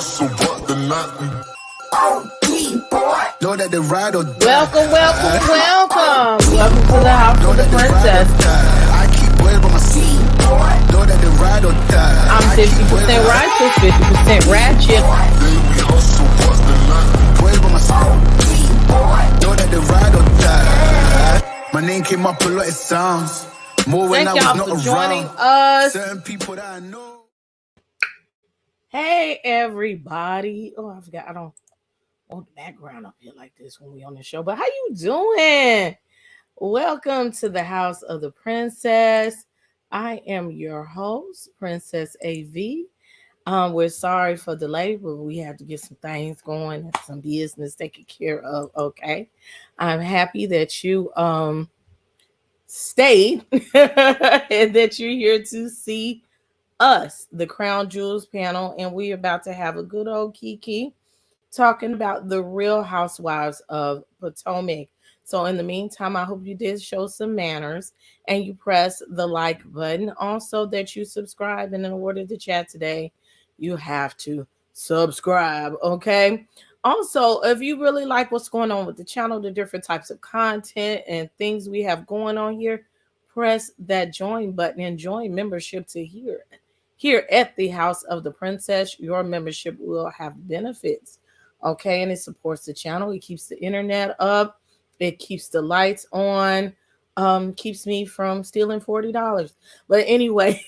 hustle, but the night. Know that the ride or die. Welcome to the House of the Princess. I keep waiting on my seat. Know that the ride or die. I'm 50% righteous, 50% ratchet. Baby, hustle, but the night. Waiting on my seat. Know that the ride or die. My name came up a lot, it sounds. More when Thank I y'all was not for joining around. us. Certain people that I know. Hey, everybody. Oh, I forgot. I don't want the background up here like this when we on the show. But how you doing? Welcome to the House of the Princess. I am your host, Princess A.V. We're sorry for the delay, but we have to get some things going and some business taken care of. Okay. I'm happy that you stayed and that you're here to see us, the Crown Jewels panel, and we're about to have a good old Cutiee talking about the Real Housewives of Potomac. So in the meantime, I hope you did show some manners and you press the like button. Also that you subscribe, and in order to chat today, you have to subscribe, okay? Also, if you really like what's going on with the channel, the different types of content and things we have going on here, press that join button and join membership to here at the House of the Princess. Your membership will have benefits, okay? And it supports the channel. It keeps the internet up. It keeps the lights on. Keeps me from stealing $40. But anyway,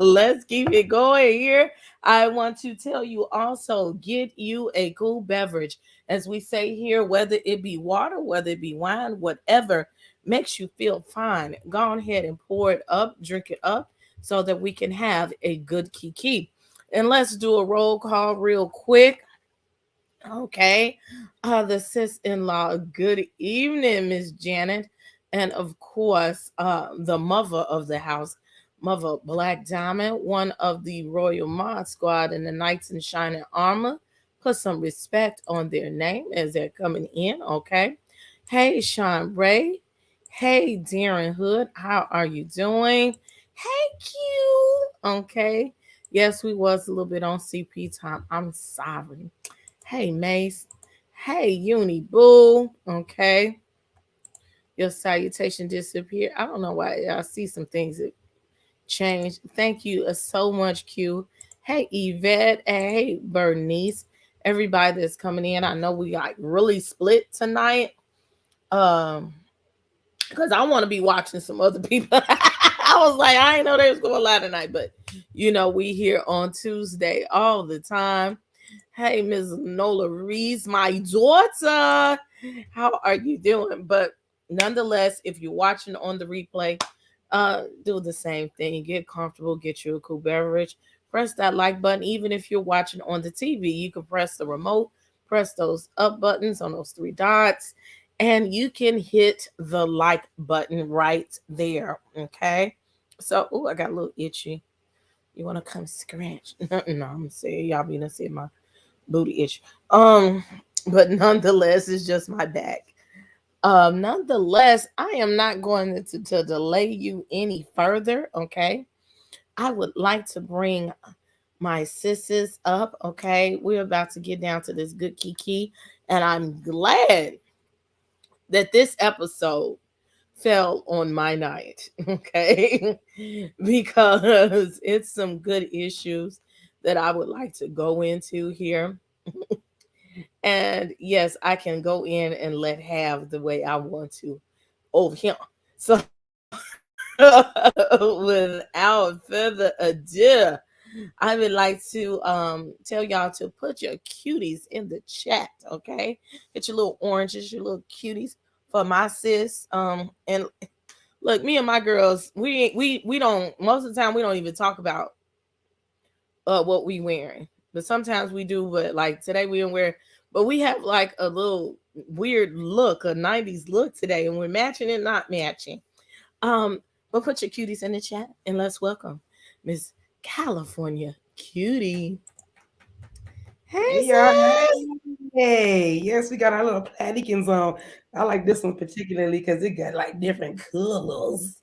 let's keep it going here. I want to tell you also, get you a cool beverage. As we say here, whether it be water, whether it be wine, whatever makes you feel fine, go ahead and pour it up, drink it up, so that we can have a good Cutiee. And let's do a roll call real quick. Okay. The sis-in-law, good evening, Miss Janet. And of course, the mother of the house, Mother Black Diamond, one of the Royal Mod Squad and the Knights in Shining Armor. Put some respect on their name as they're coming in, okay? Hey, Sean Ray. Hey, Darren Hood. How are you doing? Hey, Q. Okay. Yes, we was a little bit on CP time. I'm sorry. Hey, Mase. Hey, Uni Boo. Okay. Your salutation disappeared. I don't know why. I see some things that changed. Thank you so much, Q. Hey, Yvette. Hey, Bernice. Everybody that's coming in. I know we got really split tonight. Because I want to be watching some other people. I was like, I didn't know they was going live tonight, but you know, we here on Tuesday all the time. Hey, Ms. Nola Reese, my daughter. How are you doing? But nonetheless, if you're watching on the replay, do the same thing. Get comfortable, get you a cool beverage. Press that like button. Even if you're watching on the TV, you can press the remote, press those up buttons on those three dots, and you can hit the like button right there. Okay. So, I got a little itchy. You want to come scratch? No, I'm gonna say y'all be gonna see my booty itch. But nonetheless, it's just my back. Nonetheless, I am not going to delay you any further. Okay. I would like to bring my sisters up. Okay. We're about to get down to this good Cutiee, and I'm glad that this episode fell on my night, okay? Because it's some good issues that I would like to go into here. And yes, I can go in and let have the way I want to over here. So without further ado, I would like to tell y'all to put your cuties in the chat, okay? Get your little oranges, your little cuties for my sis. And look, me and my girls, we don't, most of the time we don't even talk about what we wearing. But sometimes we do, but like today we don't wear, but we have like a little weird look, a 90s look today, and we're matching and not matching. But put your cuties in the chat and let's welcome Miss California Cutiee. Hey, Hey, yes, we got our little platikins on. I like this one particularly because it got like different colors.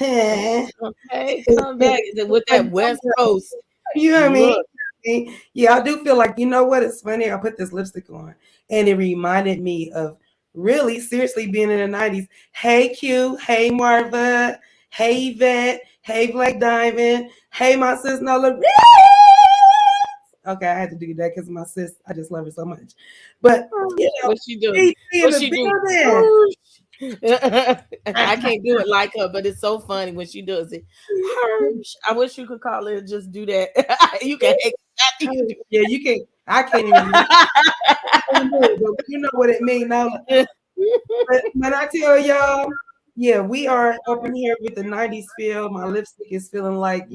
okay, come back with that West Coast. You know what I mean? Look. Yeah, I do feel like, you know what? It's funny. I put this lipstick on and it reminded me of really seriously being in the 90s. Hey, Q. Hey, Marva. Hey, Yvette. Hey, Black Diamond. Hey, my sis Nola. Okay, I had to do that because my sis, I just love her so much. But, you know, What she do? she in What the she do? building. I can't do it like her, but it's so funny when she does it. Hirsch. I wish you could call it and just do that. You can exactly do Yeah, you can't, I can't even do it, but you know what it means now. it. But when I tell y'all, yeah, we are up in here with the 90s feel. My lipstick is feeling like,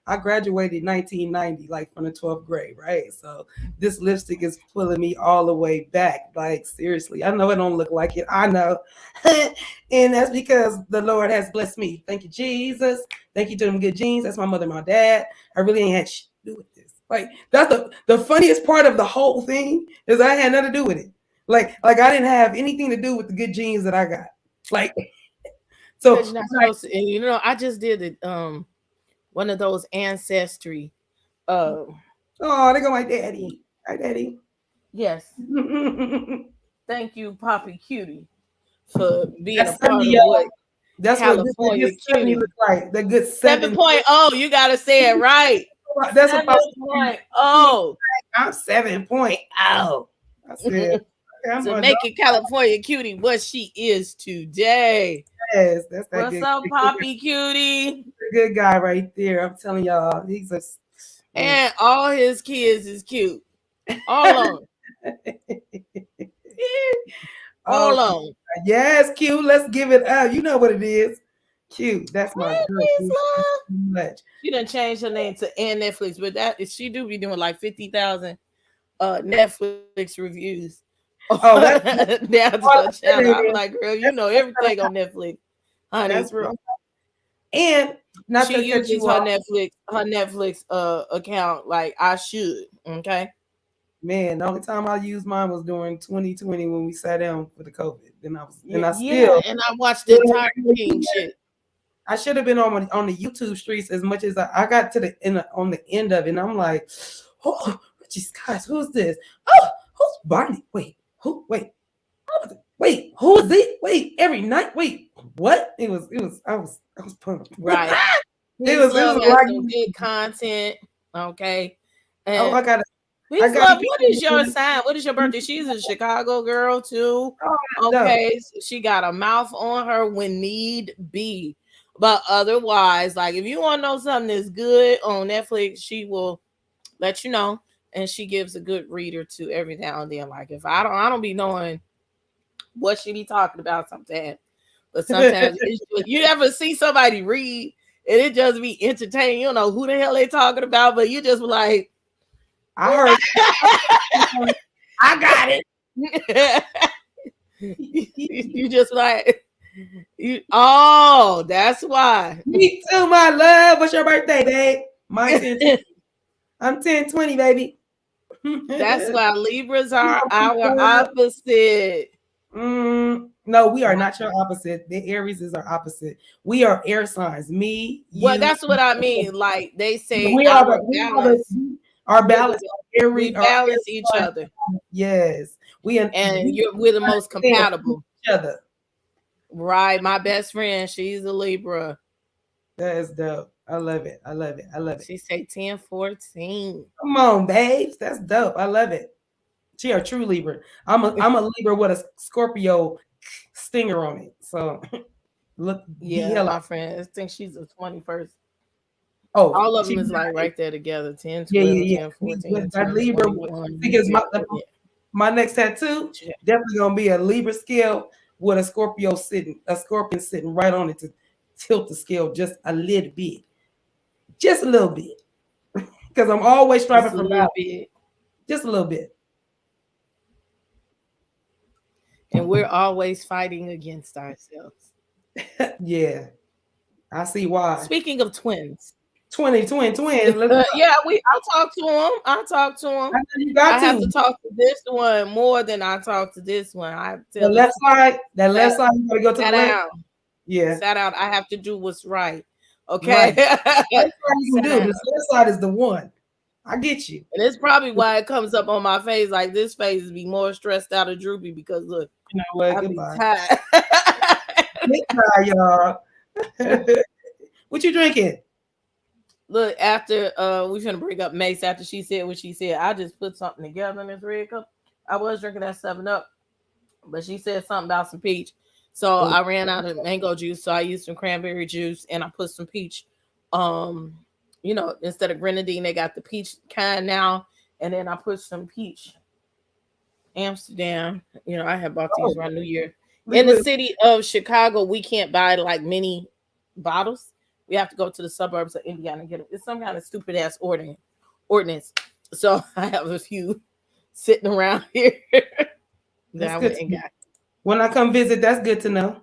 I graduated 1990, like from the 12th grade, right? So this lipstick is pulling me all the way back. Like, seriously, I know it don't look like it. I know. And that's because the Lord has blessed me. Thank you, Jesus. Thank you to them good genes. That's my mother and my dad. I really ain't had shit to do with this. Like, that's the funniest part of the whole thing is I had nothing to do with it. Like I didn't have anything to do with the good genes that I got. Like, so Because you're not supposed to. And I just did it. One of those ancestry. Uh, oh, they go my daddy. Hi, daddy. yes. Thank you, Poppy Cutiee, for being a That's part 70, of what y'all. That's what the California good 70 Cutiee. looks like. The good 7. 7.0. You gotta say it right. That's what 7.0. I'm 7.0. I said, okay, I'm To a make it California Cutiee what she is today. yes, that's that What's good, up, Poppy Cutiee? good guy right there. I'm telling y'all, he's a man. And all his kids is cute. All on. Oh, All on. yes, Q. Let's give it up. You know what it is. Q. That's my Hey, girl. Q. Thank Lisa. you so much. She done changed her name to Ann Netflix, but that she do be doing like 50,000 Netflix reviews Oh, down to all her that channel. I'm is. like, girl, you That's, know everything on Netflix, honey. that's real. And not She to cut uses you off, her Netflix account like I should. Okay. man. The only time I used mine was during 2020 when we sat down for the COVID. And I Yeah, still, and I watched the entire King shit. I should have been on the YouTube streets as much as I got to on the end of it. And I'm like, oh, Jesus Christ, who's this? Oh, who's Barney? Wait, who? Wait, who is it? Wait, every night. Wait, what? I was pumped. Right. it Peace was Love has like, some good content. Okay. oh, And I Peace got Love, what is your people. sign? What is your birthday? She's a Chicago girl too. Oh, no. Okay. She got a mouth on her when need be. But otherwise, like if you want to know something that's good on Netflix, she will let you know. And she gives a good reader to every now and then. Like if I don't be knowing what she be talking about sometimes. But sometimes you ever see somebody read and it just be entertaining. You don't know who the hell they talking about, but you just be like, I heard. I got it. you just like that's why. Me too, my love. What's your birthday, babe? My 10. I'm 10/20, baby. That's why Libras are our opposite. No, we are not your opposite. The Aries is our opposite. We are air signs. Me, Well, you. that's what I mean. Like they say, We are our the we are balance. our balance. We Our air balance each signs. other, Yes, and we're the most compatible. each other. Right. My best friend, she's a Libra. That is dope. I love it. I love it. I love it. She say 10-14. Come on, babes. That's dope. I love it. She a true Libra. I'm a Libra with a Scorpio stinger on it. So look, Yeah, my friend. I think she's the 21st. Oh, All of them is like right there together. 10, 12, yeah. 10, 14, With that 10, Libra, 21. because Yeah. my next tattoo definitely gonna be a Libra scale with a scorpion sitting right on it to tilt the scale just a little bit, just a little bit, because I'm always striving Just a for little balance, bit. just a little bit. And we're always fighting against ourselves. Yeah, I see why. Speaking of twins. 20. Let's Yeah, I talk to him. I talk to him. I know you got I have to talk to this one more than I talk to this one. I the tell left side. That left side, you gotta go to the sat left. down. Yeah, Sat out. I have to do what's right. right. Okay. That's what you can Sat do. down. The left side is the one. I get you. And it's probably why it comes up on my face. Like this face be more stressed out or droopy because look, You know what? I be Goodbye. tired. Goodbye, y'all. What you drinking? Look, after we finna bring up Mase after she said what she said. I just put something together in this red cup. I was drinking that 7-Up, but she said something about some peach. So I ran out of mango juice, so I used some cranberry juice and I put some peach. You know, instead of grenadine, they got the peach kind now, and then I put some peach Amsterdam. You know, I had bought these around New Year. In the city of Chicago, we can't buy like mini bottles. We have to go to the suburbs of Indiana and get them. It's some kind of stupid ass ordinance. So I have a few sitting around here that I went and got. When I come visit, that's good to know.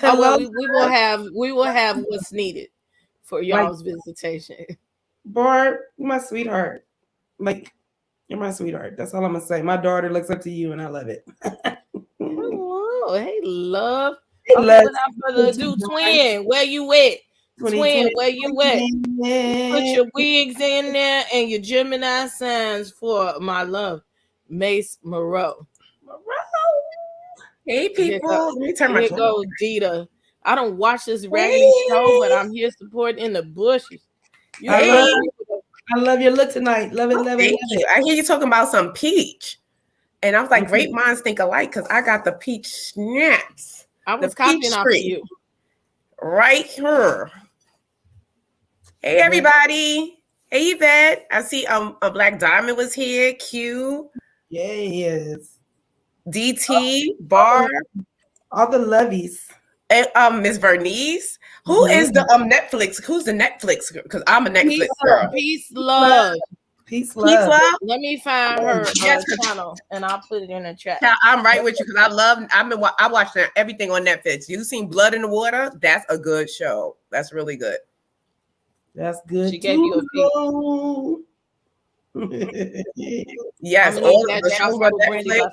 Oh, well, we will have what's needed for y'all's visitation. Barb, my sweetheart. Like, you're my sweetheart. That's all I'm gonna say. My daughter looks up to you, and I love it. Hello, hey, love. Hey, Without further ado, twin, where you at? Twin, where you at? Put your wigs in there and your Gemini signs for my love, Mase Marow. Hey people, let me turn my camera. Go, Dita. I don't watch this raggedy show, but I'm here supporting in the bushes. I love your look tonight. Love it, love it, Thank you. I hear you talking about some peach. And I was like, great minds think alike because I got the peach snaps. I was copying off of you. Right here. Hey everybody. Hey Yvette. I see a Black Diamond was here. Q. Yes. DT, Bar. All the lovies. And Miss Vernice. Who is the Netflix? Who's the Netflix? Because I'm a Netflix girl. Peace, love. Peace, love. Let me find her channel and I'll put it in the chat. I'm right with you because I watch everything on Netflix. You seen Blood in the Water? That's a good show. That's really good. That's good. She gave you a peek. Yes, all the shows on Netflix.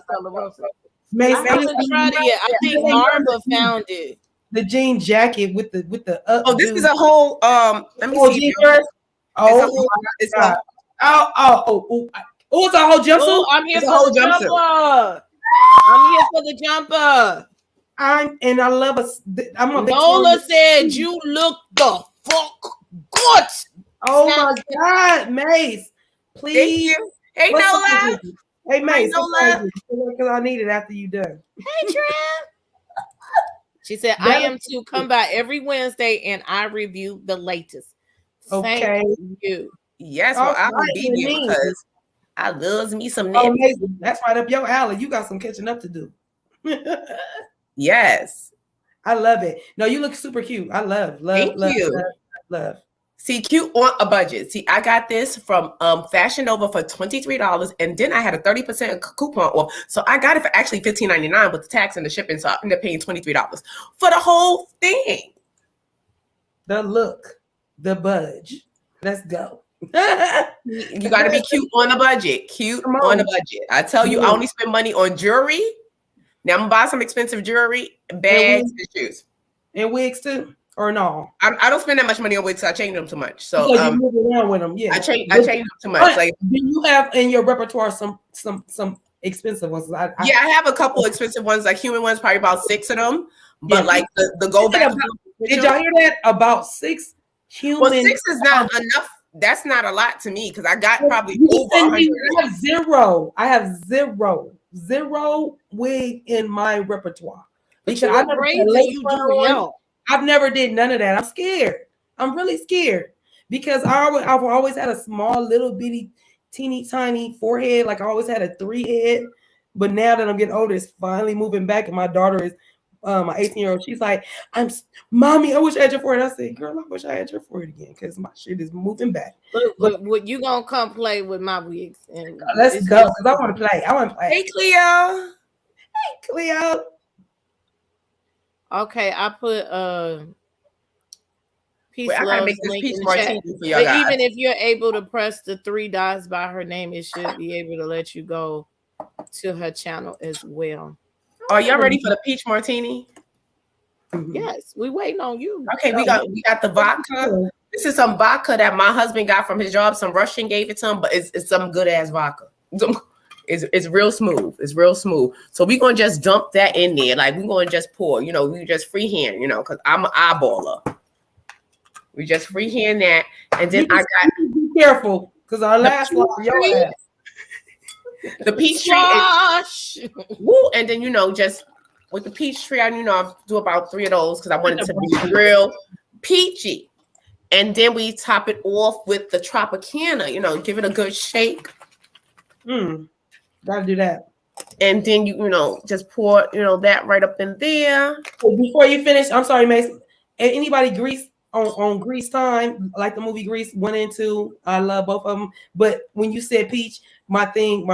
I haven't tried it yet. I think Marva found it. The jean jacket with the oh, this is a whole let me see. It's a whole jumpsuit. Oh, I'm here for the jumper. I'm here for the jumper. I love us. Nola said you look the fuck good. Oh my God, Mase, please. Hey Nola. Hey Mase, because I need it after you done. Hey Trim. She said, I am to come by every Wednesday and I review the latest. Okay. Thank you. Yes, well, I will be here because I loves me some Netflix. That's right up your alley. You got some catching up to do. Yes. I love it. No, you look super cute. I love. See, cute on a budget. See, I got this from Fashion Nova for $23, and then I had a 30% coupon off. So I got it for actually $15.99 with the tax and the shipping. So I ended up paying $23 for the whole thing. The look, the budge. Let's go. You got to be cute on a budget. Cute on a budget. I tell you, I only spend money on jewelry. Now I'm gonna buy some expensive jewelry, bags, and shoes, and wigs too. Or no, I don't spend that much money on wigs. So I change them too much. So you move around with them. Yeah, I change them too much. Like, do you have in your repertoire some expensive ones? I have a couple expensive ones, like human ones, probably about 6 of them. But like the go back. Did y'all hear that? About 6 human. Well, 6 is not enough. That's not a lot to me because I got probably over 100. I have zero wig in my repertoire. Because I've never did none of that. I'm scared. I'm really scared because I've always had a small, little bitty, teeny tiny forehead. Like I always had a 3 head. But now that I'm getting older, it's finally moving back. And my daughter is my 18-year-old. She's like, Mommy, I wish I had your forehead. I said, girl, I wish I had your forehead again because my shit is moving back. But you gonna come play with my wigs? And let's go because I want to play. Hey, Cleo. Hey, Cleo. Okay, I put peace. I gotta make this peace martini for y'all guys. Even if you're able to press the 3 dots by her name, it should be able to let you go to her channel as well. Are y'all ready for the peach martini? Yes, we waiting on you. Okay, we got the vodka. This is some vodka that my husband got from his job. Some Russian gave it to him, but it's some good ass vodka. It's real smooth. It's real smooth. So we're gonna just dump that in there. Like we're gonna just pour, we just freehand, because I'm an eyeballer. We just freehand that. And then I got be careful because our last one, your ass. The peach tree. Woo, and then just with the peach tree, I do about 3 of those because I want it to be real peachy. And then we top it off with the Tropicana, give it a good shake. Gotta do that. And then just pour, that right up in there. Before you finish, I'm sorry, Mase. Anybody Grease on Grease Time, like the movie Grease 1 and 2? I love both of them. But when you said peach, my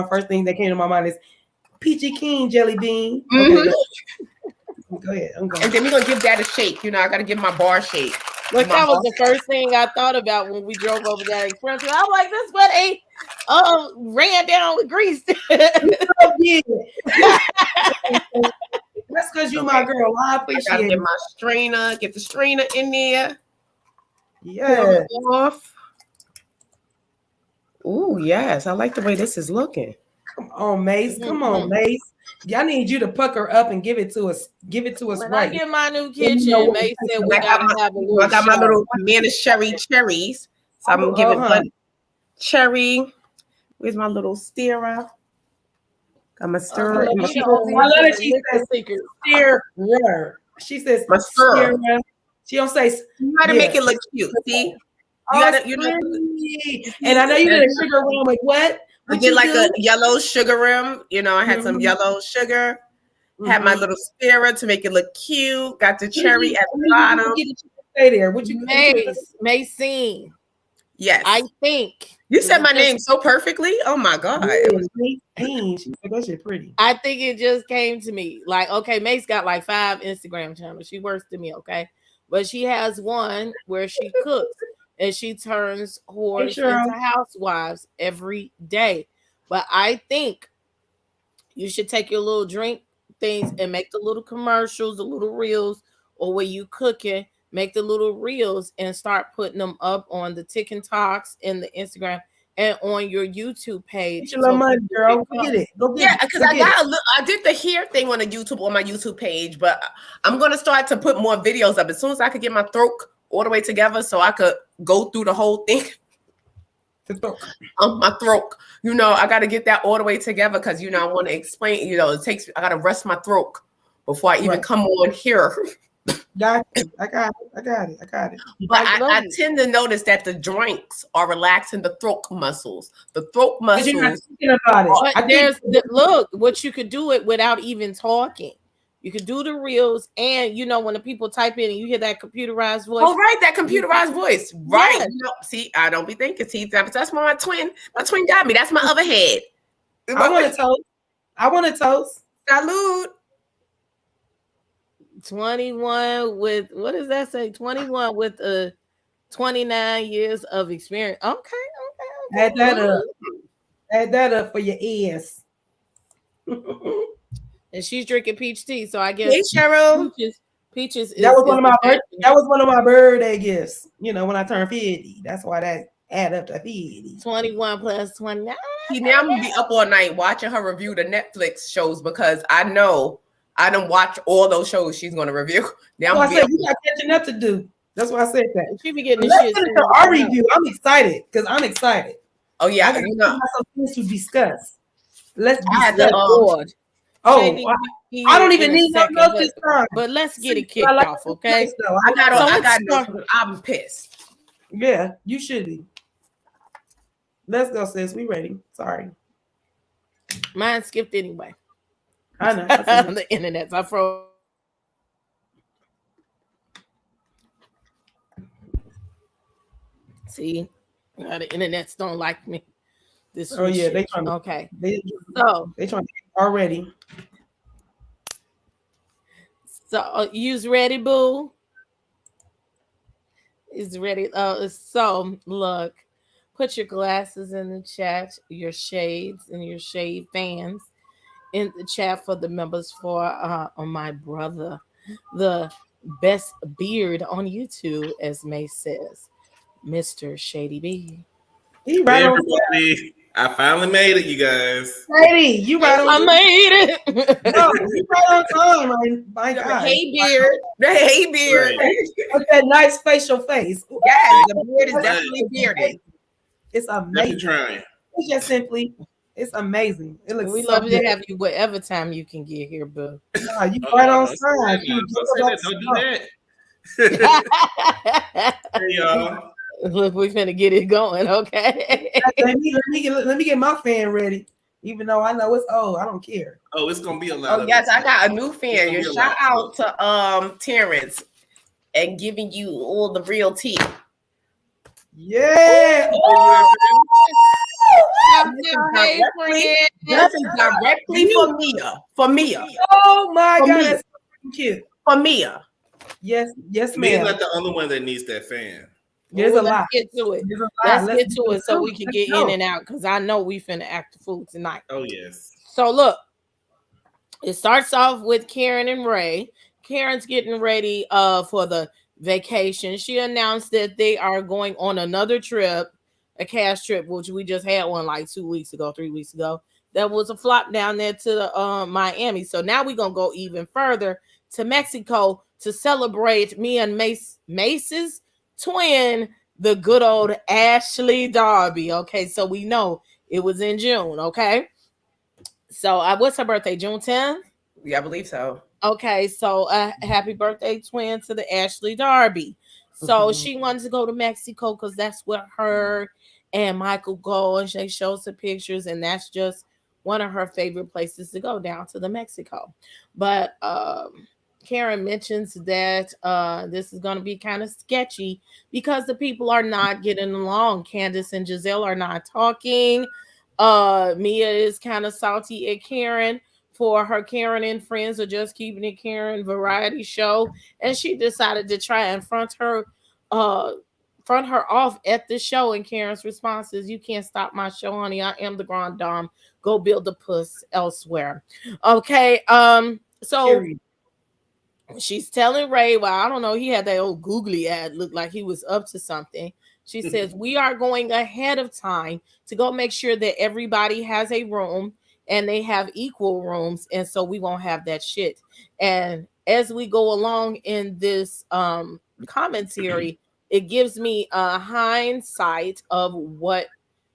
first thing that came to my mind is Peachy King jelly bean. Okay, go ahead. I'm going. And then we're gonna give that a shake. I gotta give my bar shake. Look, that was the first thing I thought about when we drove over that express. I'm like, this what they ran down with grease. That's because you my girl. I appreciate it. Get my strainer, get the strainer in there. Yeah. Off. Ooh, yes. I like the way this is looking. Come on, Mase. Come on, Mase. Y'all need you to pucker up and give it to us. Give it to us when right. I get my new kitchen, Mase said we gotta have a little. I got my little Manischewry cherries. So I'm gonna give it one cherry. Where's my little stirrer? Got my stirrer. I love it. She says stirrer. She says my stirrer. She don't say. You gotta make it look cute. See? You gotta, and I know you did a sugar rum with what? I did like a yellow sugar rim. I had some yellow sugar. Had my little stirrer to make it look cute. Got the cherry at the bottom. Stay there. Would you Mace? Yes. I think you said my name so perfectly. Oh my God. It was She said that shit pretty. I think it just came to me. Like, okay, Mase got like 5 Instagram channels. She works to me, okay? But she has one where she cooks and she turns whores into housewives every day. But I think you should take your little drink things and make the little commercials, the little reels, or where you cooking, make the little reels and start putting them up on the TikToks and the Instagram and on your YouTube page. Get your money, girl. Go get it. Yeah, because I did the hair thing on my YouTube page, but I'm gonna start to put more videos up as soon as I could get my throat all the way together so I could go through the whole thing. My throat. I gotta get that all the way together because I want to explain, I gotta rest my throat before I even come on here. Got it. I got it. But I tend to notice that the drinks are relaxing the throat muscles. The throat muscles. You're not thinking about it. Look, what you could do it without even talking. You could do the reels, and when the people type in and you hear that computerized voice. Oh, right, that computerized voice. Right. Yes. See, I don't be thinking. See, that's my twin. My twin got me. That's my other head. I want to toast. Salute. 21 with, what does that say? 21 with 29 years of experience. Okay. Add that up. Add that up for your ass. And she's drinking peach tea, so I guess Cheryl. Peaches that was one of my birthday gifts. When I turned 50. That's why that add up to 50. 21 plus 29. See, now I'm gonna be up all night watching her review the Netflix shows because I know I don't watch all those shows she's gonna review. Now I said you got catching up to do. That's why I said that. She be getting the shit. Our review. I'm excited because I'm excited. Oh yeah, I got some things to discuss. Let's discuss. I don't even need no notes this time. But let's get it kicked off, okay? I'm pissed. Yeah, you should be. Let's go, sis. We ready. Sorry. Mine skipped anyway. I know. The internet. I froze. See, the internets don't like me. They trying. Okay. They trying to already. So you's ready, boo? Is ready. So look, put your glasses in the chat, your shades and your shade fans in the chat for the members for on my brother, the best beard on YouTube, as Mase says. Mr. Shady B. He Hey right on time. everybody, I finally made it, you guys. Lady, you right on I time. made it. No, you right on time. My God. Hey beard, hey beard. Right. With that nice facial face. Yes, the beard is Right. definitely bearded. It's Definitely amazing. trying. It's just simply, it's amazing. It looks We so love good. to have you whatever time you can get here, boo. Nah, you right on Don't say that time. now. You Don't just say about that. to Don't do start. that. Hey y'all. Look, we finna get it going, okay? Let me get my fan ready. Even though I know it's old, I don't care. Oh, it's gonna be a lot Oh of yes, it. I got a new It's fan. gonna Your be a shout lot. out to Terrence and giving you all the real tea. Yeah. Hey, friend. This is directly for Mia. For Mia. Oh my For God, me. that's so cute. For Mia. Yes, yes, Me's ma'am. not the only one that needs that fan. There's Well, a lot. let's get to it. There's a lot. Let's Let's get to it so we can let's get go. in and out because I know we finna act the fool tonight. Oh yes. So look, it starts off with Karen and Ray. Karen's getting ready for the vacation. She announced that they are going on another trip, a cash trip, which we just had one like 2 weeks ago, 3 weeks ago. That was a flop down there to the Miami. So now we're gonna go even further to Mexico to celebrate me and Mace's twin, the good old Ashley Darby. Okay, so we know it was in June. Okay, so what's her birthday? June 10th. Yeah, I believe so. Okay, so happy birthday, twin, to the Ashley Darby. So Mhm. she wanted to go to Mexico because that's where her and Michael go, and she shows the pictures, and that's just one of her favorite places to go, down to the Mexico. But Karen mentions that this is going to be kind of sketchy because the people are not getting along. Candace and Giselle are not talking. Mia is kind of salty at Karen for her Karen and Friends or Just Keeping It Karen variety show, and she decided to try and front her off at the show. And Karen's response is, "You can't stop my show, honey. I am the grand dame. Go build a puss elsewhere." Okay, so Period. she's telling Ray, well, I don't know, he had that old googly ad, looked like he was up to something. She says, "We are going ahead of time to go make sure that everybody has a room and they have equal rooms, and so we won't have that shit." And as we go along in this commentary, it gives me a hindsight of what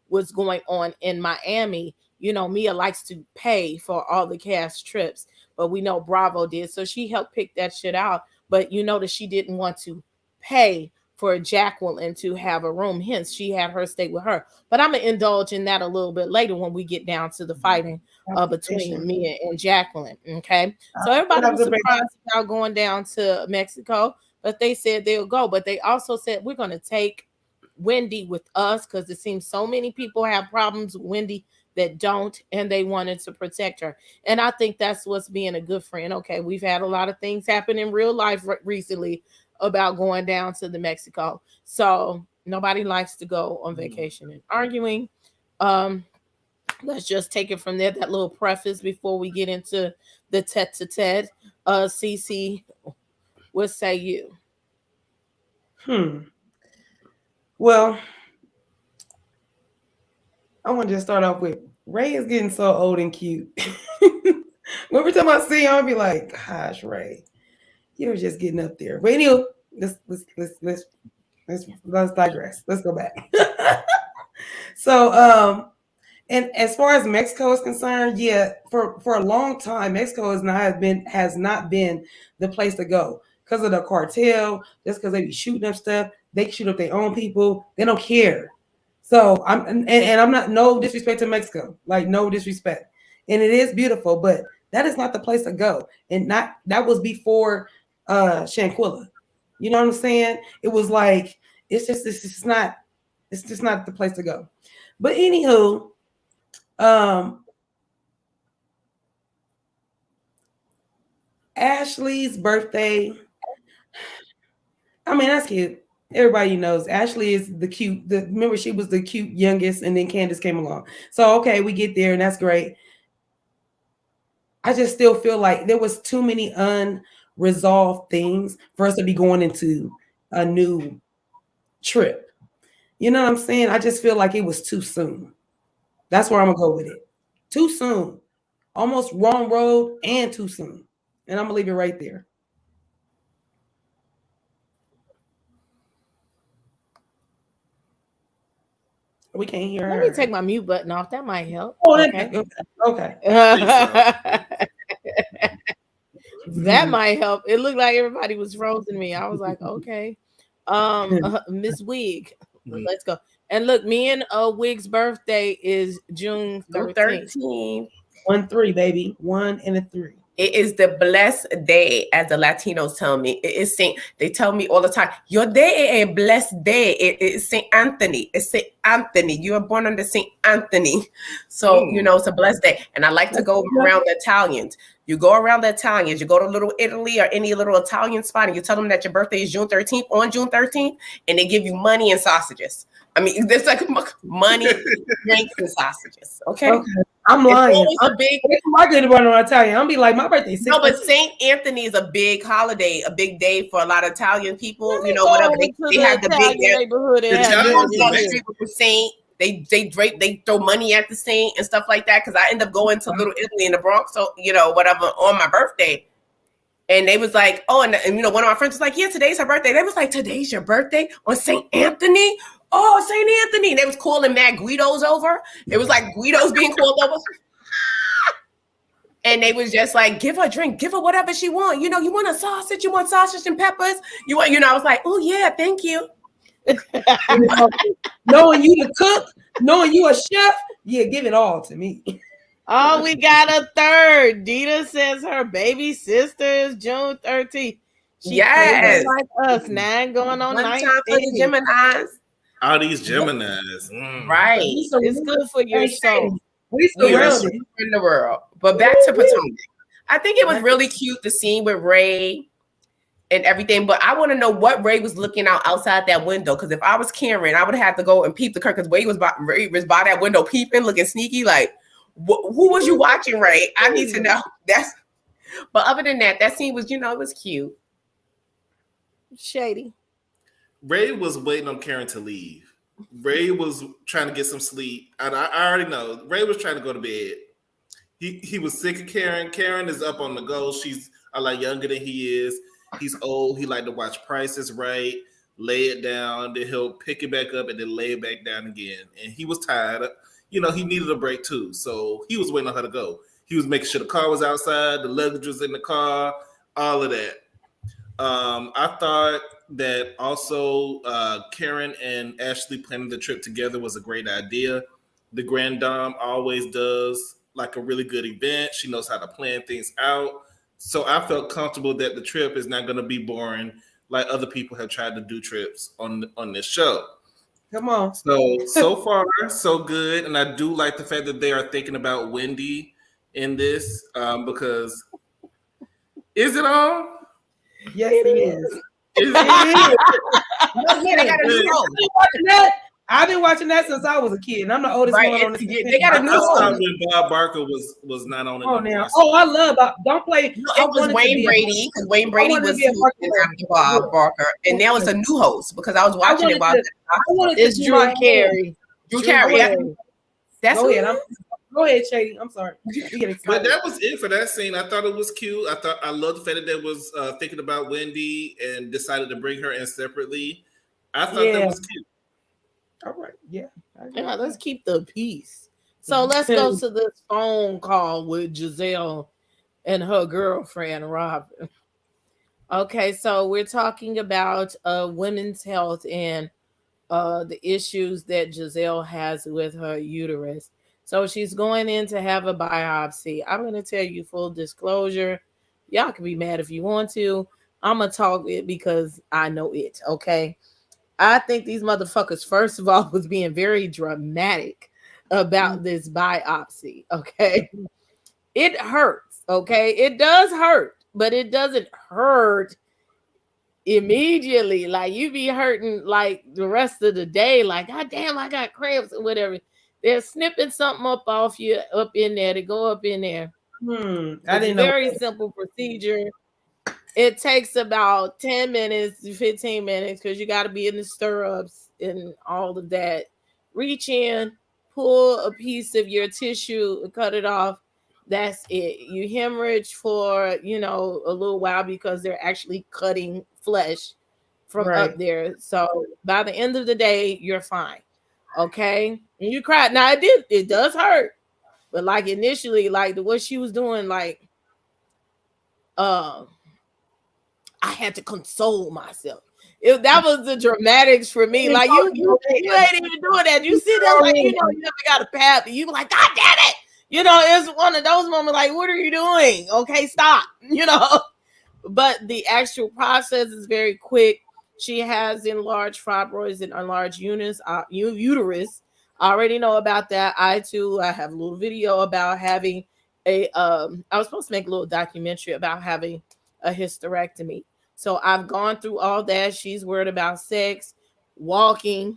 was going on in Miami. You know, Mia likes to pay for all the cast trips, but we know Bravo did. So she helped pick that shit out. But you notice she didn't want to pay for Jacqueline to have a room. Hence, she had her stay with her. But I'm going to indulge in that a little bit later when we get down to the fighting between Mia and Jacqueline. Okay. So everybody was surprised about going down to Mexico, but they said they'll go. But they also said, we're going to take Wendy with us because it seems so many people have problems with Wendy that don't, and they wanted to protect her. And I think that's what's being a good friend. Okay, we've had a lot of things happen in real life recently about going down to the Mexico. So nobody likes to go on vacation and arguing. Let's just take it from there. That little preface before we get into the tete-a-tete. Cece, what say you? Well, I want to just start off with Ray is getting so old and cute. Every time I see him, I'll be like, "Gosh, Ray, you're just getting up there." But anyway, let's digress. Let's go back. So, and as far as Mexico is concerned, yeah, for a long time, Mexico has not been the place to go because of the cartel. Just because they be shooting up stuff, they shoot up their own people. They don't care. So I'm not, no disrespect to Mexico, like no disrespect, and it is beautiful, but that is not the place to go. And that was before Shanquilla. You know what I'm saying? It was like it's just not the place to go. But anywho. Ashley's birthday. I mean, that's cute. Everybody knows Ashley is the cute. Remember, she was the cute youngest, and then Candace came along. So okay, we get there, and that's great. I just still feel like there was too many unresolved things for us to be going into a new trip. You know what I'm saying? I just feel like it was too soon. That's where I'm gonna go with it. Too soon. Almost wrong road and too soon. And I'm gonna leave it right there. We can't hear her. Let me take my mute button off. That might help. Oh, Okay. Okay. That might help. It looked like everybody was frozen me. I was like, okay. Miss Wig, let's go. And look, me and Wig's birthday is June 13th. 1-3, baby. 1 and a 3. It is the blessed day, as the Latinos tell me. It is Saint. They tell me all the time, your day is a blessed day. It is Saint Anthony. It's Saint Anthony. You are born on the Saint Anthony. So, you know, it's a blessed day. And I like to go around the Italians. You go around the Italians. You go to Little Italy or any little Italian spot, and you tell them that your birthday is June 13th, on June 13th, and they give you money and sausages. I mean, there's like money, drinks, and sausages. Okay. I'm lying. I'm a big. I get about on Italian. I'll be like, my birthday's 6. No, but Saint Anthony is a big holiday, a big day for a lot of Italian people. You know, whatever they have the big neighborhood. Saint. They throw money at the Saint and stuff like that. Because I end up going to Little Italy in the Bronx, so you know, whatever, on my birthday. And they was like, oh, and you know, one of my friends was like, yeah, today's her birthday. They was like, today's your birthday on Saint Anthony? Oh, Saint Anthony. They was calling mad Guidos over. It was like Guidos being called over. And they was just like, give her a drink, give her whatever she want. You know, you want a sausage, you want sausage and peppers. You want, you know, I was like, oh yeah, thank you. Knowing you the cook, knowing you a chef, yeah, give it all to me. Oh, we got a third. Dita says her baby sister is June 13th. She yes, like us, 9 going on 19. For the Geminis. All these Geminis. Right. It's good for your soul. We surrounded in the world. But back to Potomac. I think it was really cute, the scene with Ray and everything. But I want to know what Ray was looking out outside that window. Because if I was Karen, I would have to go and peep the curtain. Because Ray was by that window peeping, looking sneaky. Like, who was you watching, Ray? I need to know. But other than that, that scene was, you know, it was cute. Shady. Ray was waiting on Karen to leave. Ray was trying to get some sleep. And I already know. Ray was trying to go to bed. He was sick of Karen. Karen is up on the go. She's a lot younger than he is. He's old. He like to watch Price is Right, lay it down, then he'll pick it back up and then lay it back down again. And he was tired. You know, he needed a break too. So he was waiting on her to go. He was making sure the car was outside, the luggage was in the car, all of that. I thought that also Karen and Ashley planning the trip together was a great idea. The Grand Dame always does like a really good event. She knows how to plan things out. So I felt comfortable that the trip is not going to be boring like other people have tried to do trips on this show. Come on. So far, so good. And I do like the fact that they are thinking about Wendy in this because is it on? Yes, it is. Is it? I've been watching that since I was a kid, and I'm the oldest one on the team. They got a new host. When Bob Barker was not on it. Oh, now. Oh, I love Bob. Don't play. No, it was Wayne Brady because Wayne Brady was after Bob Barker, and now it's a new host because I was watching it. It's Drew Carey. Drew Carey. That's go ahead. Go ahead, Shady. I'm sorry. But that was it for that scene. I thought it was cute. I love the fact that they was thinking about Wendy and decided to bring her in separately. I thought that was cute. All right. Yeah. Let's keep the peace. So let's go to this phone call with Giselle and her girlfriend, Robin. Okay, so we're talking about women's health and the issues that Giselle has with her uterus. So she's going in to have a biopsy. I'm going to tell you full disclosure. Y'all can be mad if you want to. I'm going to talk it because I know it, okay? I think these motherfuckers, first of all, was being very dramatic about this biopsy, okay? It hurts, okay? It does hurt, but it doesn't hurt immediately. Like, you be hurting, like, the rest of the day. Like, God damn, I got cramps or whatever. They're snipping something up off you, up in there, to go up in there. It's a very simple procedure. It takes about 10 minutes to 15 minutes because you got to be in the stirrups and all of that. Reach in, pull a piece of your tissue, cut it off. That's it. You hemorrhage for, a little while because they're actually cutting flesh from Right. up there. So by the end of the day, you're fine. Okay. And you cried. Now it does hurt. But like initially, like what she was doing, like uh I had to console myself. That was the dramatics for me. Like you ain't even doing that. You sit there like you never got a pap. You be like, God damn it. It's one of those moments like, what are you doing? Okay, stop. But the actual process is very quick. She has enlarged fibroids and enlarged uterus. I already know about that. I have a little video about having I was supposed to make a little documentary about having a hysterectomy. So I've gone through all that. She's worried about sex, walking.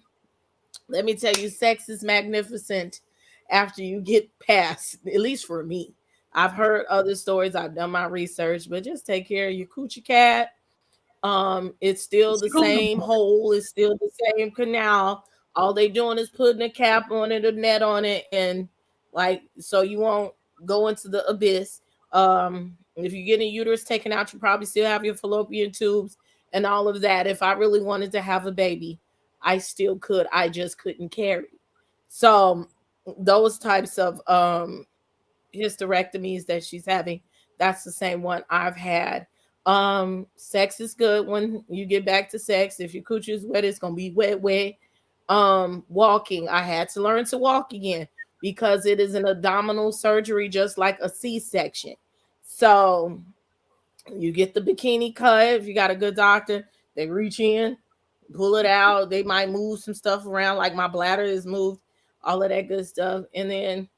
Let me tell you, sex is magnificent after you get past, at least for me. I've heard other stories, I've done my research, but just take care of your coochie cat. It's still the same hole, it's still the same canal. All they doing is putting a cap on it, a net on it, and like so you won't go into the abyss. If you get a uterus taken out, you probably still have your fallopian tubes and all of that. If I really wanted to have a baby, I still could. I just couldn't carry. So those types of hysterectomies that she's having, that's the same one I've had. Sex is good when you get back to sex. If your coochie is wet, it's gonna be wet. Walking, I had to learn to walk again because it is an abdominal surgery, just like a C-section. So you get the bikini cut. If you got a good doctor, they reach in, pull it out. They might move some stuff around, like my bladder is moved, all of that good stuff, and then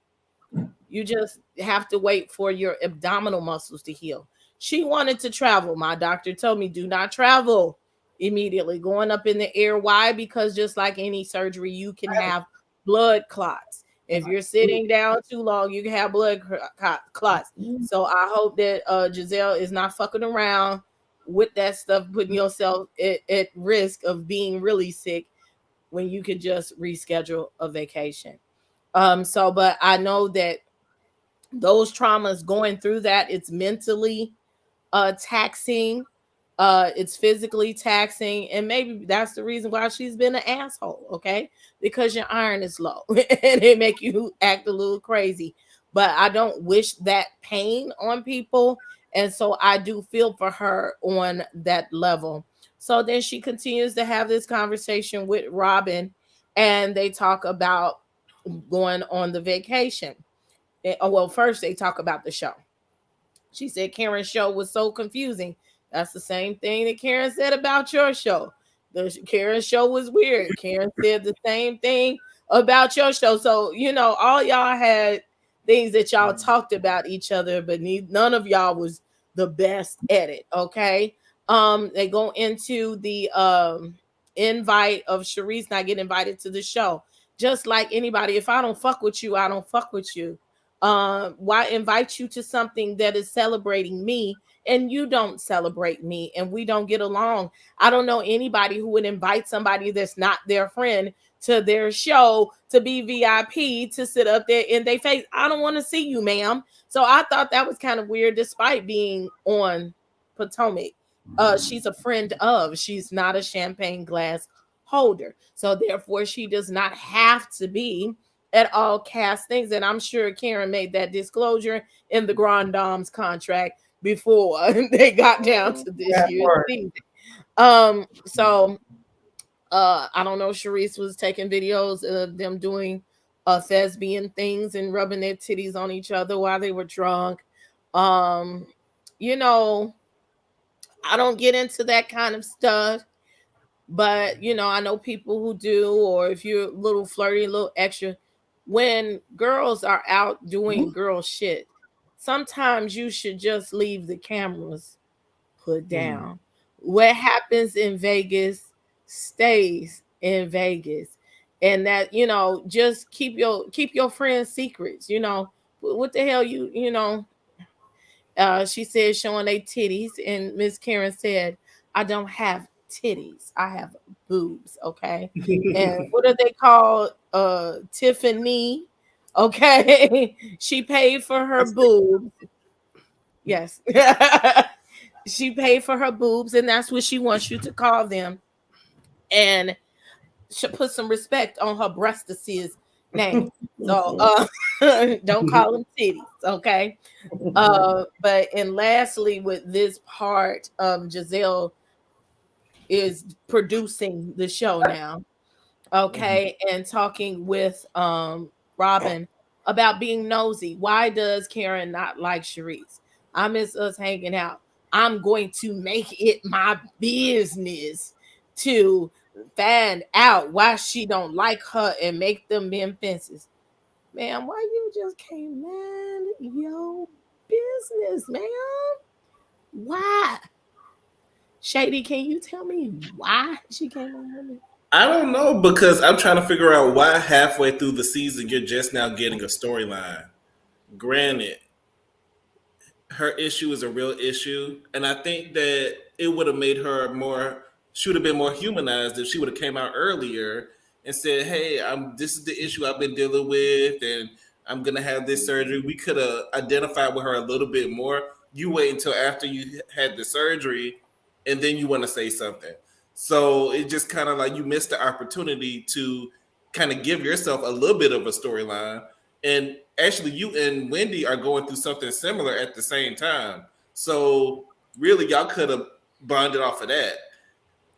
you just have to wait for your abdominal muscles to heal. She wanted to travel. My doctor told me, do not travel immediately. Going up in the air. Why? Because just like any surgery, you can have blood clots. If you're sitting down too long, you can have blood clots. So I hope that Giselle is not fucking around with that stuff, putting yourself at risk of being really sick when you could just reschedule a vacation. But I know that those traumas, going through that, it's mentally taxing, it's physically taxing, and maybe that's the reason why she's been an asshole. Okay, because your iron is low and it make you act a little crazy. But I don't wish that pain on people, and so I do feel for her on that level. So then she continues to have this conversation with Robin, and they talk about going on the vacation. Well, first they talk about the show. She said Karen's show was so confusing. That's the same thing that Karen said about your show. Karen's show was weird. Karen said the same thing about your show. So, all y'all had things that y'all talked about each other, but none of y'all was the best at it. Okay. They go into the invite of Sharice not getting invited to the show. Just like anybody, if I don't fuck with you, I don't fuck with you. Why invite you to something that is celebrating me and you don't celebrate me and we don't get along? I don't know anybody who would invite somebody that's not their friend to their show to be VIP, to sit up there in their face. I don't want to see you, ma'am. So I thought that was kind of weird, despite being on Potomac. She's a friend of, she's not a champagne glass holder. So therefore, she does not have to be at all cast things. And I'm sure Karen made that disclosure in the Grand Dame's contract before they got down to this year's season. I don't know, Sharice was taking videos of them doing thespian things and rubbing their titties on each other while they were drunk. You know, I don't get into that kind of stuff. But I know people who do, or if you're a little flirty, a little extra, when girls are out doing girl shit, sometimes you should just leave the cameras put down. What happens in Vegas stays in Vegas. And that, just keep your friends' secrets, What the hell she said showing they titties, and Miss Karen said, I don't have titties. I have boobs, okay? And what are they called? Tiffany, okay? She paid for her boobs. Yes. She paid for her boobs, and that's what she wants you to call them. And should put some respect on her breastises name. So don't call them titties, okay? But and lastly, with this part, Giselle is producing the show now, okay, and talking with Robin about being nosy. Why does Karen not like Charisse? I miss us hanging out. I'm going to make it my business to find out why she don't like her and make them bend fences. Man, why you just can't mind your business, man? Why? Shady, can you tell me why she came on with me? I don't know, because I'm trying to figure out why halfway through the season you're just now getting a storyline. Granted, her issue is a real issue, and I think that it would have made her more. She would have been more humanized if she would have came out earlier and said, "Hey, this is the issue I've been dealing with, and I'm gonna have this surgery." We could have identified with her a little bit more. You wait until after you had the surgery, and then you want to say something. So it just kind of like you missed the opportunity to kind of give yourself a little bit of a storyline. And actually, you and Wendy are going through something similar at the same time. So really, y'all could have bonded off of that,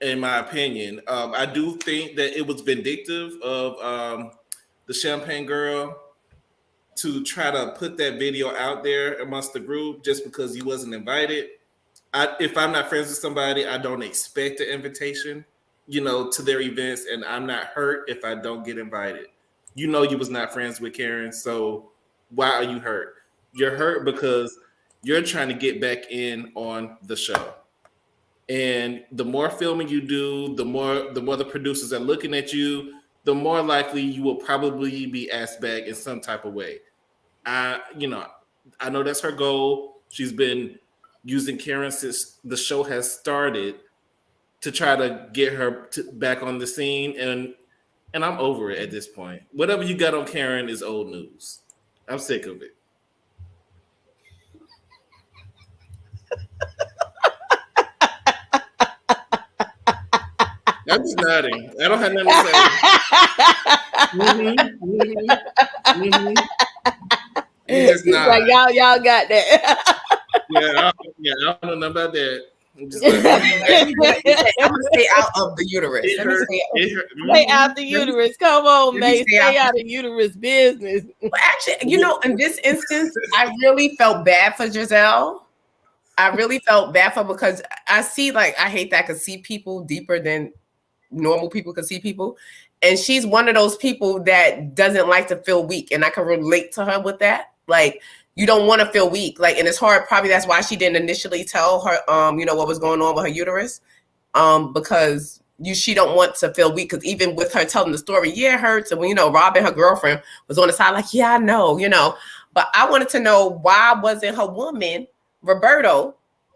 in my opinion. I do think that it was vindictive of the Champagne Girl to try to put that video out there amongst the group just because you wasn't invited. If I'm not friends with somebody, I don't expect an invitation, to their events, and I'm not hurt if I don't get invited. You was not friends with Karen, so why are you hurt? You're hurt because you're trying to get back in on the show. And the more filming you do, the more the producers are looking at you, the more likely you will probably be asked back in some type of way. I know that's her goal. She's been using Karen since the show has started to try to get her back on the scene, and I'm over it at this point. Whatever you got on Karen is old news. I'm sick of it. I'm just nodding. I don't have nothing to say. Just like y'all got that. I don't know nothing about that. I'm just I'm gonna stay out of the uterus. Stay out the uterus. Come on, Mase. Stay out of uterus business. Well, actually, in this instance, I really felt bad for Giselle. I really felt bad for her because I see, I hate that I could see people deeper than normal people could see people. And she's one of those people that doesn't like to feel weak. And I can relate to her with that. You don't want to feel weak. And it's hard. Probably that's why she didn't initially tell her, what was going on with her uterus. Because she don't want to feel weak. Because even with her telling the story, it hurts. And when, Robin, her girlfriend, was on the side yeah, I know, But I wanted to know, why wasn't her woman, Roberto,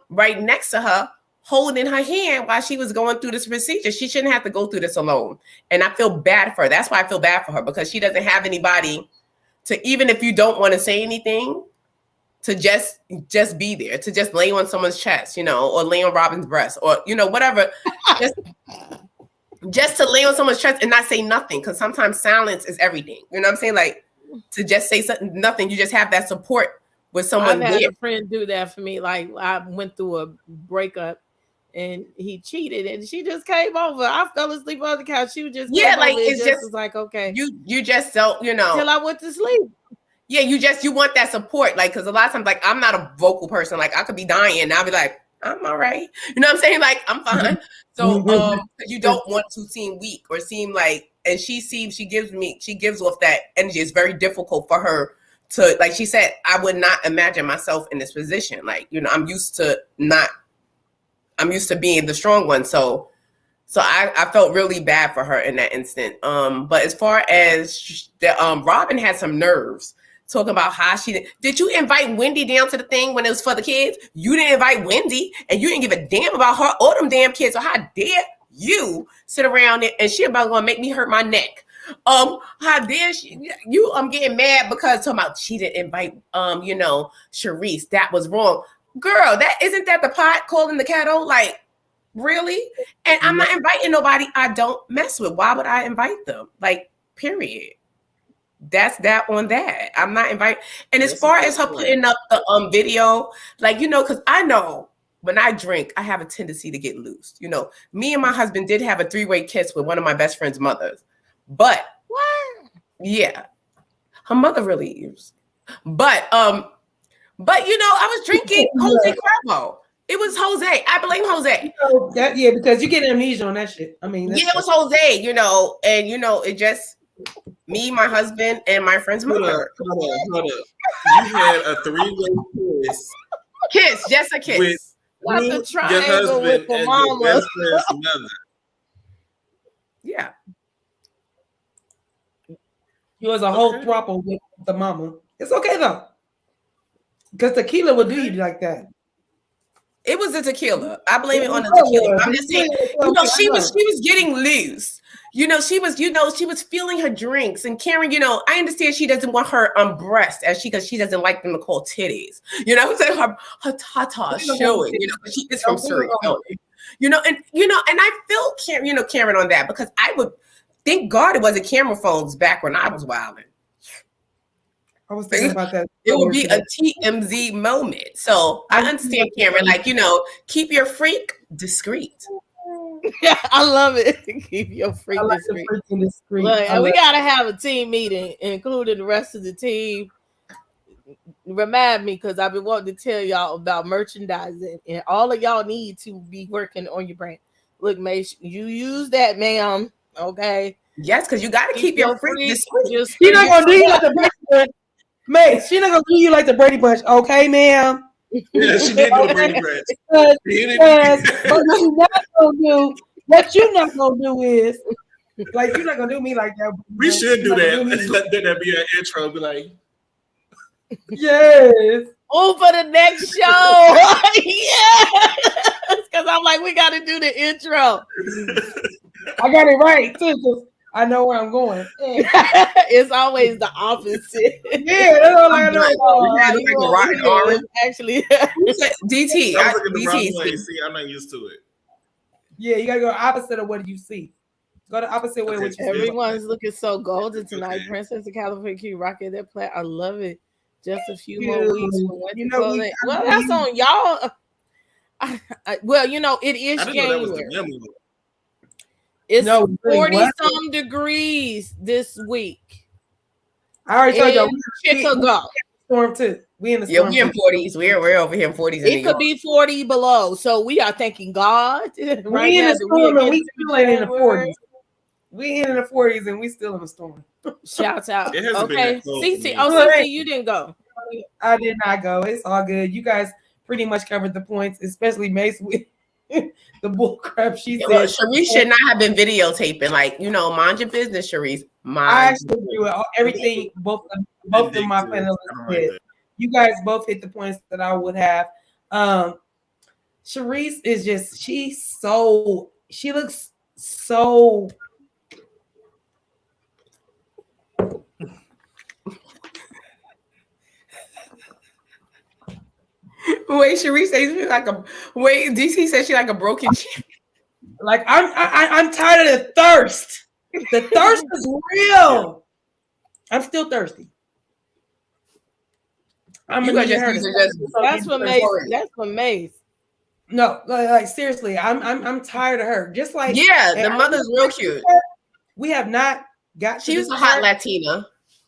right next to her, holding her hand while she was going through this procedure? She shouldn't have to go through this alone. And I feel bad for her. That's why I feel bad for her, because she doesn't have anybody to, even if you don't want to say anything, to just be there, to just lay on someone's chest, or lay on Robin's breast, or, whatever. just to lay on someone's chest and not say nothing. Because sometimes silence is everything. You know what I'm saying? To just say something, nothing. You just have that support with someone. I've had a friend do that for me. I went through a breakup and he cheated and she just came over. I fell asleep on the couch. She was just it's just was okay. You just don't, till I went to sleep. Yeah, you want that support, because a lot of times, I'm not a vocal person. I could be dying and I'll be like, I'm all right. You know what I'm saying? I'm fine. So you don't want to seem weak or seem and she gives off that energy. It's very difficult for her to, she said, I would not imagine myself in this position. I'm used to being the strong one. So I felt really bad for her in that instant. But as far as Robin had some nerves talking about how did you invite Wendy down to the thing when it was for the kids? You didn't invite Wendy, and you didn't give a damn about her or them damn kids. So how dare You sit around and she about gonna make me hurt my neck. How dare you? I'm getting mad because talking about she didn't invite Sharice. That was wrong, girl. That isn't that the pot calling the kettle? Like, really? And I'm not inviting nobody I don't mess with. Why would I invite them? Like, period. That's that on that. I'm not inviting. And as far as her putting up the video, like, because I know when I drink, I have a tendency to get loose. Me and my husband did have a 3-way kiss with one of my best friend's mothers. But What? Yeah, her mother really is. But I was drinking Jose Cuervo. It was Jose. I blame Jose. Because you get amnesia on that shit. I mean, it was Jose. And it just me, my husband, and my friend's mother. Hold up. You had a 3-way kiss, just a kiss. With Not your the triangle husband with the and mama. your best friend's mother. Yeah. You was a whole throuple with the mama. It's okay though, because tequila would do you like that. It was the tequila. I blame it on the tequila. I'm just saying, she was getting loose. She was feeling her drinks. And Karen, I understand she doesn't want her breast because she doesn't like them to call titties. So her tata showing. She is from Surrey. And I feel Karen on that, because I would thank God it wasn't camera phones back when I was wilding. I was thinking about that. It would be a TMZ moment. So I understand, Cameron. Like, keep your freak discreet. Yeah, I love it. Keep your freak discreet. Look, and we gotta have a team meeting, including the rest of the team. Remind me, because I've been wanting to tell y'all about merchandising, and all of y'all need to be working on your brand. Look, Mase, you use that, ma'am. Okay. Yes, because you got to keep your freak discreet. She's not gonna do you like the Brady Bunch, Mase. She's not gonna do you like the Brady Bunch, okay, ma'am? Yeah, she did do the Brady Bunch. What you're not gonna do is, like, you're not gonna do me like that. We should do that. Let that be an intro. Be like, yes. Oh, for the next show. Yes. Because I'm like, we got to do the intro. I got it right too. I know where I'm going. It's always the opposite. Yeah, that's all I know. Actually, DT. I'm looking the wrong way. See, I'm not used to it. Yeah, you gotta go opposite of what you see. Go the opposite way. What you Everyone's looking so golden tonight. Okay. Princess of California, Cutiee, rocking their play. I love it. Just a few more weeks. Well, that's on y'all. It is January. It's 40-some degrees this week. I already told y'all. Chicago. Storm too. We in the storm. Yeah, we're in 40s. We're over here in 40s. It could be 40 below. So we are thanking God. We in the storm and we still ain't in the 40s. We in the 40s and we still in the storm. Shouts out. Okay. CC, you didn't go. I did not go. It's all good. You guys pretty much covered the points, especially Mase with the bull crap she said. Well, Sharice should not have been videotaping. Like, mind your business, Sharice. I actually agree with everything both of my panelists did. You guys both hit the points that I would have. Sharice is just, she looks so Wait, Sharice says she's like DC says she's like a broken chick. Like, I'm tired of the thirst. The thirst is real. I'm still thirsty. That's for Mase. That's for Mase. No, like seriously, I'm tired of her. Just like the mother's real cute. We have not got. She was a hot Latina.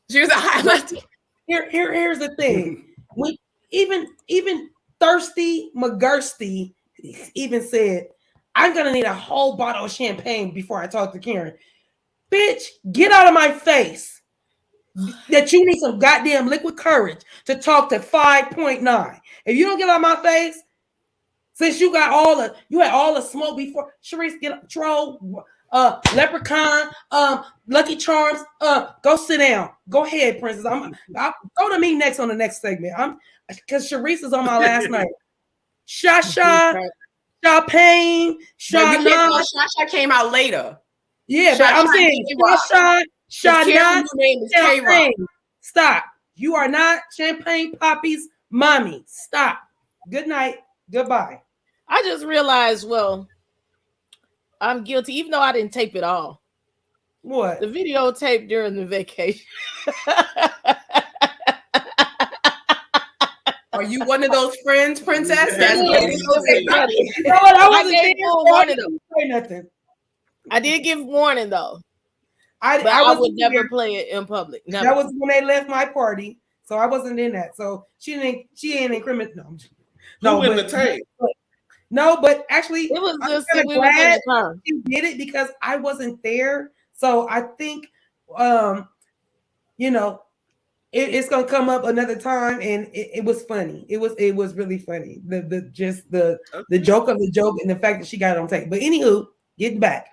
She was a hot Latina. Here's the thing. We even Thirsty McGursty even said, "I'm gonna need a whole bottle of champagne before I talk to Karen." Bitch, get out of my face. That you need some goddamn liquid courage to talk to 5.9. If you don't get out of my face, since you had all the smoke before, Sharice, get up, troll, leprechaun, Lucky Charms, go sit down. Go ahead, Princess. I'll go to me next on the next segment. Because Sharice is on my last night. Shasha, Champagne, But we can't tell Shana. Shasha came out later. Yeah, but I'm saying Shasha, Shana, name is K-Rock. Champagne. Stop. You are not Champagne Poppy's mommy. Stop. Good night. Goodbye. I just realized, well, I'm guilty, even though I didn't tape it all. What? The videotape during the vacation. Are you one of those friends, Princess? That's Yeah. what it is. You know what? I wasn't gave there, full so I warning, didn't say nothing. I did give warning though, I but I would wasn't never there. play it in public. Never. That was when they left my party, so I wasn't in that. So she ain't incriminate. No, Who in the tape? No, but actually, It was I'm just kinda we was in glad the car. she did it because I wasn't there. So I think, you know, it's gonna come up another time, and it was funny. It was really funny. The joke of the joke and the fact that she got it on tape. But anywho, getting back.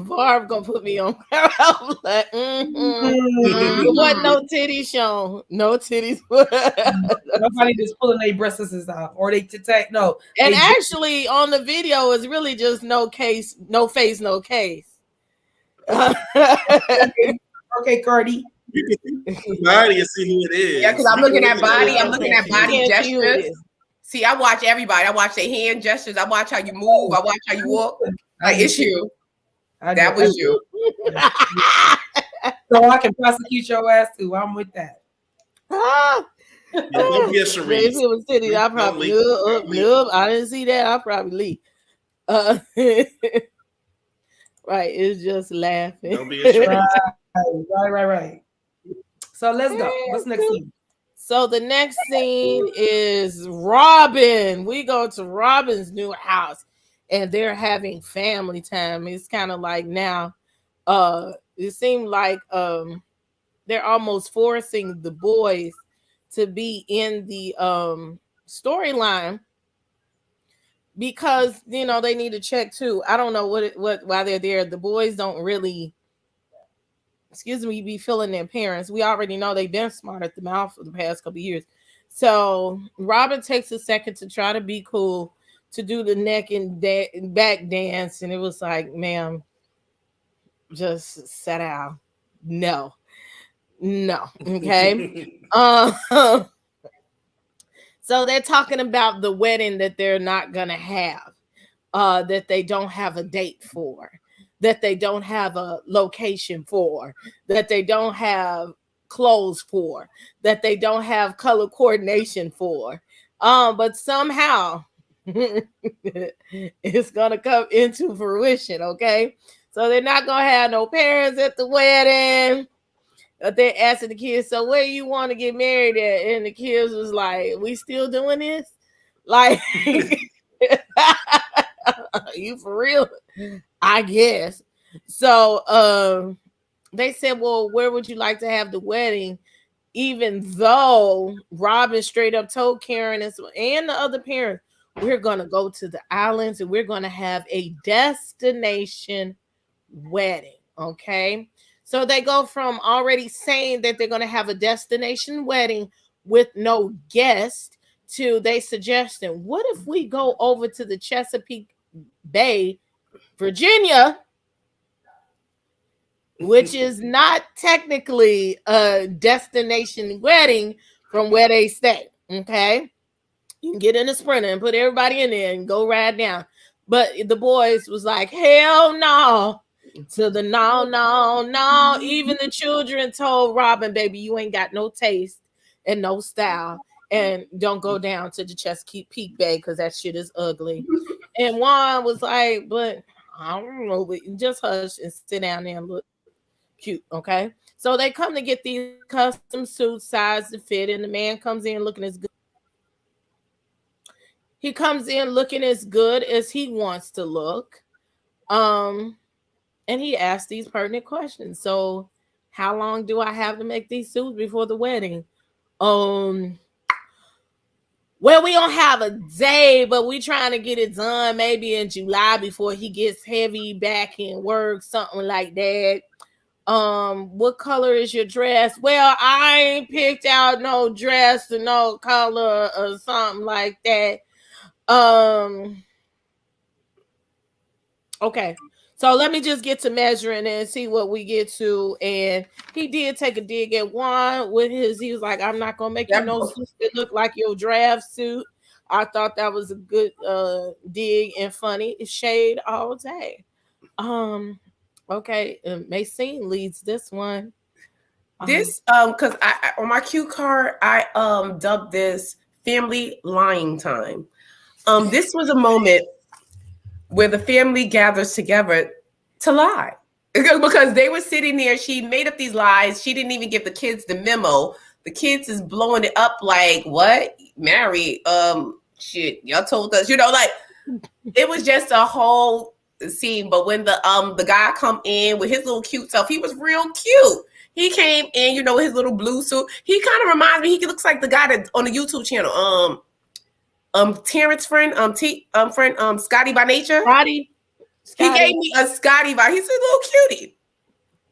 Barb gonna put me on. I was like, It wasn't no titties shown. No titties. Nobody just pulling their breasts out or they titty. No. And they actually, on the video, it's really just no case, no face, no case. okay, Cardi. You can see body and see who it is. Yeah, because I'm looking at body. I'm looking at body You can't see who it gestures. is. See, I watch everybody. I watch their hand gestures. I watch how you move. I watch how you walk. Like, it's you. That was you. So I can prosecute your ass too. I'm with that. Ah. Yeah, don't be a If Sharice. it was titties, I probably nope. I didn't see that. I probably leave. Right, it's just laughing. Don't be a Sharice. Right. So let's go. What's next scene? So the next scene is Robin. We go to Robin's new house and they're having family time. It's kind of like now, it seemed like they're almost forcing the boys to be in the storyline because they need to check too. I don't know what why they're there. The boys don't really be feeling their parents. We already know they've been smart at the mouth for the past couple of years. So Robin takes a second to try to be cool, to do the neck and back dance, and it was like, ma'am, just sit down. No, okay. So they're talking about the wedding that they're not gonna have, that they don't have a date for, that they don't have a location for, that they don't have clothes for, that they don't have color coordination for. But somehow it's gonna come into fruition, okay? So they're not gonna have no parents at the wedding. But they're asking the kids, so where you want to get married at? And the kids was like, we still doing this? Like, you for real? I guess. So they said, well, where would you like to have the wedding? Even though Robin straight up told Karen and the other parents, we're going to go to the islands and we're going to have a destination wedding. Okay. So they go from already saying that they're going to have a destination wedding with no guest to they suggesting, what if we go over to the Chesapeake Bay, Virginia, which is not technically a destination wedding from where they stay. Okay. You can get in a Sprinter and put everybody in there and go ride down. But the boys was like, hell no. To the no. Even the children told Robin, baby, you ain't got no taste and no style. And don't go down to the Chesapeake Bay because that shit is ugly. And Juan was like, but I don't know, but just hush and sit down there and look cute, okay? So they come to get these custom suits, size to fit, and the man comes in looking as good. He comes in looking as good as he wants to look. And he asked these pertinent questions. So, how long do I have to make these suits before the wedding? Well, we don't have a day, but we trying to get it done maybe in July before he gets heavy back in work, something like that. What color is your dress? Well, I ain't picked out no dress or no color or something like that. Okay. So let me just get to measuring and see what we get to. And he did take a dig at Juan with his. He was like, "I'm not gonna make you no suit that look like your draft suit." I thought that was a good dig and funny shade all day. Okay, Maxine leads this one. This because I on my cue card I dubbed this family lying time. This was a moment where the family gathers together to lie. Because they were sitting there, she made up these lies. She didn't even give the kids the memo. The kids is blowing it up like, what? Mary, shit, y'all told us, like it was just a whole scene. But when the guy come in with his little cute self, he was real cute. He came in, with his little blue suit. He kind of reminds me, he looks like the guy that's on the YouTube channel, Terrence friend, Scotty by nature. Scotty. He gave me a Scotty vibe. He's a little cutie.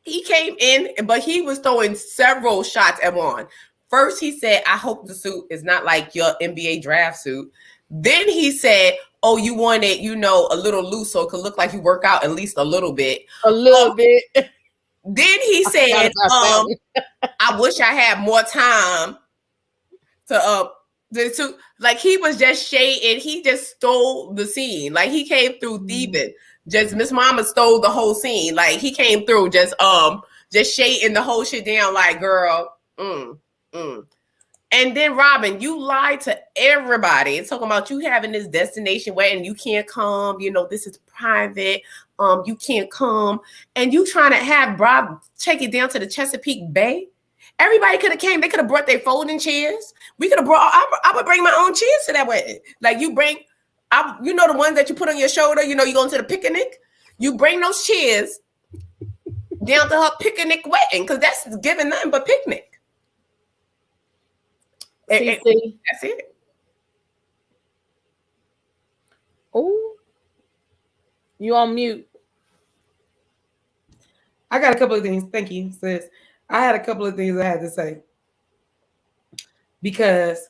He came in, but he was throwing several shots at Juan. First, he said, "I hope the suit is not like your NBA draft suit." Then he said, "Oh, you want it, a little loose so it could look like you work out at least a little bit." A little bit. Then he said, "I wish I had more time to like he was just shading. He just stole the scene. Like he came through thieving. Just Miss Mama stole the whole scene. Like he came through just shading the whole shit down. Like girl, And then Robin, you lied to everybody. It's talking about you having this destination wedding. You can't come. This is private. You can't come. And you trying to have Rob take it down to the Chesapeake Bay. Everybody could have came. They could have brought their folding chairs. We could have brought. I would bring my own chairs to that wedding. Like you bring, the ones that you put on your shoulder. You going to the picnic. You bring those chairs down to her picnic wedding because that's giving nothing but picnic. That's it. Oh, you on mute? I got a couple of things. Thank you, sis. I had a couple of things I had to say because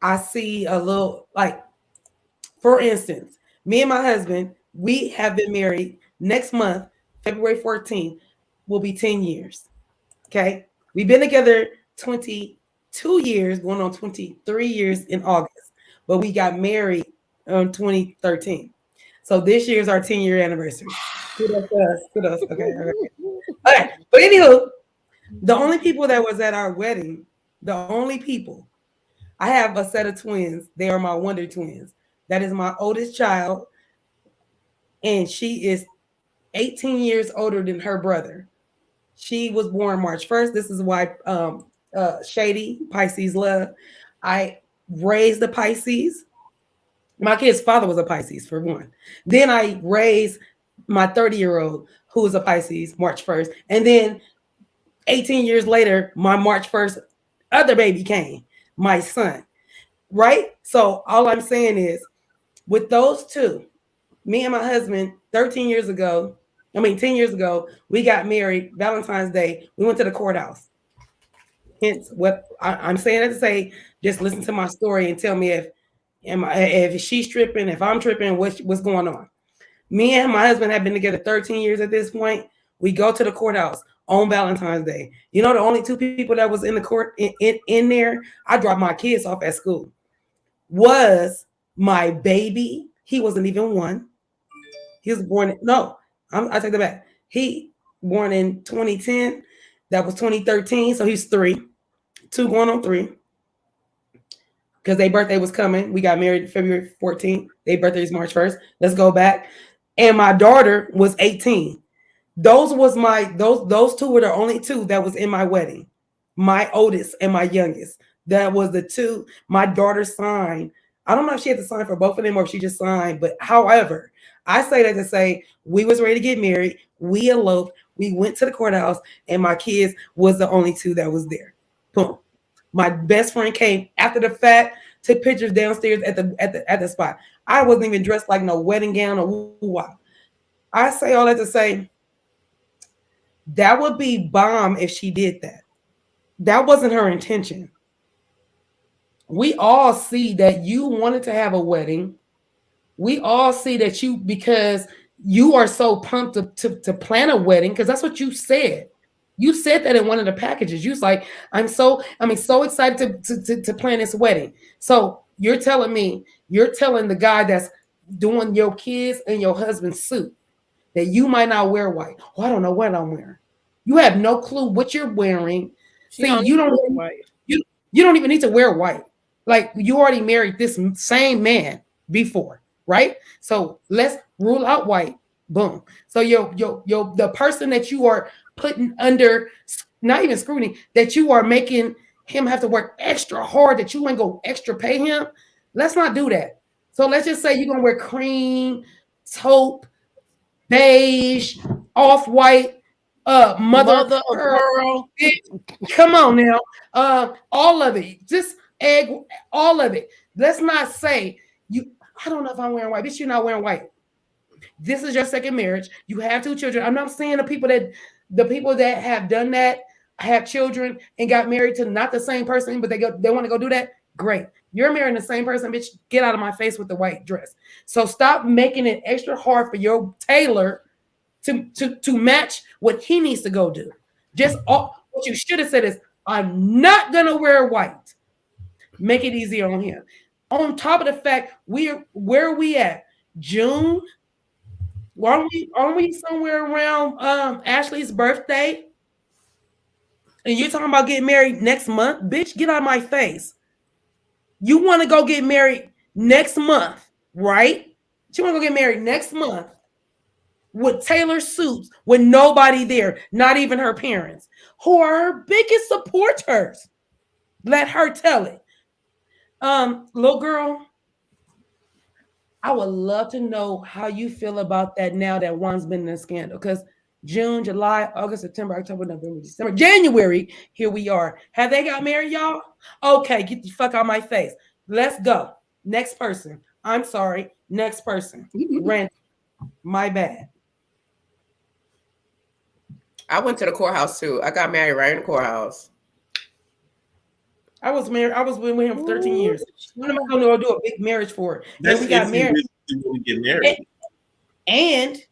I see a little, like, for instance, me and my husband, we have been married. Next month, February 14th, will be 10 years. Okay. We've been together 22 years, going on 23 years in August, but we got married in 2013. So this year's our 10-year anniversary. Kudos to us. Kudos. Okay. Okay. But anywho, the only people that was at our wedding, I have a set of twins. They are my wonder twins. That is my oldest child, and she is 18 years older than her brother. She was born March 1st. This is why Shady Pisces love. I raised the Pisces. My kid's father was a Pisces, for one. Then I raised my 30-year-old, who was a Pisces, March 1st. And then 18 years later, my March 1st other baby came, my son. Right? So all I'm saying is, with those two, me and my husband, 10 years ago, we got married Valentine's Day. We went to the courthouse. Hence, what I'm saying that to say, just listen to my story and tell me if she's tripping, if I'm tripping, what's going on. Me and my husband have been together 13 years at this point. We go to the courthouse on Valentine's Day. The only two people that was in the court in there, I dropped my kids off at school, was my baby. He wasn't even one. He was born. I take that back. He born in 2010. That was 2013. So he's 3, 2 going on 3. Because their birthday was coming. We got married February 14th. Their birthday is March 1st. Let's go back. And my daughter was 18. Those two were the only two that was in my wedding. My oldest and my youngest. That was the two. My daughter signed. I don't know if she had to sign for both of them or if she just signed. But however, I say that to say we was ready to get married. We eloped. We went to the courthouse, and my kids was the only two that was there. Boom. My best friend came after the fact, took pictures downstairs at the spot. I wasn't even dressed like no wedding gown or wow. I say all that to say that would be bomb if she did that. That wasn't her intention. We all see that you wanted to have a wedding. we all see that you, because you are so pumped to plan a wedding, because that's what you said. You said that in one of the packages. You was like, so excited to plan this wedding. So you're telling the guy that's doing your kids and your husband's suit that you might not wear white. Oh, I don't know what I'm wearing. You have no clue what you're wearing. See, you don't white. You don't even need to wear white. Like, you already married this same man before, right? So let's rule out white. Boom. So the person that you are putting under, not even scrutiny, that you are making him have to work extra hard, that you ain't go extra pay him. Let's not do that. So let's just say you're gonna wear cream, taupe, beige, off-white, mother of pearl. Come on now. All of it. Just egg, all of it. Let's not say I don't know if I'm wearing white. Bitch, you're not wearing white. This is your second marriage. You have 2 children. I'm not saying the people that have done that, have children and got married to not the same person, but they want to go do that. Great. You're marrying the same person, bitch. Get out of my face with the white dress. So stop making it extra hard for your tailor to match what he needs to go do. What you should have said is, I'm not gonna wear white. Make it easier on him. On top of the fact, where are we at? June? Aren't we somewhere around Ashley's birthday? And you're talking about getting married next month? Bitch, get out of my face. You want to go get married next month, right? You want to go get married next month with tailored suits, with nobody there, not even her parents, who are her biggest supporters. Let her tell it. Little girl, I would love to know how you feel about that now that one's been in a scandal. Because June, July, August, September, October, November, December, January, here we are. Have they got married, y'all? Okay, get the fuck out of my face. Let's go. Next person. I'm sorry. Next person. Rent. My bad. I went to the courthouse too. I got married right in the courthouse. I was married. I was with him for 13 years. When am I going to go do a big marriage for it? And we got married. Get married.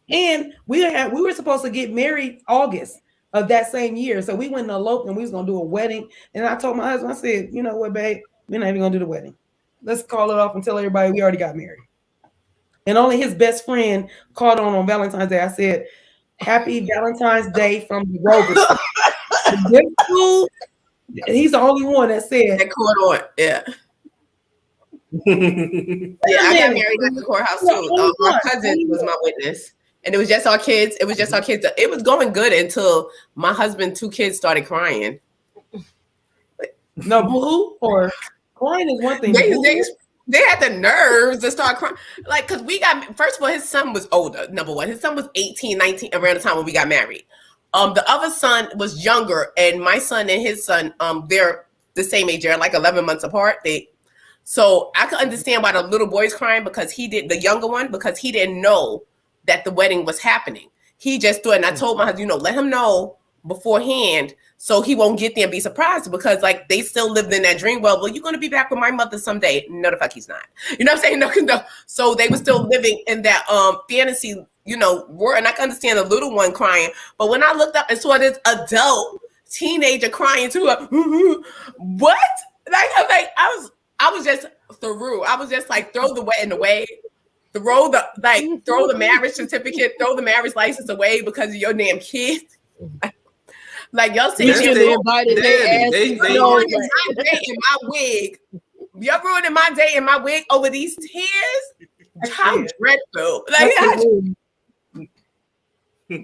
And we were supposed to get married August of that same year. So we went and eloped and we was going to do a wedding. And I told my husband, I said, you know what, babe? We're not even going to do the wedding. Let's call it off and tell everybody we already got married. And only his best friend called on Valentine's Day. I said, happy Valentine's Day from the Rovers. He's the only one that said that caught on. Yeah. Yeah, I got married at the courthouse too. My cousin was my witness. And it was just our kids. It was going good until my husband's 2 kids started crying. No, boo or crying is one thing. They had the nerves to start crying. Like, because first of all, his son was older, number one. His son was 18, 19, around the time when we got married. The other son was younger, and my son and his son, they're the same age. They're like 11 months apart. So I could understand why the little boy's crying, because the younger one, because he didn't know that the wedding was happening. He just thought, and I told my husband, let him know beforehand so he won't get there and be surprised, because like they still lived in that dream. Well, you're going to be back with my mother someday. No, the fuck he's not. You know what I'm saying? No. So they were still living in that fantasy, world. And I can understand the little one crying. But when I looked up and saw this adult teenager crying to her, what? Like, I was just through. I was just like, throw the wedding away. Throw the marriage certificate, throw the marriage license away because of your damn kid. Like, y'all see me invited in my wig. You're ruining my day in my wig over these tears. How dreadful. Like, you're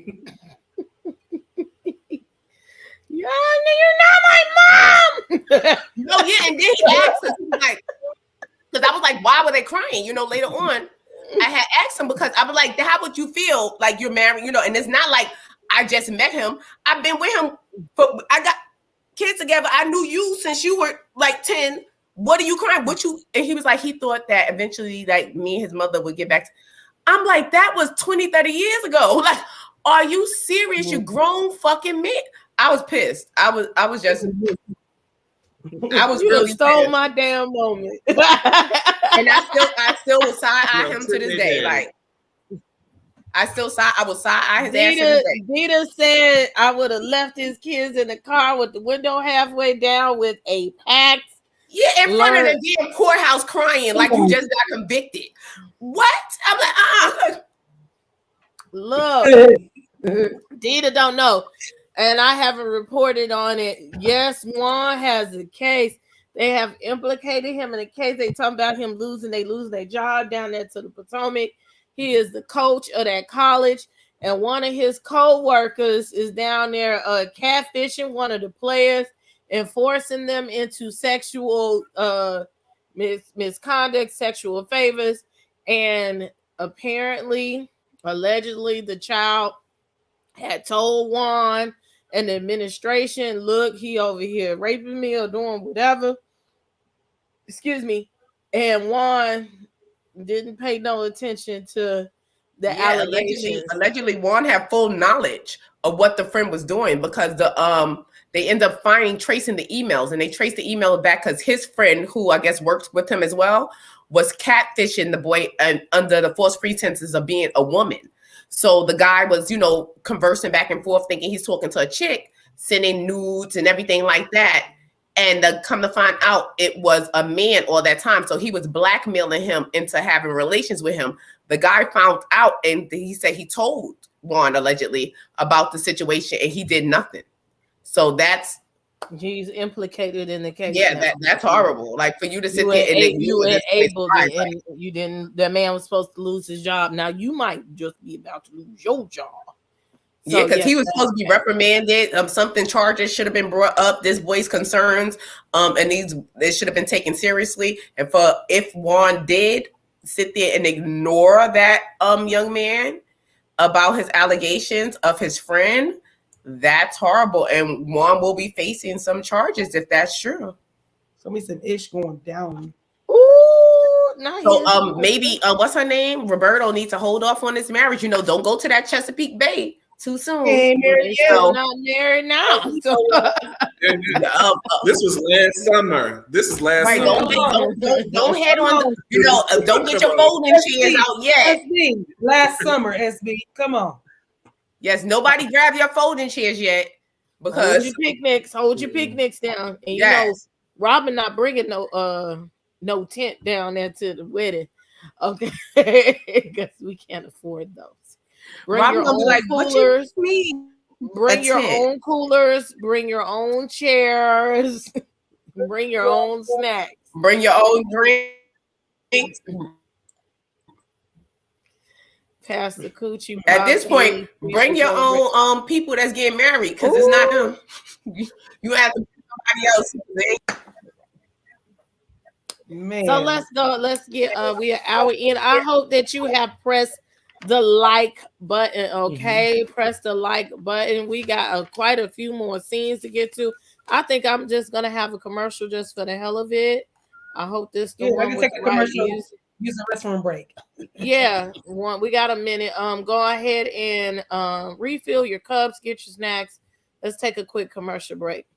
not my mom. No, yeah, and then he asked us, like, because I was like, why were they crying? Later on, I had asked him, because I was like, how would you feel like you're married? And it's not like I just met him. I've been with him, but I got kids together. I knew you since you were like 10. What are you crying? And he was like, he thought that eventually, like, me and his mother would get back. I'm like, that was 20, 30 years ago. Like, are you serious? You grown fucking man. I was pissed. I was just. I was You done really stole pissed. my damn moment. And I still will side eye him to this day. Like I will side eye his ass to this day. Dita said I would have left his kids in the car with the window halfway down with a packed. Yeah, in front of the damn courthouse crying like you just got convicted. What? I'm like, Look, Dita don't know. And I haven't reported on it. Yes, Juan has a case. They have implicated him in a case. They talking about him losing their job down there to the Potomac. He is the coach of that college. And one of his co-workers is down there catfishing one of the players and forcing them into sexual misconduct, sexual favors. And allegedly, the child had told Juan and the administration, look, he over here raping me or doing whatever. Excuse me. And Juan didn't pay no attention to the allegations. Allegedly, Juan had full knowledge of what the friend was doing because they end up tracing the emails, and they traced the email back because his friend, who I guess works with him as well, was catfishing the boy under the false pretenses of being a woman. So the guy was, conversing back and forth, thinking he's talking to a chick, sending nudes and everything like that. And come to find out, it was a man all that time. So he was blackmailing him into having relations with him. The guy found out, and he said he told Juan allegedly about the situation, and he did nothing. So he's implicated in the case. Yeah, that's horrible. Like for you to sit there and you were able to, and you didn't. The man was supposed to lose his job. Now you might just be about to lose your job. So, because he was supposed to be reprimanded. Something charges should have been brought up. This boy's concerns, and they should have been taken seriously. And if Juan did sit there and ignore that young man about his allegations of his friend, that's horrible. And Juan will be facing some charges if that's true. Somebody said ish going down. Ooh, nice. So maybe what's her name? Roberto needs to hold off on this marriage. Don't go to that Chesapeake Bay too soon. Hey, not married now. So. This was last summer. This is last right, summer. Don't head on. Don't get your folding chairs out yet. SB, last summer, SB. Come on. Yes, nobody grab your folding chairs yet because hold your picnics down. And Robin not bringing no tent down there to the wedding. Okay, because we can't afford those. Bring your own coolers. Bring your own coolers. Bring your own chairs. Bring your own snacks. Bring your own drinks. Pastor Cutiee. At this point, bring your own people that's getting married because it's not them. You have to bring somebody else. Man. So let's go. Let's get we are an hour in. I hope that you have pressed the like button. Okay, press the like button. We got quite a few more scenes to get to. I think I'm just gonna have a commercial just for the hell of it. I hope this the one with the right music. Use a restroom break. Yeah, we got a minute. Go ahead and refill your cups, get your snacks. Let's take a quick commercial break.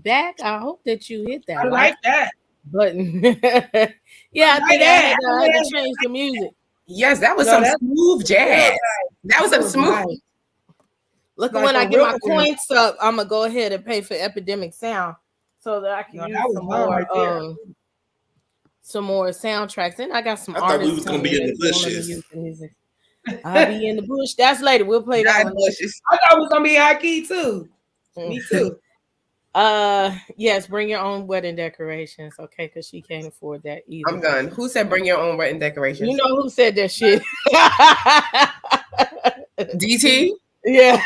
back. I hope that you hit that I like that button. Yeah, I think I had to change the music. Yes, that was No, some that's smooth jazz. That was some smooth. nice. Look, Like when a I get real my one. coins up, I'm gonna go ahead and pay for Epidemic Sound so that I can No, use that was some mine more right there. some more soundtracks. And I got some I thought we artists was gonna be coming in the that don't let me bushes. use the music. I'll be in the bush. That's later. We'll play that Nine one. bushes. I thought it was gonna be high key too. Me too. Yes, bring your own wedding decorations, okay? Because she can't afford that either. I'm done. Who said bring your own wedding decorations? You know who said that shit? DT. Yeah,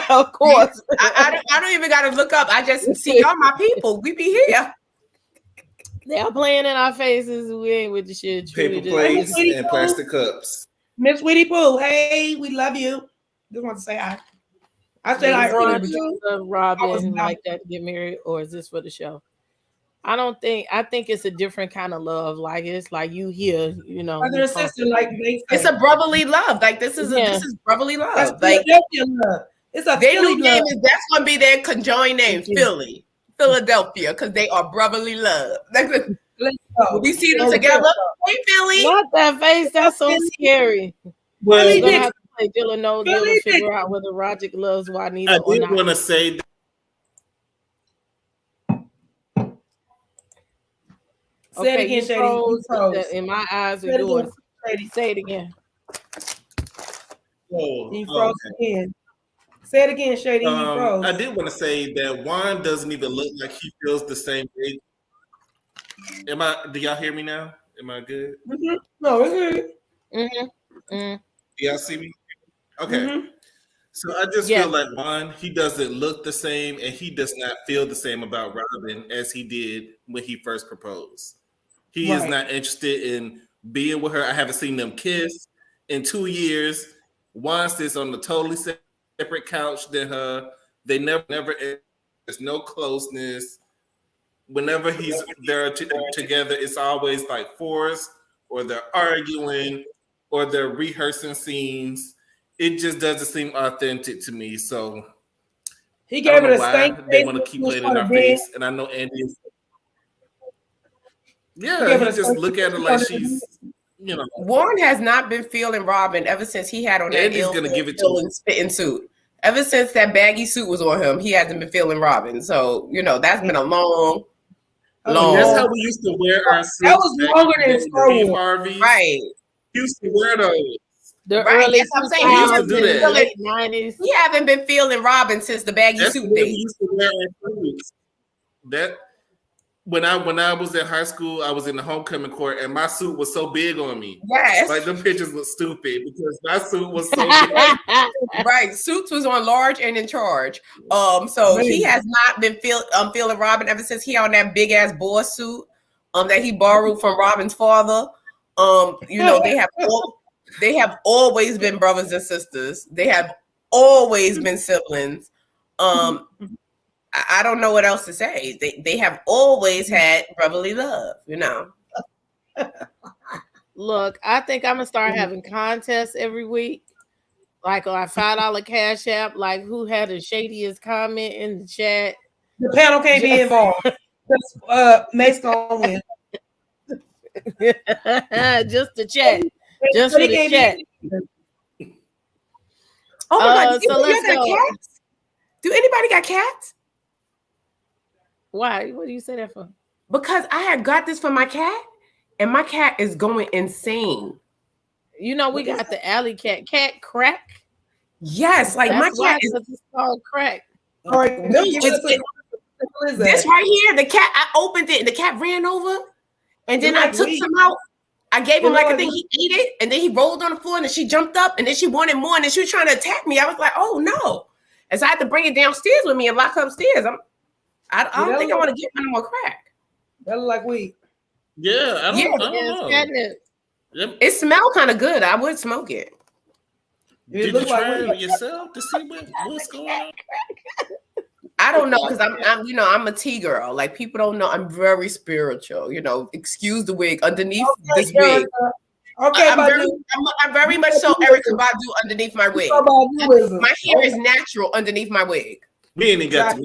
of course. I don't even gotta look up. I just see y'all my people. We be here. They're playing in our faces. We ain't with the shit. Paper Truly, plates Sweetie and Pooh. plastic cups. Miss Sweetie Pooh, hey, we love you. Just want to say hi. I said hi earlier, but you Robin like that to get married, or is this for the show? I don't think. I think it's a different kind of love. Like it's like you here, you know. brother and sister, like they say. It's a brotherly love. Like this is Yeah. this is brotherly love. That's Like Philadelphia love. It's a their Philly new name love. is that's gonna be their conjoined name, Philly, Philadelphia, because they are brotherly love. Like, Let's go. we see them Let's together. go. Hey Philly. Not that face. That's so scary. Well, We're gonna Dixon. have to play Dylan No Deal Philly to figure out whether Roger loves I Juanita or did not. want to say Say it Okay, again, you Shady. froze. You froze. In my eyes Say are it again, yours. Shady. Say it again. You froze again. Say it again, Shady. You froze. I did want to say that Juan doesn't even look like he feels the same way. Do y'all hear me now? Am I good? Mm-hmm. No, it's good. Mm-hmm. Do y'all see me? Okay. Mm-hmm. So I just Yes. feel like Juan, he doesn't look the same and he does not feel the same about Robin as he did when he first proposed. He is Right. not interested in being with her. I haven't seen them kiss in 2 years. Juan sits on the totally separate couch than her. They never, there's no closeness. Whenever they're together, it's always like forced, or they're arguing, or they're rehearsing scenes. It just doesn't seem authentic to me. So He I gave don't it know a why stank they face want to when keep he was playing in our trying to dance. face. And I know Andy is. He Yeah, gave he it a just stank look at her face like when she's, you know. Warren has not been feeling Robin ever since he had on that Andy's gonna give it to ill him. spitting suit. Ever since that baggy suit was on him, he hasn't been feeling Robin. So that's been a long. That's how we used to wear our suits. That was longer than Star Steve Wars. Harvey's. Right. He used to wear those. The Right, early that's what I'm saying. He used to do that. late 90s. He haven't been feeling Robin since the baggy That's the suit way we days. used to wear our suits. That when I was in high school, I was in the homecoming court, and my suit was so big on me. Yes. Like them pictures look stupid because my suit was so big. Right. Suits was on large and in charge. So he has not been feeling Robin ever since he on that big ass boss suit that he borrowed from Robin's father. They have always been brothers and sisters. They have always been siblings. I don't know what else to say. They have always had brotherly love, Look, I think I'm gonna start having contests every week, like on our $5 Cash App. Like, who had the shadiest comment in the chat? The panel can't be involved. Mase gonna win. Just the chat. Just for the chat. Oh my God! So let's go. Cats? Do anybody got cats? Why? What do you say that for? Because I had got this for my cat, and my cat is going insane. We got the alley cat. Cat Crack. Yes, like That's my cat is called Crack. All right, this right here. The cat. I opened it, and the cat ran over, and then I took some out. I gave him like a thing. He ate it, and then he rolled on the floor, and then she jumped up, and then she wanted more, and then she was trying to attack me. I was like, "Oh no!" And so I had to bring it downstairs with me and lock her upstairs. I don't think I want to get no more crack. That look like weed. Yeah, I don't know. Catnip. It smelled kind of good. I would smoke it. Did you try it yourself to see what's going on? I don't know because I'm a tea girl. Like people don't know I'm very spiritual. Excuse the wig underneath this wig. Okay, I'm very much so Erykah Badu underneath my wig. My hair is natural underneath my wig. We ain't even got to.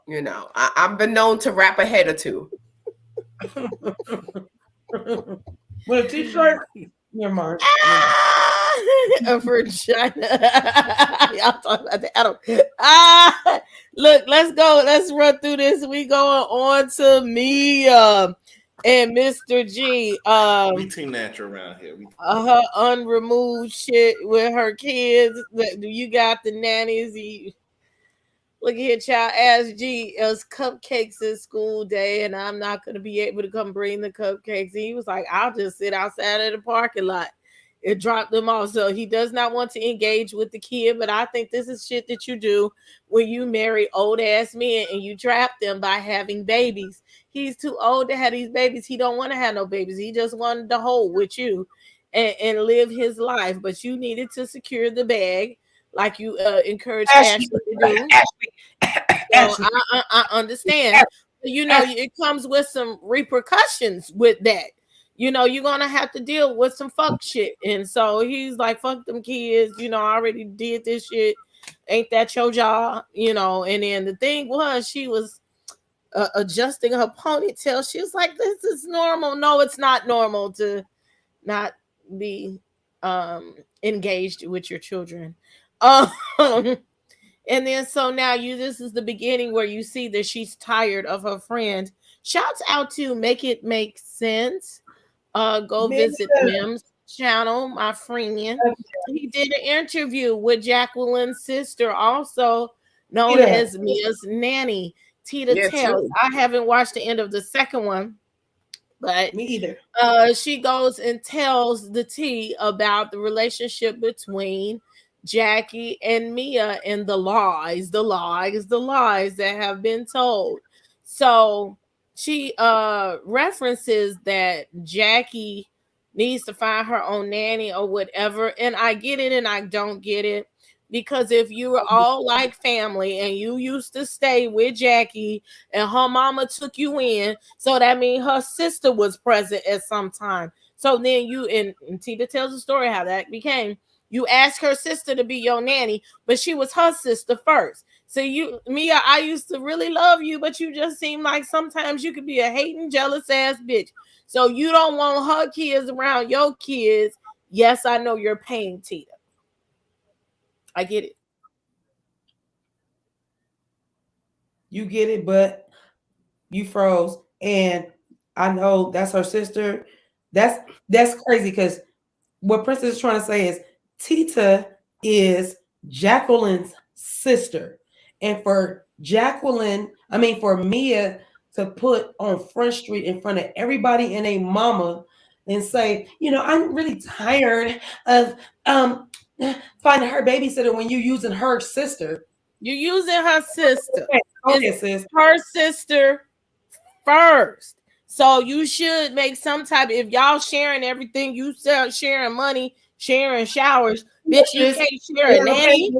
You know, I've been known to rap a head or two. With a t-shirt. Never mind. A vagina. Y'all talking about that? I don't. Look, let's go. Let's run through this. We going on to Mia and Mr. G. We team natural around here. Her unremoved shit with her kids. You got the nannies. Look here, child. Ask G. It was cupcakes at school day, and I'm not gonna be able to come bring the cupcakes. And he was like, "I'll just sit outside of the parking lot." It dropped them off. So he does not want to engage with the kid, but I think this is shit that you do when you marry old ass men and you trap them by having babies. He's too old to have these babies. He don't want to have no babies. He just wanted to hold with you and live his life. But you needed to secure the bag like you encouraged Ashley to do. So I understand. You know, it comes with some repercussions with that. You know, you're gonna have to deal with some fuck shit. And so he's like, fuck them kids, you know, I already did this shit. Ain't that your job? You know, and then the thing was, she was adjusting her ponytail. She was like, this is normal. No, it's not normal to not be engaged with your children. And then so now this is the beginning where you see that she's tired of her friend. Shouts out to Make It Make Sense. Go visit Mim's channel, my friend. He did an interview with Jacqueline's sister, also known as Mia's nanny, Tita Tells. I haven't watched the end of the second one, but me either. She goes and tells the tea about the relationship between Jackie and Mia and the lies that have been told. So she references that Jackie needs to find her own nanny or whatever. And I get it and I don't get it. Because if you were all like family and you used to stay with Jackie and her mama took you in, so that means her sister was present at some time. So then you, and Tita tells the story how that became. You asked her sister to be your nanny, but she was her sister first. So you, Mia, I used to really love you, but you just seem like sometimes you could be a hating, jealous ass bitch. So you don't want her kids around your kids. Yes, I know you're paying Tita. I get it. You get it, but you froze. And I know that's her sister. That's crazy because what Princess is trying to say is Tita is Jacqueline's sister. And for for Mia to put on Front Street in front of everybody and a mama and say, you know, I'm really tired of finding her babysitter when you're using her sister. You're using her sister. Okay, sis. Her sister first. So you should make some type, if y'all sharing everything, you sharing money, sharing showers, bitch, you can't share a nanny.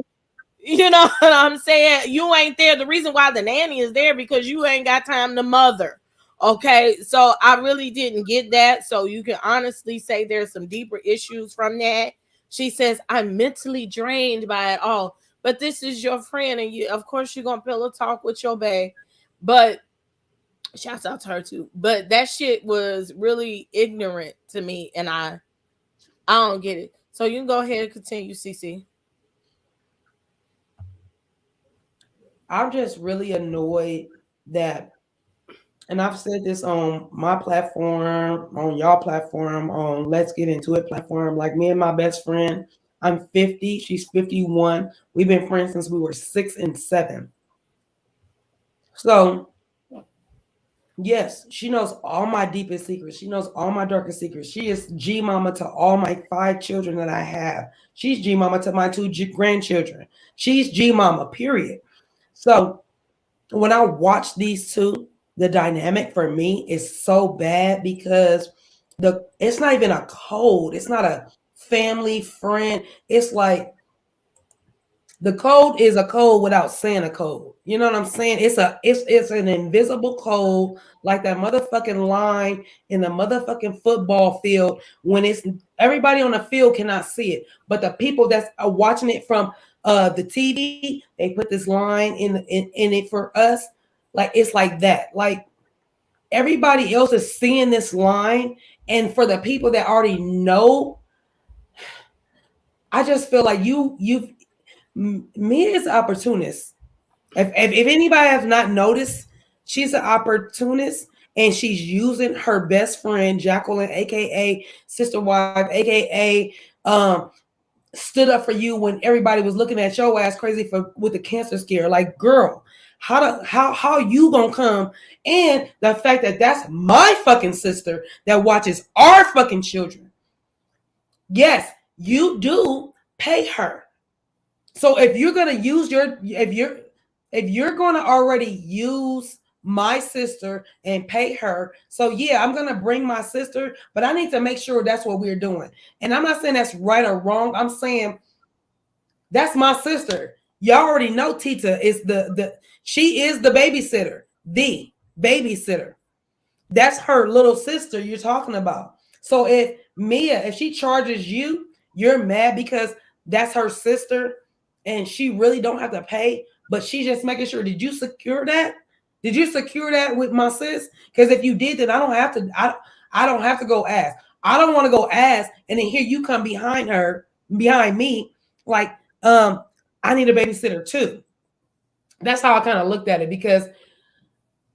You know what I'm saying? You ain't there. The reason why the nanny is there because you ain't got time to mother. Okay, so I really didn't get that. So you can honestly say there's some deeper issues from that. She says, I'm mentally drained by it all. But this is your friend, and you, of course, you're gonna pillow talk with your bae. But shouts out to her too. But that shit was really ignorant to me, and I don't get it. So you can go ahead and continue, CC. I'm just really annoyed that, and I've said this on my platform, on y'all platform, on Let's Get Into It platform. Like me and my best friend, I'm 50, she's 51. We've been friends since we were 6 and 7. So, yes, she knows all my deepest secrets. She knows all my darkest secrets. She is G mama to all my 5 children that I have. She's G mama to my 2 grandchildren. She's G mama, period. So when I watch these two, the dynamic for me is so bad because it's not even a code. It's not a family friend. It's like the code is a code without saying a code. You know what I'm saying? It's an invisible code, like that motherfucking line in the motherfucking football field when it's everybody on the field cannot see it, but the people that are watching it from The TV, they put this line in it for us. Like it's like that. Like everybody else is seeing this line, and for the people that already know, I just feel like Mia is an opportunist. If anybody has not noticed, she's an opportunist, and she's using her best friend Jacqueline, aka Sister Wife, aka stood up for you when everybody was looking at your ass crazy with the cancer scare. Like, girl, how you gonna come? And the fact that that's my fucking sister that watches our fucking children. Yes, you do pay her. So if you're gonna use if you're gonna already use my sister and pay her, so yeah, I'm gonna bring my sister, but I need to make sure that's what we're doing. And I'm not saying that's right or wrong. I'm saying that's my sister. Y'all already know Tita is she is the babysitter, the babysitter. That's her little sister you're talking about. So if Mia, if she charges you, you're mad because that's her sister and she really don't have to pay, but she's just making sure. Did you secure that? Did you secure that with my sis? Because if you did, then I don't have to. I don't have to go ask. I don't want to go ask, and then here you come behind me, like, I need a babysitter too. That's how I kind of looked at it, because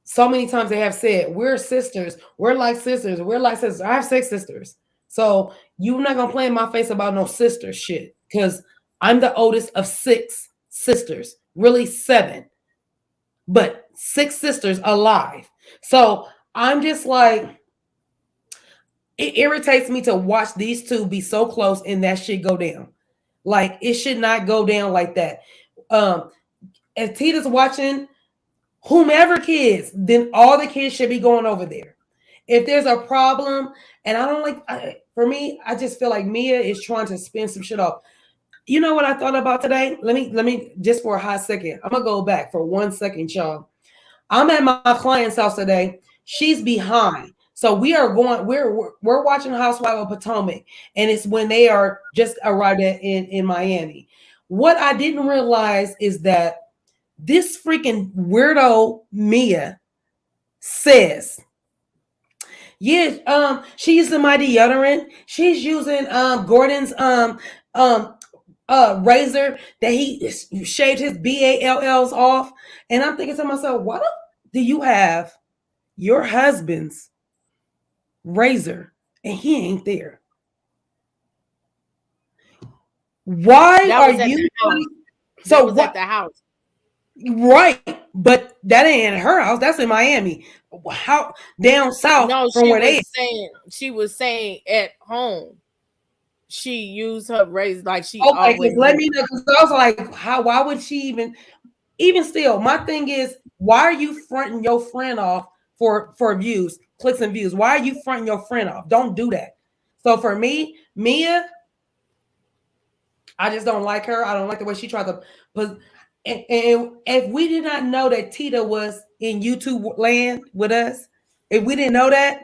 so many times they have said, we're sisters, we're like sisters, we're like sisters. I have 6 sisters. So you're not gonna play in my face about no sister shit, because I'm the oldest of 6 sisters, really 7, but 6 sisters alive. So I'm just like, it irritates me to watch these two be so close and that shit go down. Like, it should not go down like that. If Tita's watching whomever kids, then all the kids should be going over there. If there's a problem, and I don't like, for me, I just feel like Mia is trying to spin some shit off. You know what I thought about today? Let me just for a hot second. I'm gonna go back for 1 second, y'all. I'm at my client's house today. She's behind. So we're watching Housewives of Potomac, and it's when they are just arrived in Miami. What I didn't realize is that this freaking weirdo Mia says, yeah, she's using my deodorant. She's using Gordon's razor that he shaved his BALLs off. And I'm thinking to myself, what do you have your husband's razor and he ain't there? Why are you? So what at the house? Right, but that ain't in her house. That's in Miami. How down south? No, from where she was saying at home. She used her razor like she okay, always. Let me know, because I was like, how? Why would she even still? My thing is, why are you fronting your friend off for views, clicks and views? Why are you fronting your friend off? Don't do that. So for me, Mia, I just don't like her. I don't like the way she tried to put. And if we did not know that Tita was in YouTube land with us, if we didn't know that,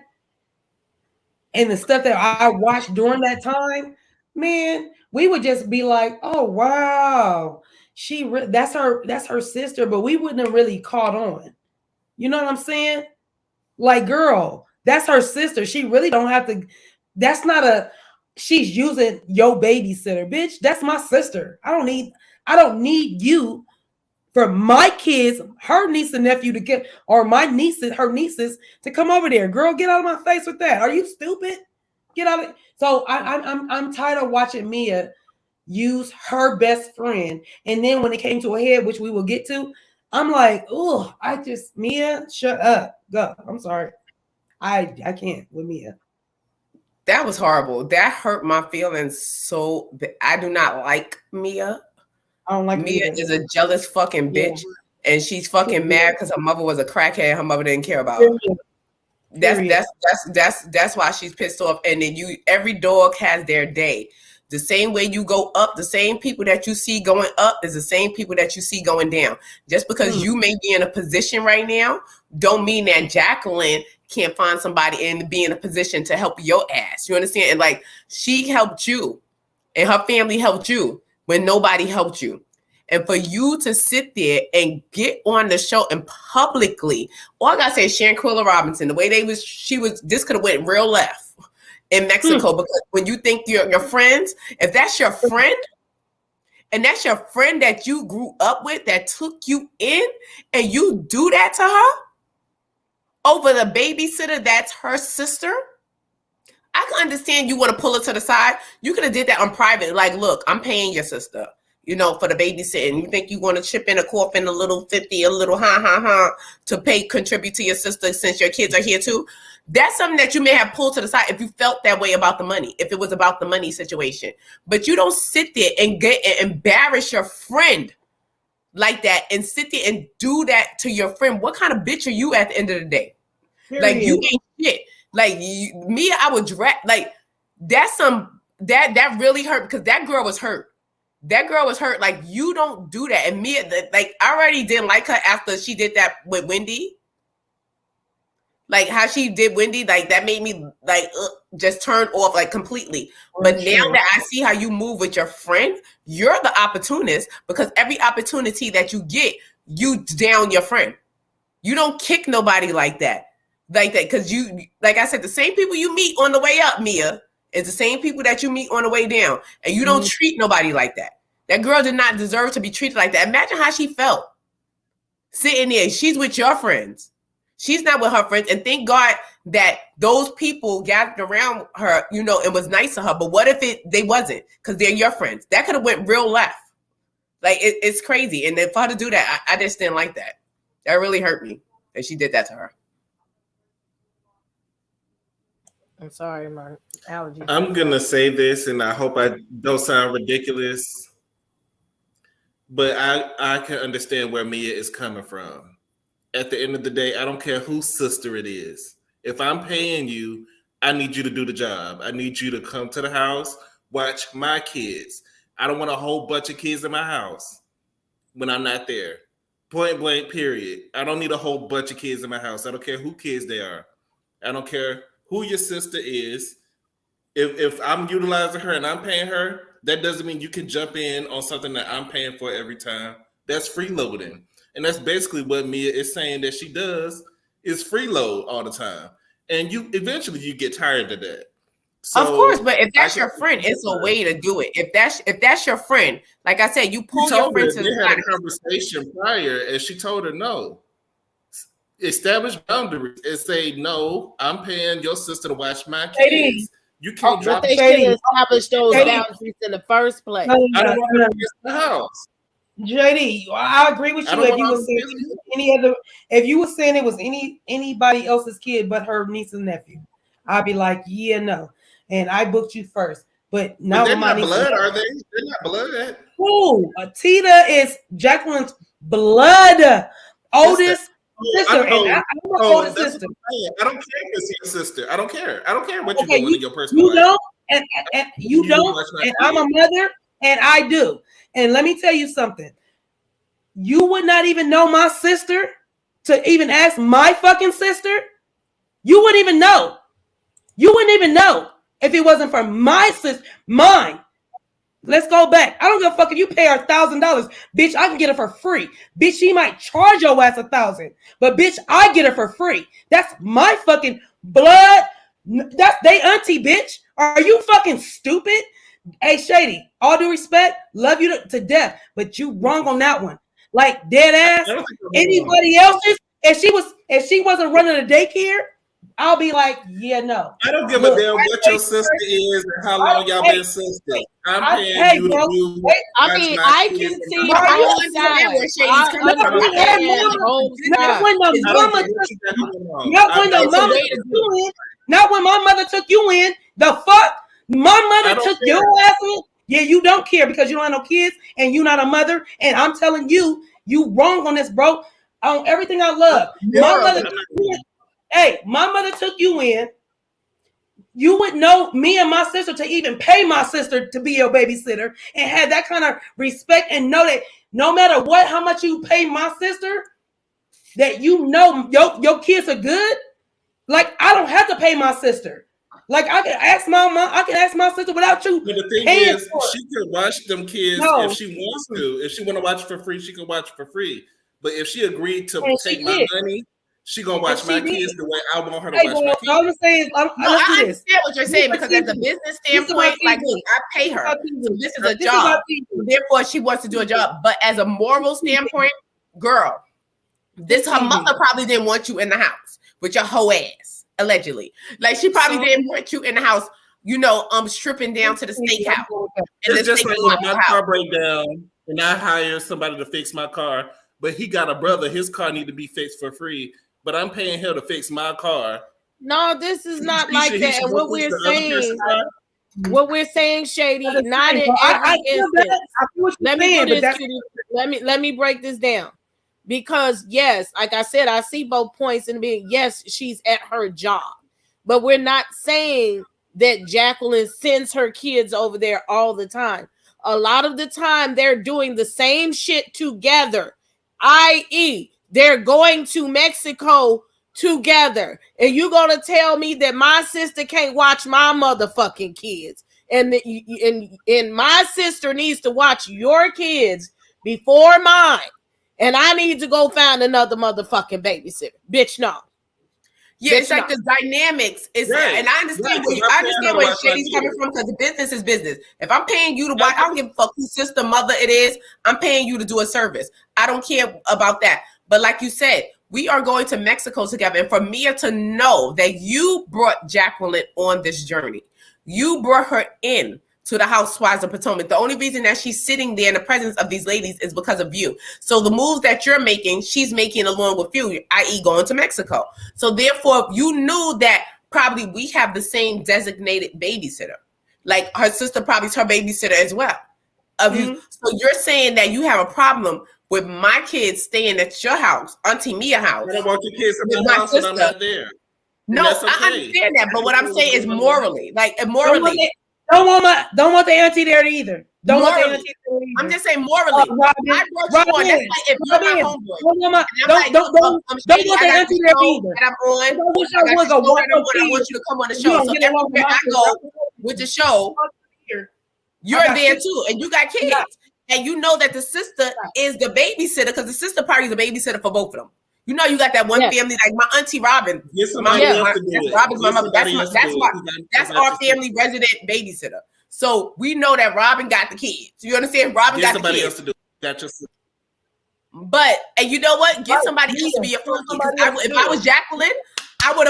and the stuff that I watched during that time, man, we would just be like, "Oh wow, that's her sister," but we wouldn't have really caught on. You know what I'm saying? Like, girl, that's her sister. She really don't have to. That's not she's using your babysitter, bitch. That's my sister. I don't need you for my kids, her niece and nephew to get, or my nieces, her nieces to come over there. Girl, get out of my face with that. Are you stupid? Get out of it. So I'm tired of watching Mia use her best friend, and then when it came to a head, which we will get to, I'm like, oh, Mia, shut up, go. I'm sorry, I can't with Mia. That was horrible. That hurt my feelings so bad. I do not like Mia. I don't like Mia is a jealous fucking bitch, and she's fucking mad because her mother was a crackhead. Her mother didn't care about her. That's why she's pissed off. And then every dog has their day. The same way you go up, the same people that you see going up is the same people that you see going down. Just because you may be in a position right now, don't mean that Jacqueline can't find somebody and be in a position to help your ass. You understand? And like, she helped you, and her family helped you when nobody helped you. And for you to sit there and get on the show and publicly, all I gotta say is Sharon Quilla Robinson, the way this could have went real left in Mexico, because when you think your friends, if that's your friend, and that's your friend that you grew up with, that took you in, and you do that to her over the babysitter that's her sister, I can understand you want to pull her to the side. You could have did that on private. Like, look, I'm paying your sister, for the babysitting. You think you want to chip in a coffin, a little 50, a little to contribute to your sister since your kids are here too. That's something that you may have pulled to the side if you felt that way about the money, if it was about the money situation. But you don't sit there and embarrass your friend like that and sit there and do that to your friend. What kind of bitch are you at the end of the day? Period. Like, you ain't shit. Like, me, I would drag, like, that really hurt, because that girl was hurt. That girl was hurt. Like, you don't do that. And Mia, like, I already didn't like her after she did that with Wendy. Like, how she did Wendy, like, that made me, like, just turn off, like, completely. But now that I see how you move with your friend, you're the opportunist, because every opportunity that you get, you down your friend. You don't kick nobody like that. Because you, like I said, the same people you meet on the way up, Mia, is the same people that you meet on the way down. And you don't treat nobody like that. That girl did not deserve to be treated like that. Imagine how she felt sitting there. She's with your friends. She's not with her friends. And thank God that those people gathered around her, and was nice to her. But what if they wasn't? Because they're your friends. That could have went real left. Like, it's crazy. And then for her to do that, I just didn't like that. That really hurt me that she did that to her. I'm sorry, my allergies. I'm going to say this, and I hope I don't sound ridiculous, but I can understand where Mia is coming from. At the end of the day, I don't care whose sister it is. If I'm paying you, I need you to do the job. I need you to come to the house, watch my kids. I don't want a whole bunch of kids in my house when I'm not there. Point blank, period. I don't need a whole bunch of kids in my house. I don't care who kids they are. I don't care who your sister is. If I'm utilizing her and I'm paying her, that doesn't mean you can jump in on something that I'm paying for every time. That's freeloading. And that's basically what Mia is saying that she does, is freeload all the time. And you eventually you get tired of that. So, of course, but if that's your friend, it's a way to do it. If that's your friend, like I said, you pull your friend to the side. They had a conversation prior, and she told her no. Establish boundaries and say, no, I'm paying your sister to watch my kids. You can't drop they should establish those boundaries in the first place. I don't want to miss the house. JD, I agree with you. If you were saying it was anybody else's kid but her niece and nephew, I'd be like, yeah, no. And I booked you first. But now they're not blood, are they? They're not blood. Oh, Tita is Jacqueline's blood oldest sister. And I'm her oldest sister. I don't care if it's your sister. I don't care. I don't care what you're doing in your personal life. You don't, and you don't, and I'm a mother, and I do. And let me tell you something. You would not even know my sister to even ask my fucking sister. You wouldn't even know. You wouldn't even know if it wasn't for my sister, mine. Let's go back. I don't give a fuck if you pay her $1,000. Bitch, I can get her for free. Bitch, she might charge your ass $1,000. But bitch, I get her for free. That's my fucking blood. That's they auntie, bitch. Are you fucking stupid? Hey, Shady, all due respect, love you to death, but you wrong on that one. Like, dead ass. Anybody else's, if she wasn't running a daycare, I'll be like, yeah, no. I don't give a damn what your sister is and how long y'all been sisters. I'm paying you to do. I mean, I can see both sides. Not when my mother took you in. The fuck? My mother took your ass in. Yeah, you don't care because you don't have no kids and you're not a mother. And I'm telling you, you wrong on this, bro. On everything I love. My mother took you in. You would know me and my sister to even pay my sister to be your babysitter and have that kind of respect and know that no matter what, how much you pay my sister, that you know your kids are good. Like, I don't have to pay my sister. Like I can ask my mom, I can ask my sister without you. But the thing paying is, for it. she could watch them kids No. if she wants to. If she want to watch it for free, she can watch it for free. But if she agreed to And take she my did. money, she gonna watch she my did. kids the way I want her to Hey, watch but my all kids. I'm saying is, No, let's I do this. understand what you're saying because as a business This is standpoint, my like, TV. look, I pay her. So this is a This is job. my TV. So therefore, she wants to do a job. But as a moral standpoint, girl, this her TV. mother probably didn't want you in the house with your hoe ass, allegedly. Like she probably didn't want you in the house, you know, stripping down to the steakhouse. It's just like if my car break down and I hire somebody to fix my car, but he got a brother, his car need to be fixed for free, but I'm paying him to fix my car. No, this is not like that. And what we're saying, Shady, not in every instance. Let me do this, Cutiee. Let me break this down. Because yes, like I said, I see both points in being yes, she's at her job, but we're not saying that Jacqueline sends her kids over there all the time. A lot of the time, they're doing the same shit together, i.e., they're going to Mexico together. And you're gonna tell me that my sister can't watch my motherfucking kids, and my sister needs to watch your kids before mine, and I need to go find another motherfucking babysitter. Bitch, no. Yeah, it's like the dynamics is, and I understand where Shady's coming from because the business is business. If I'm paying you to watch, I don't give a fuck whose sister, mother it is. I'm paying you to do a service. I don't care about that. But like you said, we are going to Mexico together, and for Mia to know that you brought Jacqueline on this journey, you brought her in to the Housewives of Potomac. The only reason that she's sitting there in the presence of these ladies is because of you. So the moves that you're making, she's making along with you, i.e. going to Mexico. So therefore, you knew that probably we have the same designated babysitter. Like her sister probably is her babysitter as well. You. So you're saying that you have a problem with my kids staying at your house, Auntie Mia's house. I don't want your kids in my house when I'm not there. No, okay. I understand that. But what I'm saying is morally. Don't want the auntie there either. Don't want the auntie there either. I'm just saying morally. I brought you on. That's like if you're my homeboy. Don't want the auntie there either. I'm on. I want you to come on the show. So everywhere I go with the show, you're there too, and you got kids, and you know that the sister is the babysitter because the sister probably is the babysitter for both of them. You know, you got that one family like my auntie Robin. Robin's my mother. That's our family resident babysitter. So we know that Robin got the kids. You understand? Robin got the kids. Else to do that. But and you know what? Get somebody else to be a flunky. If I was Jacqueline, I would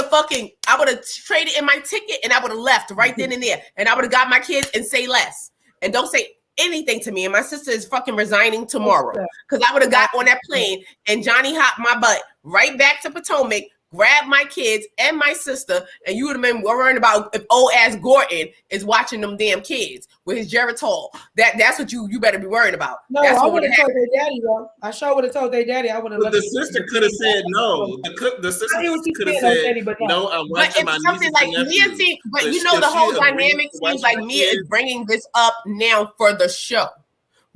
have traded in my ticket and I would have left right then and there, and I would have got my kids and say less and don't say anything to me. And my sister is fucking resigning tomorrow because I would have got on that plane and Johnny hopped my butt right back to Potomac, grabbed my kids and my sister, and you would have been worrying about if old ass Gordon is watching them damn kids with his Geritol. That's what you better be worried about. No, that's I would have told their daddy though. I sure would have told their daddy. I would have. But the sister could have said no. The sister could have said no. I'm watching my something like Mia. But you know the whole dynamic seems like Mia is bringing this up now for the show.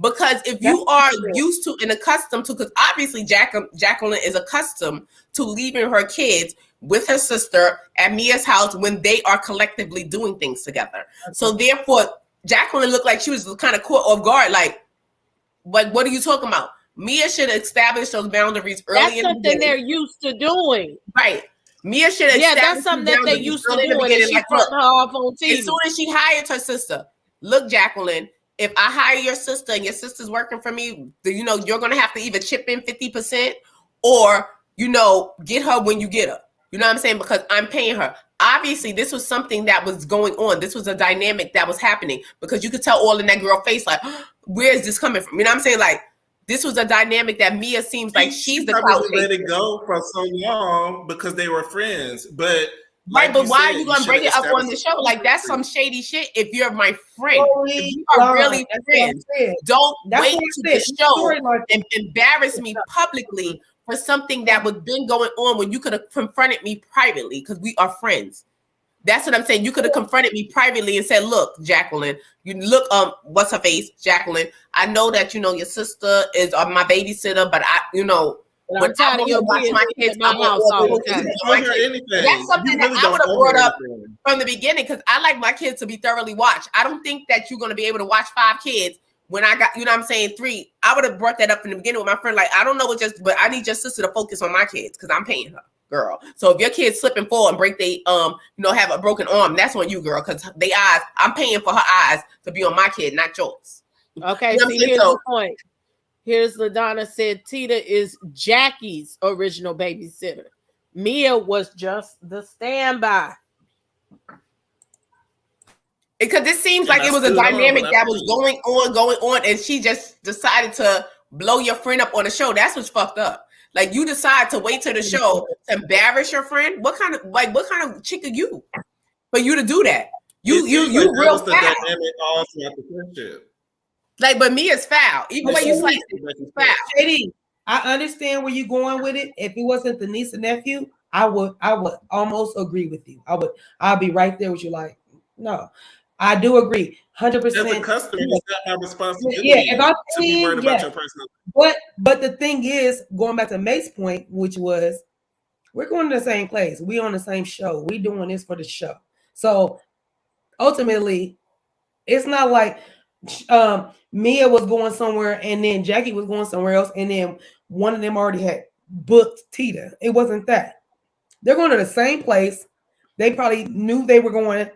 Because if you are used to and accustomed to, because obviously Jacqueline is accustomed to leaving her kids with her sister at Mia's house when they are collectively doing things together. So therefore, Jacqueline looked like she was kind of caught off guard. Like, what are you talking about? Mia should establish those boundaries early. That's something they're used to doing. Right. Mia should establish that's something that they used to do. And she put her off on TV. As soon as she hired her sister, look, Jacqueline, if I hire your sister and your sister's working for me, you know, you're going to have to either chip in 50% or, you know, get her when you get her. You know what I'm saying? Because I'm paying her. Obviously, this was something that was going on. This was a dynamic that was happening because you could tell all in that girl face, like, where is this coming from? You know what I'm saying? Like, this was a dynamic that Mia seems like she's the clout. Let it go for so long because they were friends. But right, but why are you gonna bring it up on the show? Like that's some shady shit. If you're my friend, if you are really friends, don't wait to the show and embarrass me publicly for something that was been going on when you could have confronted me privately because we are friends. That's what I'm saying. You could have confronted me privately and said, look, Jacqueline, you look, what's her face? Jacqueline, I know that, you know, your sister is my babysitter, but I, you know, But when I'm I tired of want your to watch kids my being kids, at my I want house all all the the things time. You on owe my her kids. anything. That's something You that really I don't would have owe brought her up anything. from the beginning because I like my kids to be thoroughly watched. I don't think that you're going to be able to watch 5 kids when I got, you know what I'm saying, 3. I would have brought that up in the beginning with my friend. Like, I don't know what but I need your sister to focus on my kids because I'm paying her, girl. So if your kids slip and fall and break have a broken arm, that's on you, girl, because I'm paying for her eyes to be on my kid, not yours. Okay, You know what I'm see, saying? here's So- the point. Here's LaDonna said Tita is Jackie's original babysitter. Mia was just the standby. Because it seems like I it was a stood on, dynamic but I that was paid. going on, and she just decided to blow your friend up on the show. That's what's fucked up. Like, you decide to wait till the show to embarrass your friend. What kind of chick are you for you to do that? You It seems like that real was the foul. dynamic all throughout the friendship. Like, but Mia's foul. Either way you slice it, it's foul. Shady, I understand where you're going with it. If it wasn't the niece and nephew, I would almost agree with you. I'll be right there with you. Like, no, I do agree, 100%. As a customer, it's not my responsibility. Yeah, if I'm to be worried paying, about yeah. your personal. But the thing is, going back to Mace's point, which was we're going to the same place. We on the same show. We doing this for the show. So ultimately, it's not like Mia was going somewhere and then Jackie was going somewhere else, and then one of them already had booked Tita. It wasn't that. They're going to the same place. They probably knew they were going,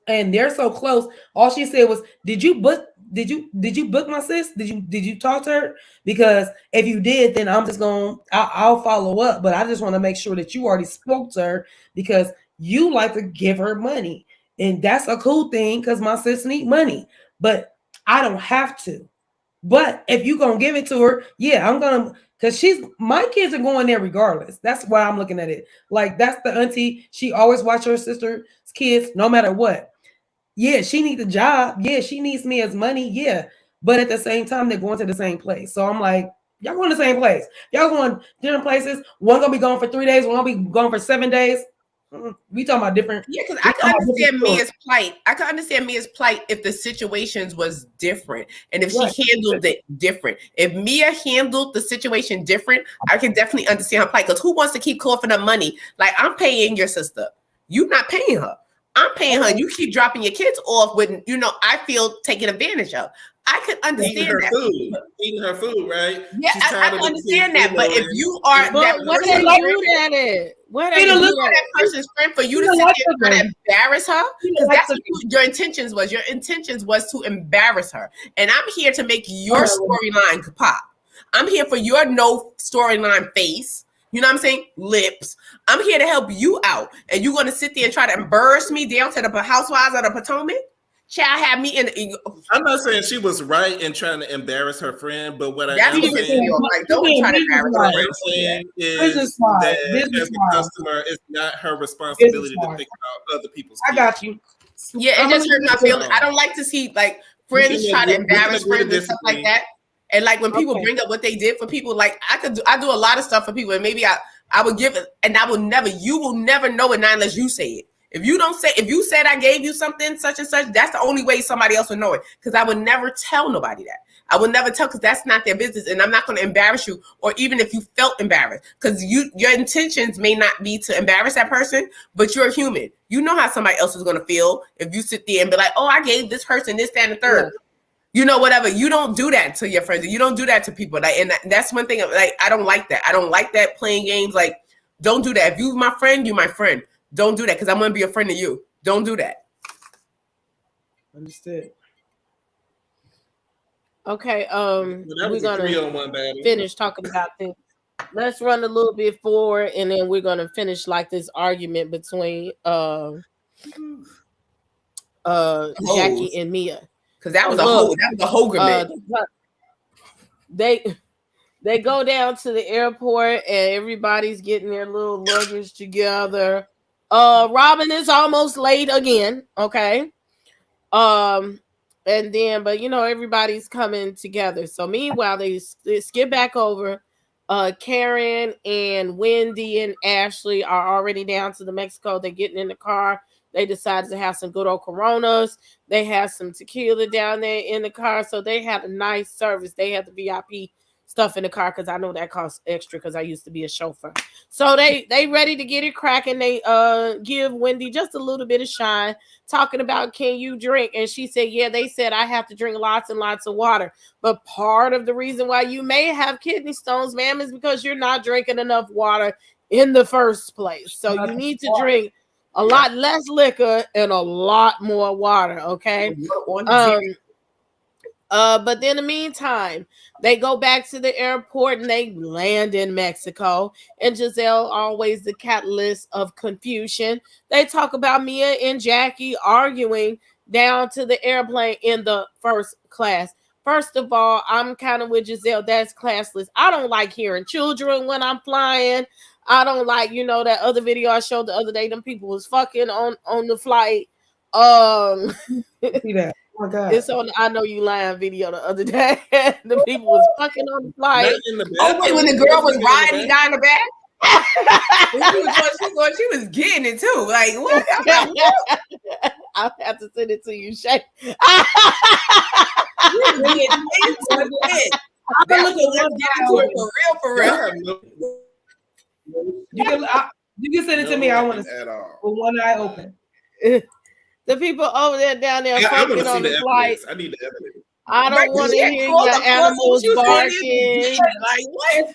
and they're so close. All she said was, "Did you book? Did you book my sis? Did you talk to her? Because if you did, then I'm just I'll follow up. But I just want to make sure that you already spoke to her because you like to give her money, and that's a cool thing because my sis need money, but I don't have to. But if you gonna give it to her, yeah, I'm gonna, because my kids are going there regardless. That's why I'm looking at it. Like, that's the auntie. She always watch her sister's kids no matter what. Yeah, she needs a job. Yeah, she needs me as money. Yeah. But at the same time, they're going to the same place. So I'm like, y'all going to the same place. Y'all going different places. One gonna be gone for 3 days, one gonna be gone for 7 days. We talking about different. Yeah, because I can understand Mia's plight. I can understand Mia's plight if the situations was different and if she handled it different. If Mia handled the situation different, I can definitely understand her plight. Because who wants to keep coughing up money? Like, I'm paying your sister. You're not paying her. I'm paying her. You keep dropping your kids off when, I feel taken advantage of. I could understand Eating her food, right? Yeah, I can understand that. But if you are But that what person's are you at it? What are you that person's friend for you to sit there and try to embarrass her? Because that's what your intentions was. Your intentions was to embarrass her. And I'm here to make your storyline pop. I'm here for your no storyline face. You know what I'm saying? Lips. I'm here to help you out. And you're going to sit there and try to embarrass me down to the Housewives of the Potomac? Child had me in. I'm not saying she was right in trying to embarrass her friend, but what that's I am saying, like, don't try to embarrass her friend. Is that as a customer, it's not her responsibility to think about other people's kids. I got you. Yeah, it just hurt my feelings. I don't like to see like friends try to embarrass friends and stuff like that. And like when people bring up what they did for people, like I do a lot of stuff for people, and maybe I would give it, and you will never know it, not unless you say it. If you said I gave you something such and such, that's the only way somebody else would know it. Because I would never tell nobody that. I would never tell, because that's not their business, and I'm not going to embarrass you. Or even if you felt embarrassed, because your intentions may not be to embarrass that person, but you're human. You know how somebody else is going to feel if you sit there and be like, "Oh, I gave this person this, that, and the third." Yeah. Whatever. You don't do that to your friends. You don't do that to people. Like, and that's one thing. Like, I don't like that. I don't like that playing games. Like, don't do that. If you're my friend, you're my friend. Don't do that, because I'm going to be a friend of you. Don't do that. Understood. Okay. We're gonna finish talking about this. Let's run a little bit forward, and then we're gonna finish like this argument between Jackie and Mia. Because that was a whole They go down to the airport, and everybody's getting their little luggage together. Robin is almost late again. Okay. And then, but everybody's coming together. So meanwhile, they skip back over. Karen and Wendy and Ashley are already down to the Mexico. They're getting in the car. They decided to have some good old Coronas. They had some tequila down there in the car. So they had a nice service. They had the VIP stuff in the car because I know that costs extra because I used to be a chauffeur. So they ready to get it cracking. They give Wendy just a little bit of shine, talking about, can you drink? And she said, yeah, they said I have to drink lots and lots of water. But part of the reason why you may have kidney stones, ma'am, is because you're not drinking enough water in the first place. So you need to drink a lot less liquor and a lot more water, okay? But in the meantime, they go back to the airport and they land in Mexico. And Giselle, always the catalyst of confusion. They talk about Mia and Jackie arguing down to the airplane in the first class. First of all, I'm kind of with Giselle. That's classless. I don't like hearing children when I'm flying. I don't like, that other video I showed the other day. Them people was fucking on the flight. See that? Oh my God. It's on the I Know You Lying video the other day. The people was fucking on the flight. Oh wait, when the girl was riding, the guy in the back. she was getting it too. Like what? I'll have to send it to you, Shay. For real. You can send it to me. I want to see with one eye open. The people over there down there fucking on the flight. I need the evidence. I don't want to hear your animals barking. Like what?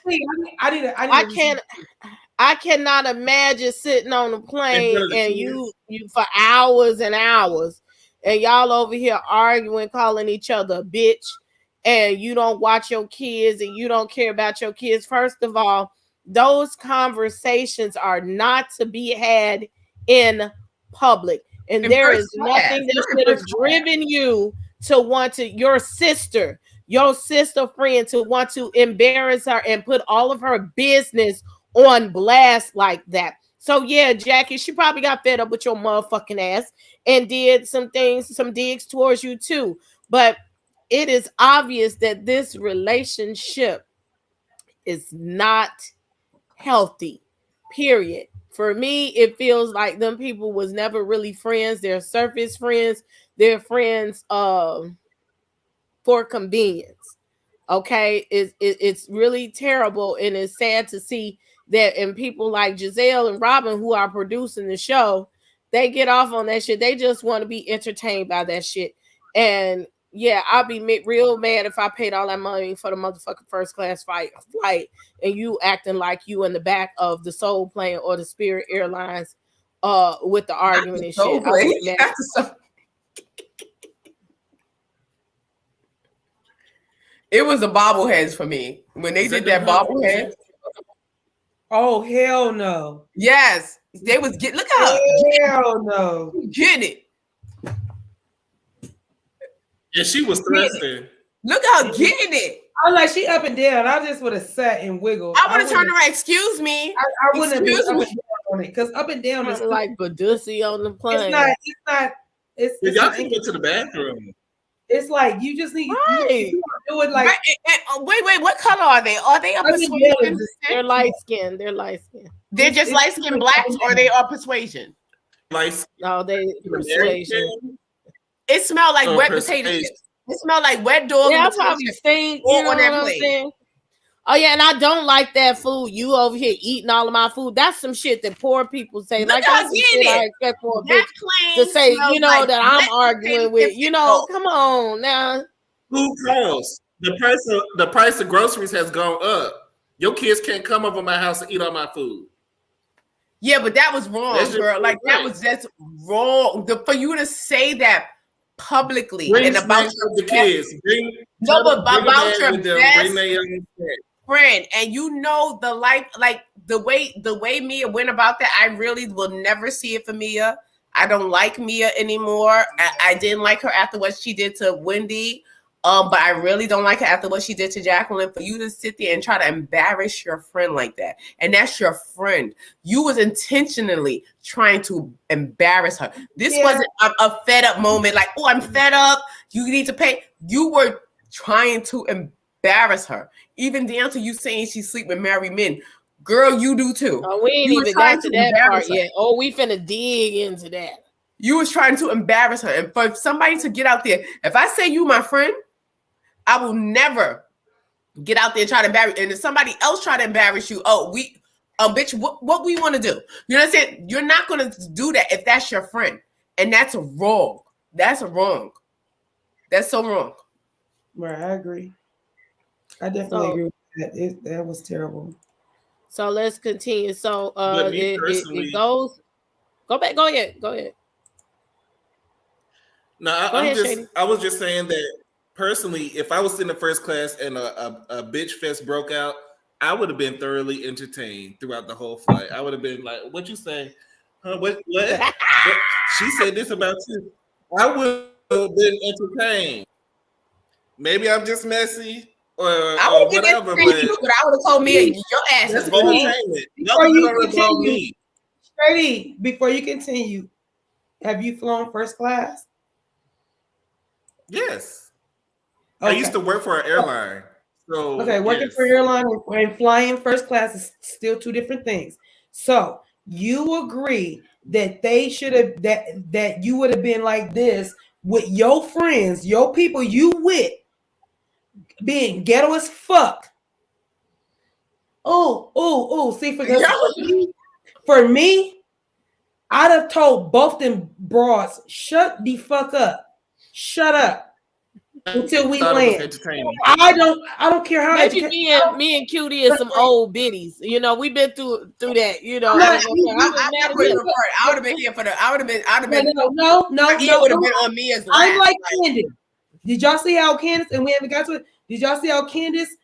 I cannot imagine sitting on a plane and you for hours and hours, and y'all over here arguing, calling each other a bitch, and you don't watch your kids and you don't care about your kids. First of all, those conversations are not to be had in public. And there is nothing that should have driven you to want to, your sister friend, to want to embarrass her and put all of her business on blast like that. So yeah, Jackie, she probably got fed up with your motherfucking ass and did some digs towards you too. But it is obvious that this relationship is not healthy, period. For me, it feels like them people was never really friends. They're surface friends. They're friends for convenience. Okay, it's really terrible, and it's sad to see that. And people like Giselle and Robin, who are producing the show, they get off on that shit. They just want to be entertained by that shit. And yeah, I'll be real mad if I paid all that money for the motherfucking first class flight, and you acting like you in the back of the Soul plane or the Spirit Airlines with the argument and shit. It was the bobbleheads for me when they did that bobblehead. Oh hell no! Yes, they was get. Look how hell no, get it. Yeah, she was thrusting. Look how getting it. I'm like, she up and down. I just would have sat and wiggled. I would have turned around. Excuse me. I wouldn't have been up and down on it because up and down is like Badusi on the plane. It's not. Y'all can get to the bathroom. It's like you just need you do it like. Wait. What color are they? Are they a persuasion? They're light skinned. They're light skinned. They're just light skinned blacks, or they are persuasion. No, they persuasion. It smelled like wet potato chips. It smelled like wet dog. Yeah, I probably stink. You know what I'm saying? Oh yeah, and I don't like that food. You over here eating all of my food. That's some shit that poor people say. Look, like that's some shit I expect for a bitch to say. You know like that I'm arguing with. You know, come on now. Food costs. The price of groceries has gone up. Your kids can't come over my house and eat all my food. Yeah, but that was wrong, girl. Like that was just wrong. For you to say that publicly and about the kids. About your best friend, and you know the life, like the way Mia went about that. I really will never see it for Mia. I don't like Mia anymore. I didn't like her after what she did to Wendy. But I really don't like her after what she did to Jacqueline. For you to sit there and try to embarrass your friend like that, and that's your friend. You was intentionally trying to embarrass her. This wasn't a fed up moment like, oh, I'm fed up. You need to pay. You were trying to embarrass her. Even down to you saying she sleep with married men. Girl, you do too. Oh, we ain't even got to that part yet. Oh, we finna dig into that. You was trying to embarrass her. And for somebody to get out there, if I say you my friend, I will never get out there and try to embarrass, and if somebody else try to embarrass you, bitch, what we want to do? You know what I'm saying? You're not going to do that if that's your friend, and that's wrong. That's wrong. That's so wrong. Right, I agree. I definitely agree with that. That was terrible. So let's continue. So personally, it goes. Go back. Go ahead. No, I was just saying that personally, if I was sitting in first class and a bitch fest broke out, I would have been thoroughly entertained throughout the whole flight. I would have been like, "What you say? Huh? What? She said this about you." I would have been entertained. Maybe I'm just messy or whatever, but I would have told me your ass is entertainment. Shady, before you continue, have you flown first class? Yes. Okay. I used to work for an airline. So working for an airline and flying first class is still two different things. So you agree that they should have that you would have been like this with your friends, your people you with, being ghetto as fuck. See, for me, I'd have told both them broads, shut the fuck up. Shut up. Until we land. I don't care how. Maybe me and Cutiee is some old biddies. You know, we've been through that. You know, I would have been here for the. I would have been. No. It would have been on me as well. I'm like Candace. Did y'all see how Candace, and we haven't got to it? Did y'all see how Candace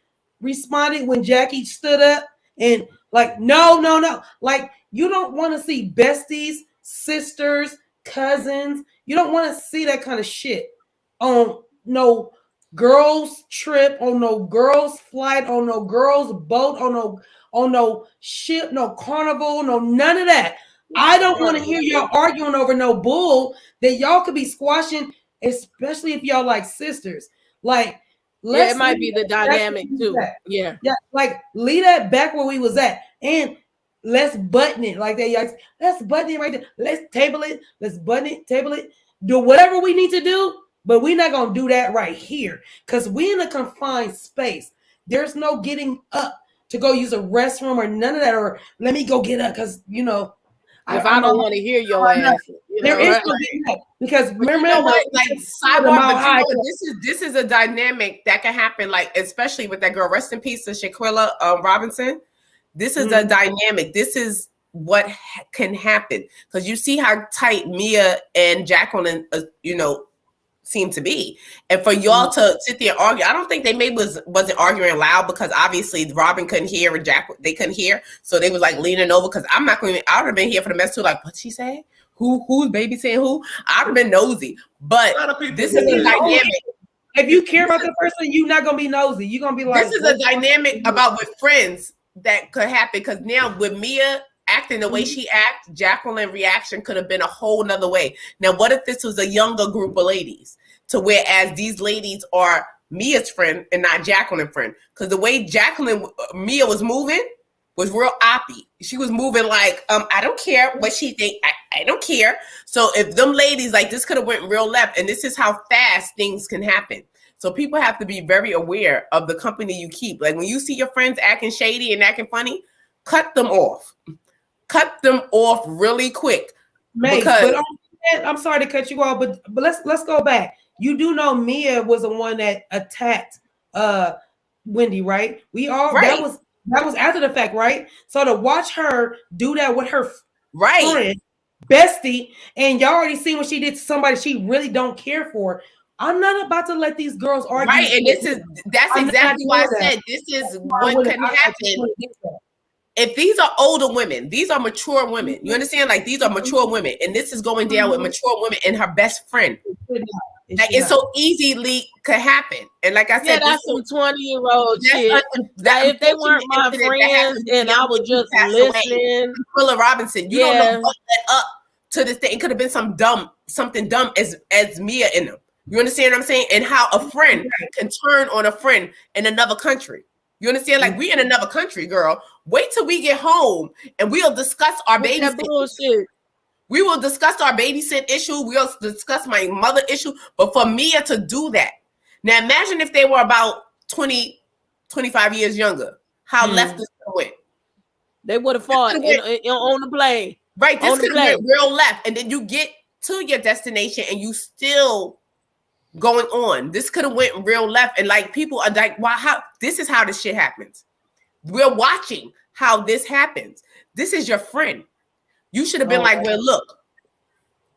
responded when Jackie stood up and like, no, like you don't want to see besties, sisters, cousins. You don't want to see that kind of shit on no girls trip, on no girls flight, on no girls boat, on no ship, no carnival, no none of that. I don't want to hear y'all arguing over no bull that y'all could be squashing, especially if y'all like sisters. Like, it might be the dynamic too. Yeah, like leave that back where we was at, and let's button it like that. Let's button it right there. Let's table it. Let's button it, table it. Do whatever we need to do. But we're not going to do that right here because we're in a confined space. There's no getting up to go use a restroom or none of that. Or let me go get up because, you know. If I don't want to hear your ass. There is no getting up. Because remember, sidebar, this is a dynamic that can happen, like, especially with that girl, rest in peace to Shaquilla Robinson. This is a dynamic. This is what can happen. Because you see how tight Mia and Jacqueline, seem to be, and for y'all to sit there and argue, I don't think they wasn't arguing loud because obviously Robin couldn't hear and Jack they couldn't hear, so they was like leaning over. Because I'm not going to. I would have been here for the mess too. Like, what she say? Who's baby saying who? I would have been nosy, but this is a dynamic. If you care about the person, you're not gonna be nosy. You're gonna be like, this is a dynamic about with friends that could happen. Because now with Mia acting the way she acts, Jacqueline reaction could have been a whole nother way. Now, what if this was a younger group of ladies? To whereas these ladies are Mia's friend and not Jacqueline's friend. Because the way Mia was moving was real oppy. She was moving like, I don't care what she think. I don't care. So if them ladies, like, this could have went real left, and this is how fast things can happen. So people have to be very aware of the company you keep. Like when you see your friends acting shady and acting funny, cut them off. Cut them off really quick. But I'm sorry to cut you off, but let's go back. You do know Mia was the one that attacked Wendy, right? That was after the fact, right? So to watch her do that with her friend, bestie, and y'all already seen what she did to somebody she really don't care for. I'm not about to let these girls argue. Right, and that's exactly why I said this is what can happen. If these are older women, these are mature women. You understand? Like, these are mature women, and this is going down with mature women and her best friend. It's so easily could happen. And like I said, that's some 20-year-old shit. That if they weren't my friends and I was just listening. Willa Robinson, you don't know what led up to this thing. It could have been something dumb as Mia in them. You understand what I'm saying? And how a friend can turn on a friend in another country. You understand? Like, we in another country, girl. Wait till we get home and we'll discuss our babysit issue. We will discuss our babysit issue. We'll discuss my mother issue. But for Mia to do that. Now, imagine if they were about 20, 25 years younger. How left this went? They would have fought on the plane. Right, this could have went real left, and then you get to your destination and you still going on. This could have went real left, and like people are like, "Wow, how this is how this shit happens." We're watching how this happens. This is your friend. You should have been like, "Well, look,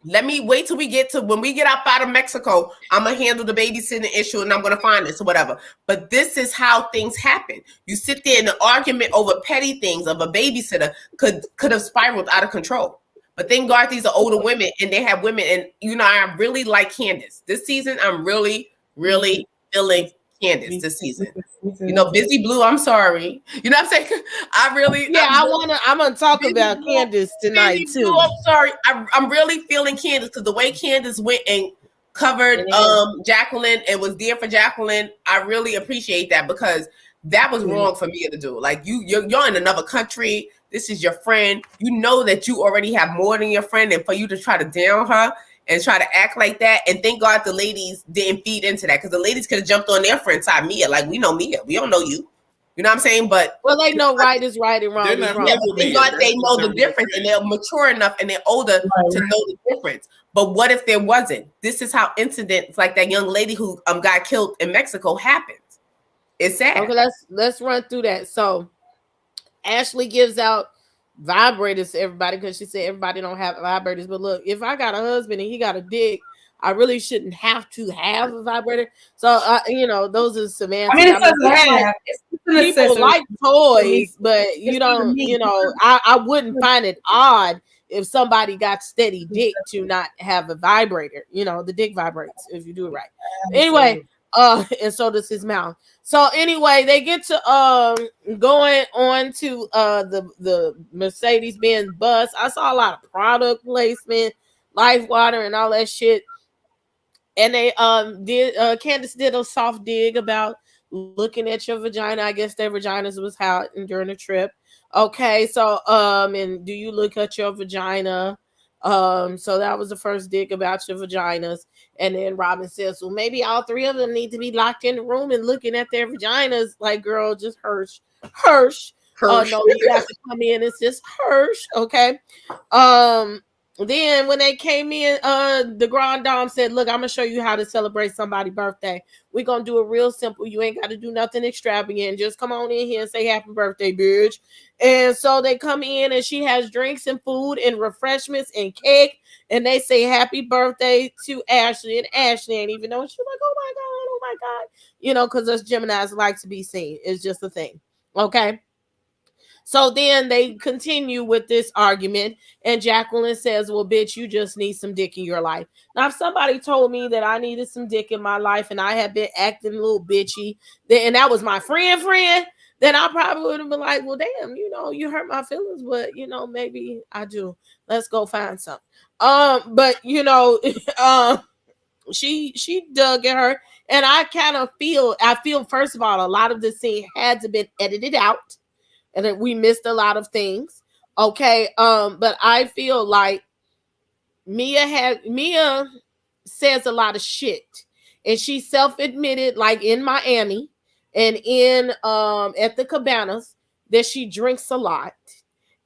let me wait till we get to when we get up out of Mexico. I'm gonna handle the babysitting issue, and I'm gonna find this or whatever." But this is how things happen. You sit there in an argument over petty things of a babysitter could have spiraled out of control. But thank God these are older women, and they have women. And you know, I really like Candace this season. I'm really, really feeling Candace this season. You know, Busy Blue. I'm sorry. You know what I'm saying? I'm gonna talk about Candace tonight too. Blue, I'm sorry. I'm really feeling Candace because the way Candace went and covered Jacqueline and was there for Jacqueline, I really appreciate that because that was wrong for me to do. Like you're in another country. This is your friend. You know that you already have more than your friend, and for you to try to down her and try to act like that. And thank God the ladies didn't feed into that because the ladies could have jumped on their friend side, Mia. Like, we know Mia. We don't know you. You know what I'm saying? But they know right is right and wrong is wrong. Yeah, thank God they know the difference and they're mature enough and they're older to know the difference. But what if there wasn't? This is how incidents like that young lady who got killed in Mexico happens. It's sad. Okay, let's run through that. So Ashley gives out vibrators to everybody because she said everybody don't have vibrators. But look, if I got a husband and he got a dick, I really shouldn't have to have a vibrator. So those are semantics. I mean, it's people like toys, but you don't. I wouldn't find it odd if somebody got steady dick to not have a vibrator. The dick vibrates if you do it right. Anyway, and so does his mouth. So anyway, they get to going on to the Mercedes-Benz bus. I saw a lot of product placement, Life Water, and all that shit. And they Candace did a soft dig about looking at your vagina. I guess their vaginas was out during the trip. Okay, so and do you look at your vagina? So that was the first dig about your vaginas. And then Robin says, well, maybe all three of them need to be locked in the room and looking at their vaginas. Like, girl, just Hirsch. No, you have to come in. It's just Hirsch. Okay. Then when they came in, the Grand Dame said, look, I'm gonna show you how to celebrate somebody's birthday. We're gonna do it real simple. You ain't got to do nothing extravagant. Just come on in here and say happy birthday, bitch. And so they come in and she has drinks and food and refreshments and cake. And they say happy birthday to Ashley. And Ashley ain't even know. She's like, oh my God. Because us Geminis like to be seen. It's just a thing. Okay. So then they continue with this argument, and Jacqueline says, well, bitch, you just need some dick in your life. Now, if somebody told me that I needed some dick in my life and I had been acting a little bitchy, and that was my friend, then I probably would have been like, well, damn, you hurt my feelings, but, maybe I do. Let's go find something. But, she dug at her, and I feel, first of all, a lot of the scene had to be edited out. And that we missed a lot of things. Okay. But I feel like Mia says a lot of shit. And she self-admitted, like in Miami and in at the Cabanas, that she drinks a lot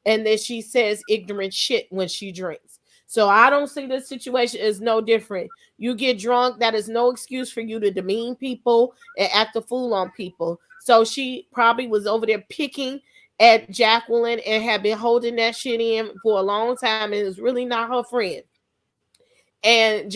and that she says ignorant shit when she drinks. So I don't see this situation as no different. You get drunk, that is no excuse for you to demean people and act a fool on people. So she probably was over there picking at Jacqueline and had been holding that shit in for a long time, and it was really not her friend. And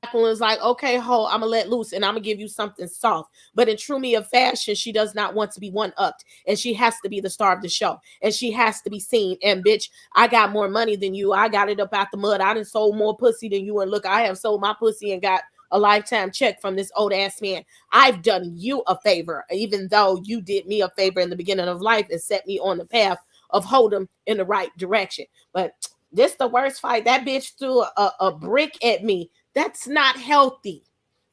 Jacqueline's like, okay, ho, I'm gonna let loose and I'm gonna give you something soft. But in true Mia fashion, she does not want to be one-upped, and she has to be the star of the show, and she has to be seen. And bitch, I got more money than you. I got it up out the mud. I done sold more pussy than you. And look, I have sold my pussy and got a lifetime check from this old ass man. I've done you a favor, even though you did me a favor in the beginning of life and set me on the path of hold him in the right direction. But this the worst fight. That bitch threw a brick at me. That's not healthy.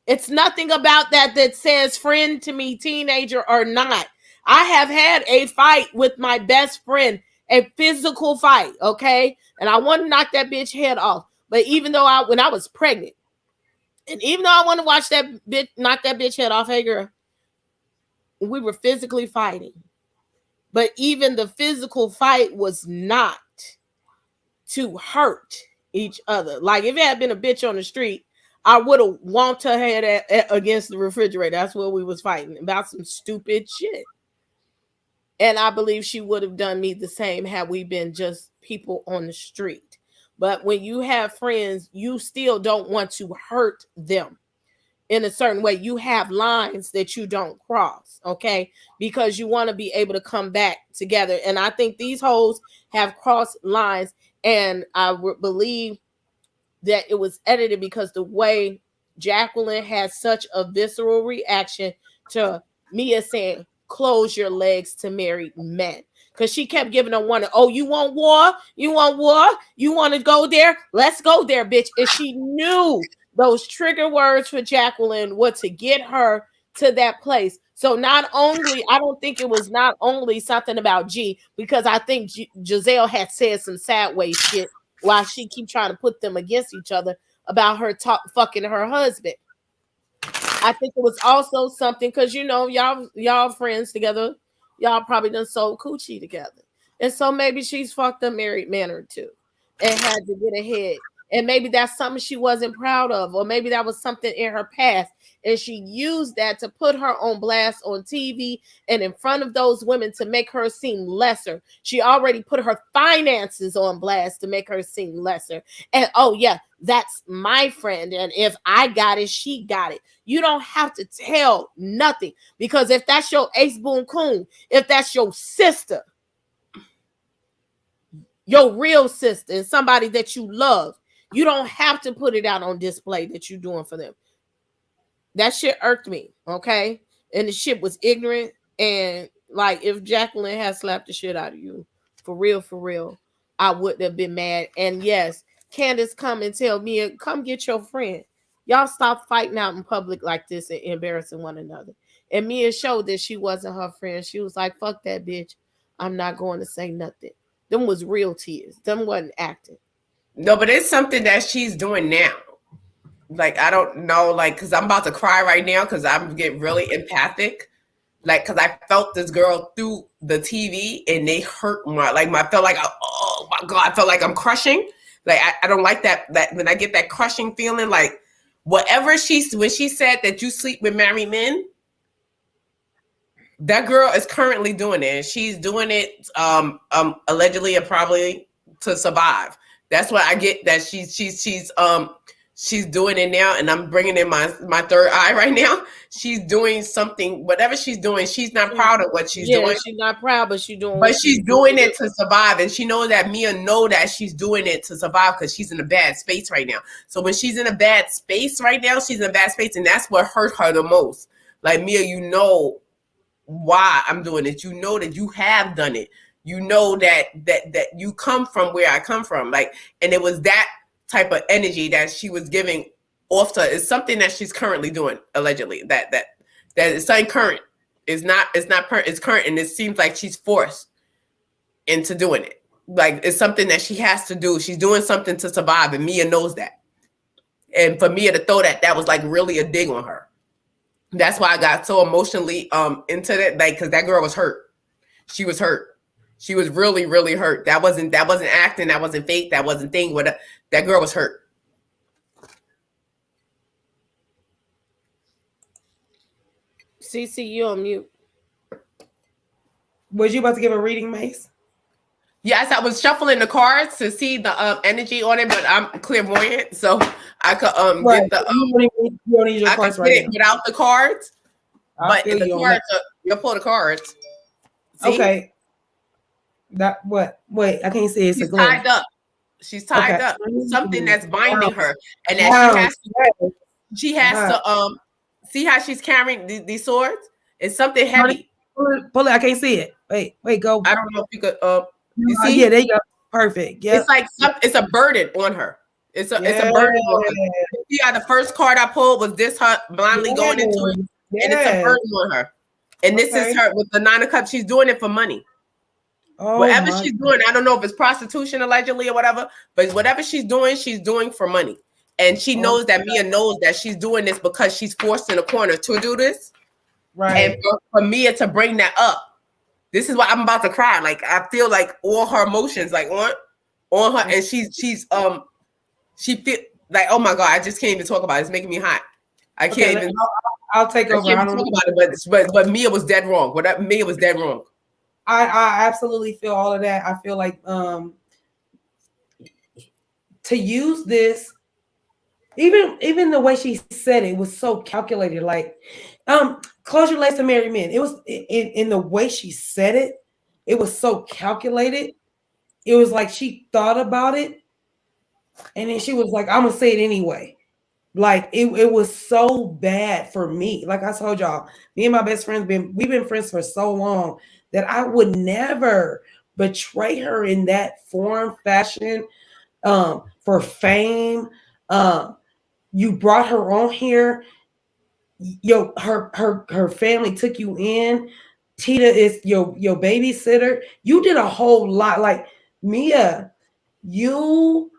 It's nothing about that says friend to me, teenager or not. I have had a fight with my best friend, a physical fight, okay? And I want to knock that bitch head off. But even though when I was pregnant, and even though I want to watch that bitch knock that bitch head off, hey girl, we were physically fighting. But even the physical fight was not to hurt each other. Like if it had been a bitch on the street, I would have whomped her head against the refrigerator. That's what we was fighting about, some stupid shit. And I believe she would have done me the same had we been just people on the street. But when you have friends, you still don't want to hurt them in a certain way. You have lines that you don't cross, okay? Because you want to be able to come back together. And I think these hoes have crossed lines, and I believe that it was edited because the way Jacqueline had such a visceral reaction to Mia saying, close your legs to married men. Because she kept giving her one, oh, you want war? You want war? You want to go there? Let's go there, bitch. And she knew those trigger words for Jacqueline were to get her to that place. So not only, I don't think it was not only something about G, because I think Giselle had said some sideways shit while she keep trying to put them against each other about her fucking her husband. I think it was also something because y'all friends together, y'all probably done sold coochie together, and so maybe she's fucked a married man or two and had to get ahead, and maybe that's something she wasn't proud of, or maybe that was something in her past, and she used that to put her on blast on TV and in front of those women to make her seem lesser. She already put her finances on blast to make her seem lesser, and oh yeah, that's my friend, and if I got it, she got it. You don't have to tell nothing, because if that's your ace boon coon, if that's your sister, your real sister, and somebody that you love, you don't have to put it out on display that you're doing for them. That shit irked me, okay? And the shit was ignorant. And like, if Jacqueline had slapped the shit out of you, for real, I wouldn't have been mad. And yes, Candace come and tell me, come get your friend. Y'all stop fighting out in public like this and embarrassing one another. And Mia showed that she wasn't her friend. She was like, fuck that bitch. I'm not going to say nothing. Them was real tears. Them wasn't acting. No, but it's something that she's doing now. Like, I don't know, like, because I'm about to cry right now because I'm getting really empathic. Like, because I felt this girl through the TV and they hurt my, like, I felt like, oh my God, I felt like I'm crushing. Like, I don't like that when I get that crushing feeling, like, whatever when she said that you sleep with married men, that girl is currently doing it. She's doing it allegedly and probably to survive. That's what I get, that she's doing it now, and I'm bringing in my third eye right now. She's doing something, whatever she's doing, she's not proud of what she's doing. She's not proud, but she's doing. But she's doing it to survive, and she knows that Mia know that she's doing it to survive because she's in a bad space right now. So when she's in a bad space right now, she's in a bad space, and that's what hurt her the most. Like, Mia, you know why I'm doing it. You know that you have done it. You know that you come from where I come from. Like, and it was that type of energy that she was giving off to. Is something that she's currently doing, allegedly. That is something current. It's current, and it seems like she's forced into doing it. Like, it's something that she has to do. She's doing something to survive, and Mia knows that. And for Mia to throw that was like really a dig on her. That's why I got so emotionally into that, like, because that girl was hurt. She was hurt. She was really, really hurt. That wasn't acting. That wasn't fake. That wasn't thing. That girl was hurt. CC, you on mute. Was you about to give a reading, Mase? Yes, I was shuffling the cards to see the energy on it, but I'm clairvoyant, so I could get the you don't need your cards right now. without the cards. But the cards, you'll pull the cards. See? Okay. That what? Wait, I can't see it. She's tied up. She's tied up. Something that's binding her, and that she has to see how she's carrying these swords. It's something heavy. Pull it. I can't see it. Wait, go. I don't know if you could. You see? Yeah, there you go. Perfect. Yeah. It's like it's a burden on her. It's a burden on her. See how the first card I pulled was this, her blindly going into it, and it's a burden on her. And this is her with the 9 of Cups. She's doing it for money. Whatever she's doing, I don't know if it's prostitution allegedly or whatever, but whatever she's doing for money. And she knows that Mia knows that she's doing this because she's forced in a corner to do this. Right. And for Mia to bring that up, this is why I'm about to cry. Like I feel like all her emotions like on her, and she feel like, oh my God, I just can't even talk about it. It's making me hot. I can't even. I'll take over. I don't talk about it, but Mia was dead wrong. Mia was dead wrong. I absolutely feel all of that. I feel like to use this, even the way she said it was so calculated. Like, close your legs to married men. It was in the way she said it. It was so calculated. It was like she thought about it, and then she was like, "I'm gonna say it anyway." Like it was so bad for me. Like I told y'all, me and my best friends we've been friends for so long that I would never betray her in that form, fashion, for fame. You brought her on here. Her family took you in. Tita is your babysitter. You did a whole lot. Like Mia, you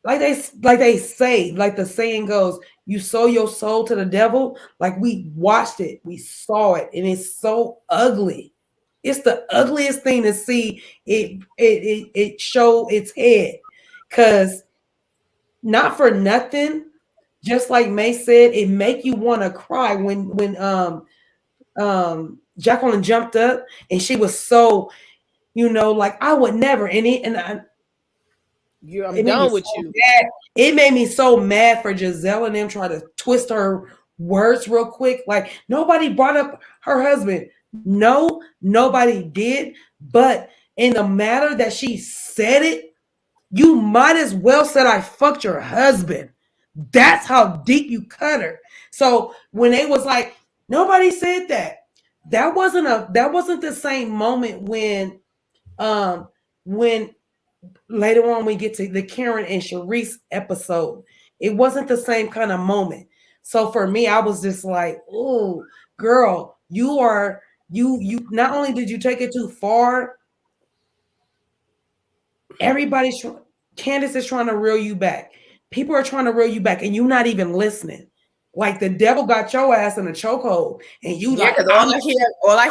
like they say, like the saying goes, you sold your soul to the devil. Like we watched it, we saw it, and it's so ugly. It's the ugliest thing to see it show its head. Cause not for nothing, just like May said, it make you want to cry when Jacqueline jumped up and she was so, like I would never, I'm done with you. Mad. It made me so mad for Giselle and them trying to twist her words real quick. Like nobody brought up her husband. No, nobody did. But in the matter that she said it, you might as well said I fucked your husband. That's how deep you cut her. So when it was like nobody said that, that wasn't the same moment when later on we get to the Karen and Sharice episode. It wasn't the same kind of moment. So for me, I was just like, "Oh, girl, you not only did you take it too far, everybody's Candace is trying to reel you back. People are trying to reel you back, and you're not even listening. Like the devil got your ass in a chokehold, and you because all I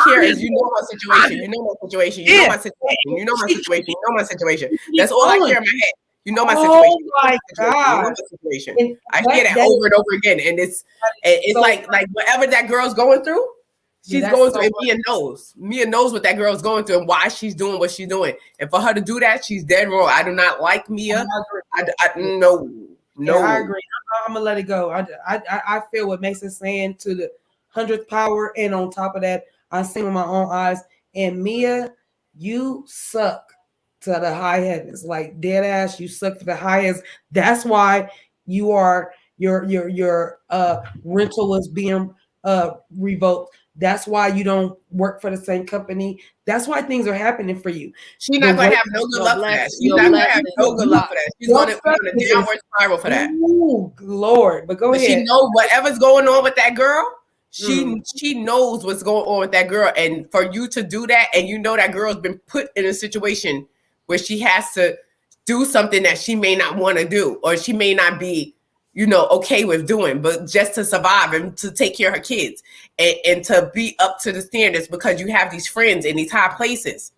hear is you know my situation, you know my situation, you know my situation, you know my situation, you know my situation. That's all I hear in my head. You know my situation. Oh my God. You know my situation. I hear that over and over again, and it's so, like whatever that girl's going through, she's going through. And Mia knows what that girl's going through and why she's doing what she's doing. And for her to do that, she's dead wrong. I do not like Mia. No. Yeah, I agree. I'm gonna let it go. I feel what Mase is saying to the 100th power, and on top of that, I see with my own eyes. And Mia, you suck to the high heavens, like dead ass. You suck to the highest. That's why you are your rental was being revoked. That's why you don't work for the same company. That's why things are happening for you. She's not going to have no good luck for that. She's not going to have no good luck for that. She's going to be a downward spiral for that. Oh, Lord. But go ahead. She knows whatever's going on with that girl. She knows what's going on with that girl. And for you to do that, and you know that girl's been put in a situation where she has to do something that she may not want to do, or she may not be, okay with doing, but just to survive and to take care of her kids and to be up to the standards because you have these friends in these high places.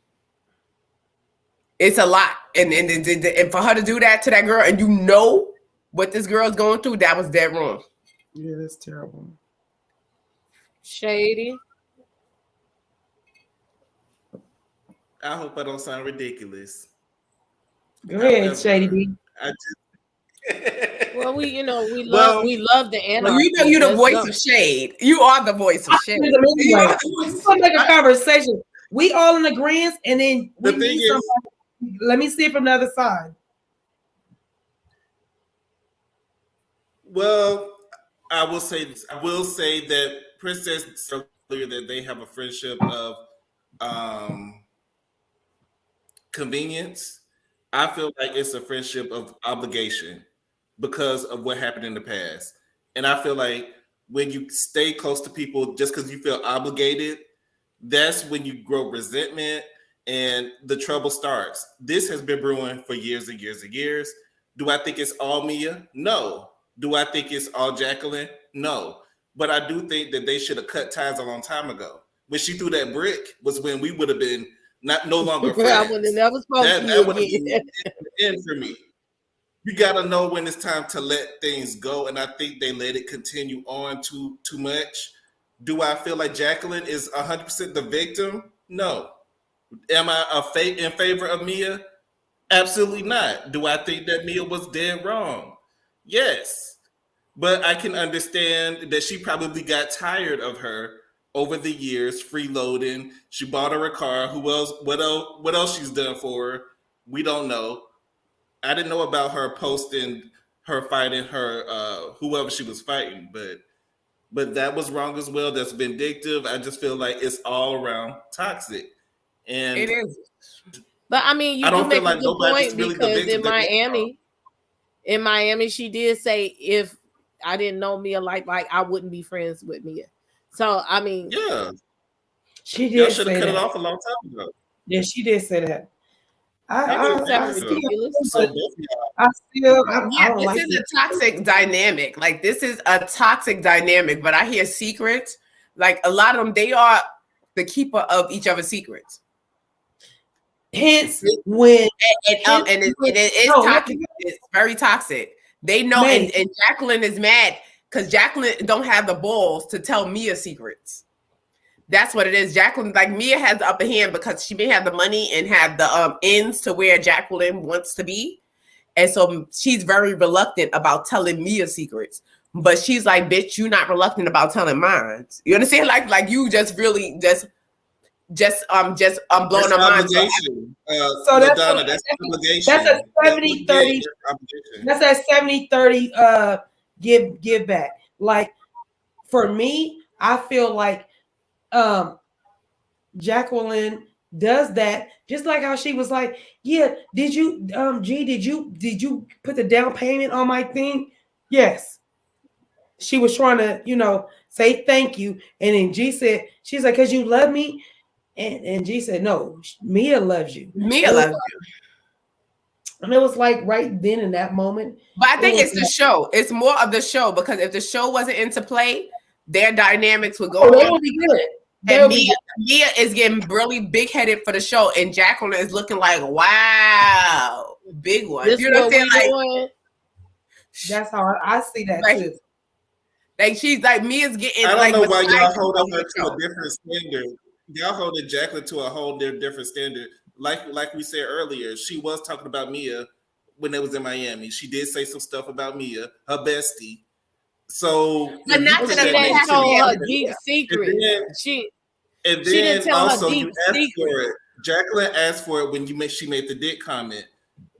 It's a lot. And for her to do that to that girl, and you know what this girl's going through, that was dead wrong. Yeah, that's terrible. Shady. I hope I don't sound ridiculous. Go ahead, Shady B. Well, we love the anarchy. Well, you're the voice of shade. You are the voice of shade. Let's make a conversation. We all in agreement, and then let me see it from the other side. Well, I will say this. I will say that Princess said earlier that they have a friendship of convenience. I feel like it's a friendship of obligation because of what happened in the past. And I feel like when you stay close to people just because you feel obligated, that's when you grow resentment and the trouble starts. This has been brewing for years and years and years. Do I think it's all Mia? No. Do I think it's all Jacqueline? No. but I do think that they should have cut ties a long time ago. When she threw that brick was when we would have been no longer friends. I would have never spoke to you That would have been again. the end for me. You got to know when it's time to let things go, and I think they let it continue on too much. Do I feel like Jacqueline is 100% the victim? No. Am I in favor of Mia? Absolutely not. Do I think that Mia was dead wrong? Yes. But I can understand that she probably got tired of her over the years, freeloading. She bought her a car. Who else? What else she's done for her? We don't know. I didn't know about her posting her fighting her whoever she was fighting, but that was wrong as well. That's vindictive. I just feel like it's all around toxic, and It is. But I mean, you I do don't make feel like a good nobody's point really the because victim. in Miami, she did say if I didn't know Mia like I wouldn't be friends with Mia. So I mean, Yeah, She y'all did should say have cut it that. off a long time ago. Yeah, she did say that. that I was still, ridiculous. So both of y'all, I Yeah, don't this like is it. a toxic dynamic. Like this is a toxic dynamic, but I hear secrets. Like a lot of them, they are the keeper of each other's secrets. Hence, when And it is toxic. It's very toxic. They know, and Jacqueline is mad because Jacqueline don't have the balls to tell Mia secrets. That's what it is. Jacqueline, like Mia has the upper hand because she may have the money and have the ends to where Jacqueline wants to be. And so she's very reluctant about telling Mia secrets. But she's like, bitch, you're not reluctant about telling mine. You understand? Like you just really just blowing her mind. So that's Madonna, that's obligation. That's a 70-30. That's a 70-30 give back. Like for me, I feel like Jacqueline does that just like how she was like, yeah, did you did you put the down payment on my thing? Yes. She was trying to, say thank you. And then G said, she's like, because you love me. And G said, no, Mia loves you. Mia loves you. And it was like right then in that moment. But I think it's the show. It's more of the show because if the show wasn't into play, their dynamics would go on. They would be good. And Mia is getting really big headed for the show, and Jacqueline is looking like, wow, big one. This You know what I'm saying? like, that's how I see that too. Like she's like Mia's getting. I don't know why y'all hold her to show. a different standard. Y'all holding Jacqueline to a whole different standard. Like we said earlier, she was talking about Mia when it was in Miami. She did say some stuff about Mia, her bestie. So, but not to she didn't tell her deep secret. She didn't tell also her you deep asked secret. for it. Jacqueline asked for it when she made the dick comment.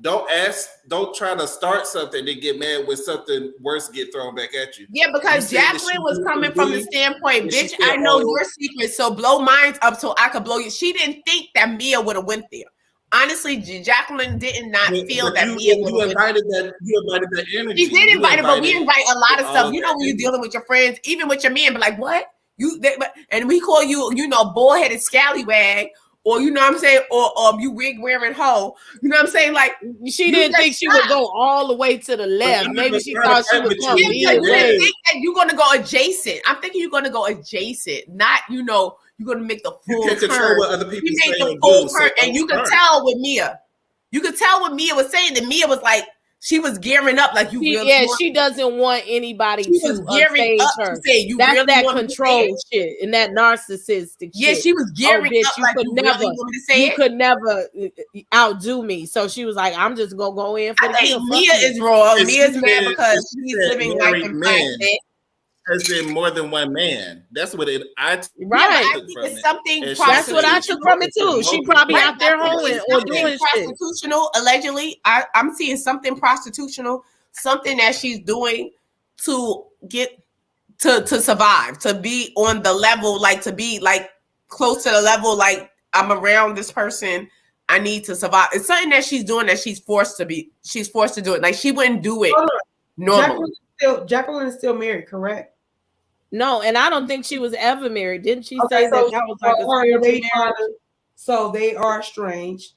Don't try to start something and get mad when something worse get thrown back at you. Yeah, because Jacqueline was coming from the standpoint, bitch, I know your secret, so blow mine up so I could blow you. She didn't think that Mia would have went there. Honestly, Jacqueline did not feel that Mia would have invited that. You invited that energy. She did invite it, but we invite a lot of stuff. You know, when you're dealing with your friends, even with your man, but like, what? And we call you, bullheaded scallywag. Or you know what I'm saying, or you wig wearing hoe. You know what I'm saying? Like she didn't think she would go all the way to the left. Maybe she thought she would come you think that you're gonna go adjacent. I'm thinking you're gonna go adjacent, not you're gonna make the full turn. Control what other people you make say the full so turn, and you could tell with Mia. You could tell what Mia was saying. That Mia was like, she was gearing up like you. She doesn't want anybody to gearing up her. To say you That's really that control shit and that narcissistic shit. Yeah, she was gearing up like you could never outdo me. So she was like, I'm just gonna go in for the kill. Mia is wrong. Mia's mad because she's living life in private. Has been more than one man. That's what it. Right. I think it's something. That's what I took from it too. She probably out there hoeing or doing prostitutional. Allegedly, I'm seeing something prostitutional, something that she's doing to get to survive, to be on the level, like to be like close to the level, like I'm around this person. I need to survive. It's something that she's doing that she's forced to do it. Like she wouldn't do it normally. Jacqueline is still married, correct? No, and I don't think she was ever married. Didn't she say that was like so they are estranged.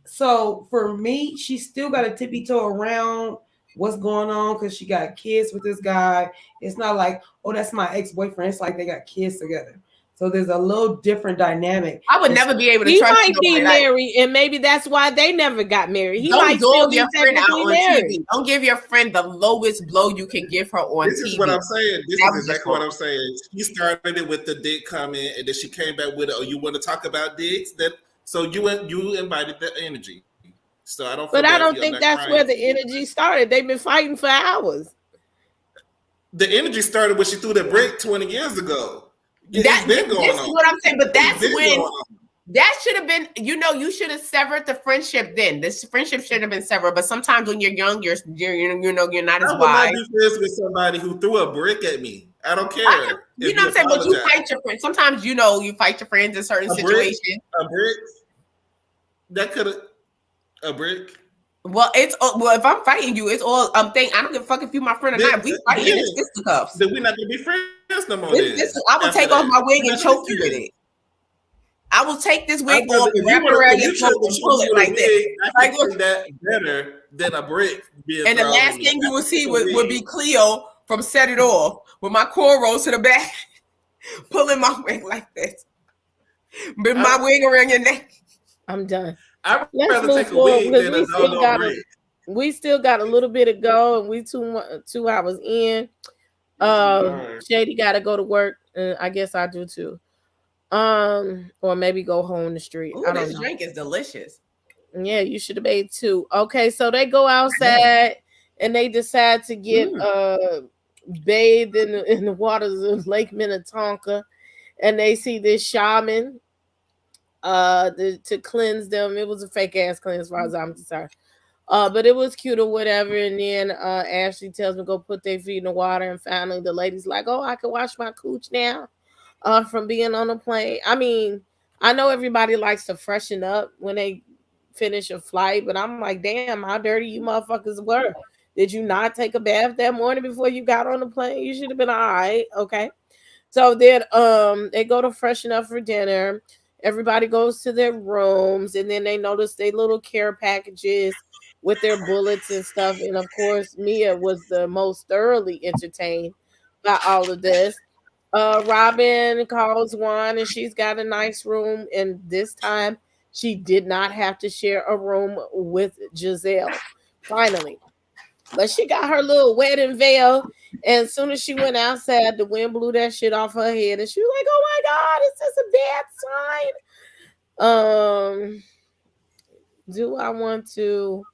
So for me, she still got a tippy toe around what's going on because she got kids with this guy. It's not like, oh, that's my ex-boyfriend. It's like they got kids together. So there's a little different dynamic. I would never be able to He trust might be nobody like- married, and maybe that's why they never got married. He Don't might still dog be your friend out technically on married. TV. Don't give your friend the lowest blow you can give her on This TV. is what I'm saying. This That is was just exactly what wrong. I'm saying. She started it with the dick comment, and then she came back with it. Oh, you want to talk about dicks? So you invited the energy. So I don't. But I don't think that's where the energy started. They've been fighting for hours. The energy started when she threw that brick 20 years ago. It's been going on. This is what I'm saying. But that's It's been when going on. that should have been. You should have severed the friendship. Then this friendship should have been severed. But sometimes when you're young, you're not as I would not wise. be friends with somebody who threw a brick at me. I don't care. You know what I'm saying? But you fight your friends. Sometimes you fight your friends in certain situations. A brick. That could have a brick. Well, if I'm fighting you, it's all thing. I don't give a fuck if you my friend or not. If we fighting, it's fisticuffs. Then we're not gonna be friends no more. I will take off my wig and choke you with it. I will take this wig off and wrap it around your throat and pull it like this. I think that better than a brick being. And the last thing you will see would be Cleo from Set It Off with my cornrows to the back, pulling my wig like this, with my wig around your neck. I'm done. I'd Let's rather move take a forward wig because than a brick. we still got a little bit to go, and we 2 hours in. Shady got to go to work, and I guess I do too. Or maybe go home the street. Ooh, I don't this know. drink is delicious. Yeah, you should have made 2. Okay, so they go outside and they decide to get bathed in the waters of Lake Minnetonka, and they see this shaman to cleanse them. It was a fake ass cleanse as far as I'm concerned. But it was cute or whatever. And then Ashley tells me go put their feet in the water, and finally the lady's like, oh, I can wash my cooch now from being on a plane. I mean, I know everybody likes to freshen up when they finish a flight, but I'm like, damn, how dirty you motherfuckers were. Did you not take a bath that morning before you got on the plane? You should have been all right. Okay. So then they go to freshen up for dinner. Everybody goes to their rooms, and then they notice their little care packages with their bullets and stuff. And of course, Mia was the most thoroughly entertained by all of this. Robin calls Juan, and she's got a nice room. And this time, she did not have to share a room with Giselle. Finally. But she got her little wedding veil. And as soon as she went outside, the wind blew that shit off her head. And she was like, oh my God, is this a bad sign? Do I want to?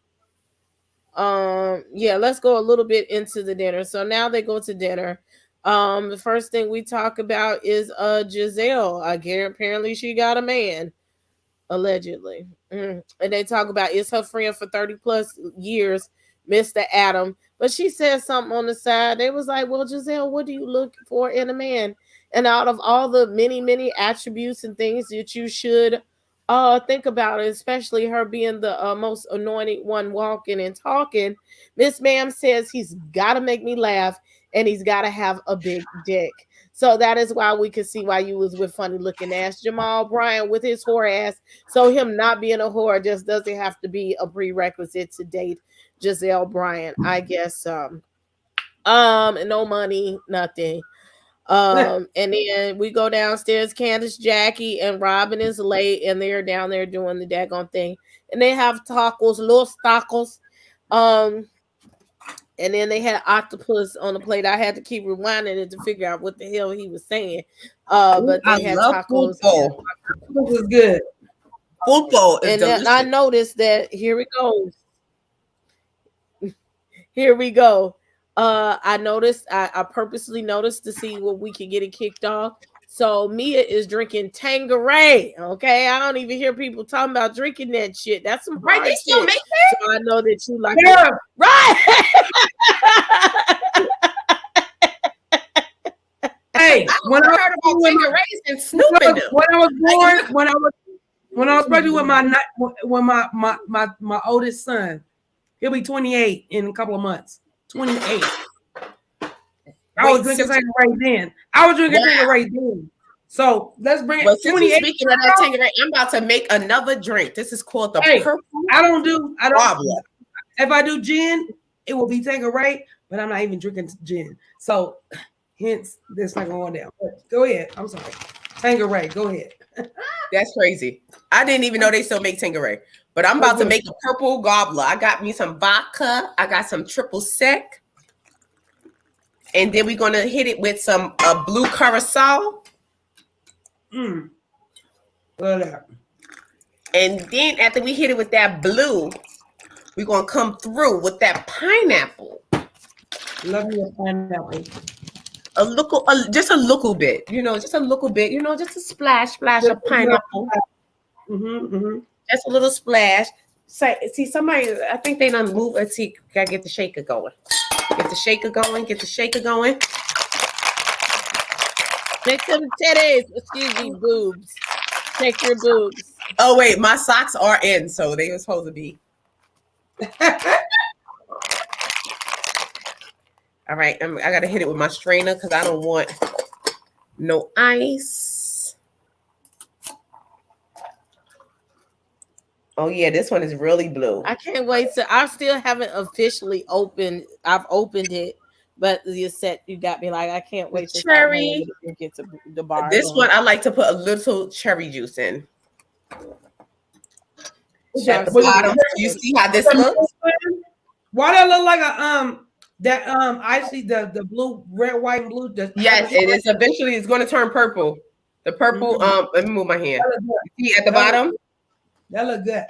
Yeah, let's go a little bit into the dinner. So now they go to dinner. The first thing we talk about is Giselle. Apparently she got a man, allegedly. And they talk about it's her friend for 30 plus years, Mr. Adam. But she said something on the side. They was like, well, Giselle, what do you look for in a man? And out of all the many, many attributes and things that you should think about it, especially her being the most anointed one walking and talking, Miss Ma'am says he's got to make me laugh and he's got to have a big dick. So that is why we can see why you was with funny looking ass Jamal Bryant with his whore ass. So him not being a whore just doesn't have to be a prerequisite to date Giselle Bryant, I guess. No money, nothing. And then we go downstairs. Candace, Jackie, and Robin is late, and they're down there doing the daggone thing. And they have tacos, los tacos. And then they had octopus on the plate. I had to keep rewinding it to figure out what the hell he was saying. But they had tacos. This was good. Pulpo is And delicious. then I noticed that here we go. Here we go. I purposely noticed to see what we could get it kicked off. So Mia is drinking Tanqueray. Okay, I don't even hear people talking about drinking that shit. That's some Right, hard they still shit. make that? So I know that you like Yeah. it. Right. Hey, when I heard about was Tanquerays and Snoop in them. when I was born, when I was pregnant with my oldest son, he'll be 28 in a couple of months. 28. I was drinking Tanqueray then. Tanqueray then. So let's bring Well, it. since 28. you're speaking of that Tanqueray, I'm about to make another drink. This is called the Hey, purple. I don't. Guava. If I do gin, it will be Tanqueray, but I'm not even drinking gin. So hence this not going down. But go ahead. I'm sorry. Tanqueray, go ahead. That's crazy. I didn't even know they still make Tanqueray. But I'm about to make a purple gobbler. I got me some vodka. I got some triple sec. And then we're going to hit it with some blue curacao. Look at that. And then after we hit it with that blue, we're going to come through with that pineapple. Love me a pineapple. Just a little bit. Just a little bit. Just a splash of pineapple. Just a little splash. See, somebody, I think they done move. Let's see, gotta get the shaker going. Get the shaker going. Take some titties. Excuse me, boobs. Take your boobs. Oh, wait, my socks are in, so they were supposed to be. All right, I gotta hit it with my strainer because I don't want no ice. Oh yeah, this one is really blue. I can't wait to. I still haven't officially opened. I've opened it, but you got me like I can't wait to cherry. Get to the bar. This one I like to put a little cherry juice in. At the bottom, you see how this looks? Why that look like a icy the blue, red, white, and blue? Yes, it is. Eventually, it's going to turn purple. The purple. Let me move my hand. See at the bottom. That look good.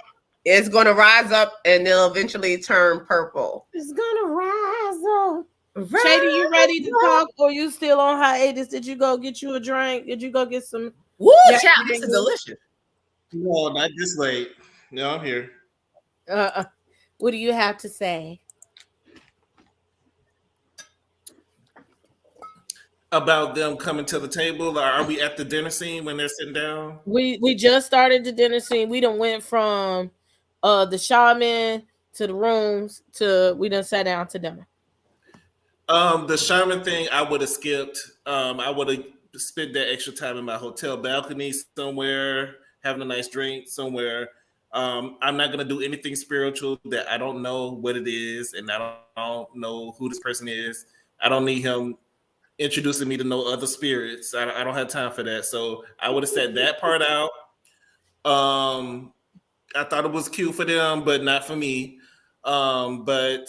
It's going to rise up and they'll eventually turn purple. It's gonna rise up. Shady, you ready to talk, or you still on hiatus? Did you go get you a drink? Did you go get some? Woo, child, this is delicious. No, not this late. No, I'm here. What do you have to say about them coming to the table? Or are we at the dinner scene when they're sitting down? We just started the dinner scene. We done went from the shaman to the rooms to we done sat down to dinner. The shaman thing I would have skipped. I would have spent that extra time in my hotel balcony somewhere, having a nice drink somewhere. I'm not gonna do anything spiritual that I don't know what it is, and I don't know who this person is. I don't need him introducing me to no other spirits. I don't have time for that. So I would have said that part out. I thought it was cute for them, but not for me. But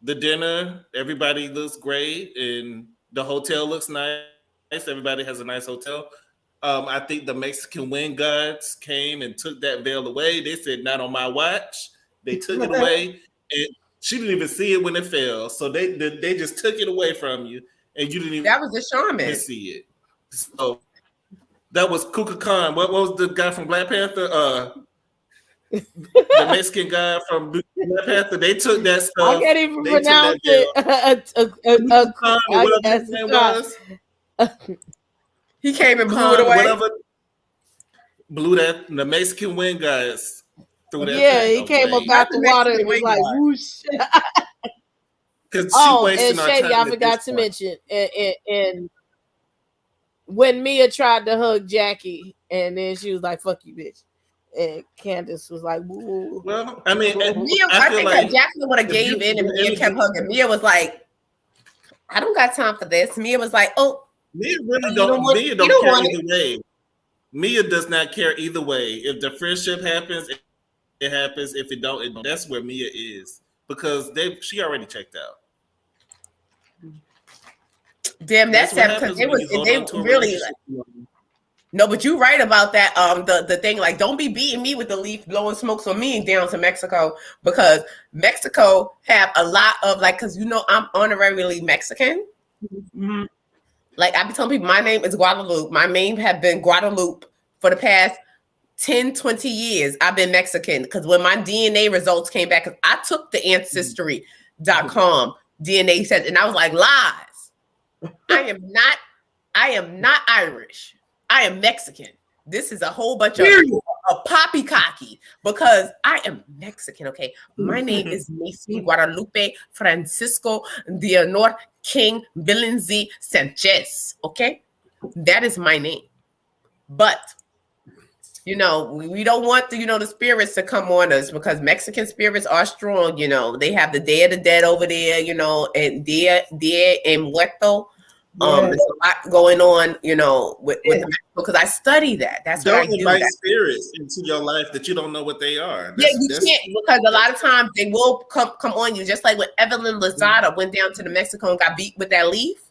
the dinner, everybody looks great, and the hotel looks nice. Everybody has a nice hotel. I think the Mexican wind gods came and took that veil away. They said, "Not on my watch." They took it away, and she didn't even see it when it fell. So they just took it away from you, and you didn't even. That was the shaman. See it. So that was Kuka Khan. What was the guy from Black Panther? The Mexican guy from Black Panther. They took that stuff. I can't even pronounce it. Whatever his name was. He came and blew it away. Whatever, blew that. The Mexican wind guys threw that. Yeah, he came up out the water and was like, whoosh. And Shady, I forgot to mention, and when Mia tried to hug Jackie, and then she was like, "Fuck you, bitch," and Candace was like, "Woo." Well, I mean, Mia, I think like Jackie would have gave in, and Mia kept hugging. Mia was like, "I don't got time for this." Mia was like, "Oh." Mia really don't. Mia don't care either way. Mia does not care either way. If the friendship happens, it happens. If it don't, it don't. That's where Mia is because she already checked out. Damn, that's sad because they really. No, but you're right about that. The thing like, don't be beating me with the leaf blowing smokes on me down to Mexico because Mexico have a lot of like, because I'm honorarily Mexican. Mm-hmm. Like I be telling people, my name is Guadalupe. My name have been Guadalupe for the past 10, 20 years. I've been Mexican because when my DNA results came back, because I took the Ancestry.com DNA test, and I was like, lies. I am not Irish. I am Mexican. This is a whole bunch of poppycocky because I am Mexican, okay? My name is Mase Guadalupe Francisco de Honor King Bilinzi Sanchez, okay? That is my name. But you know, we don't want the, you know, the spirits to come on us, because Mexican spirits are strong. You know, they have the Day of the Dead over there, you know, and Dia en Muerto. Yes. There's a lot going on, you know, with the Mexico, because I study that. That's what I Don't do. invite spirits into your life that you don't know what they are. Yeah, you can't, because a lot of times they will come on you. Just like when Evelyn Lozada went down to the Mexico and got beat with that leaf,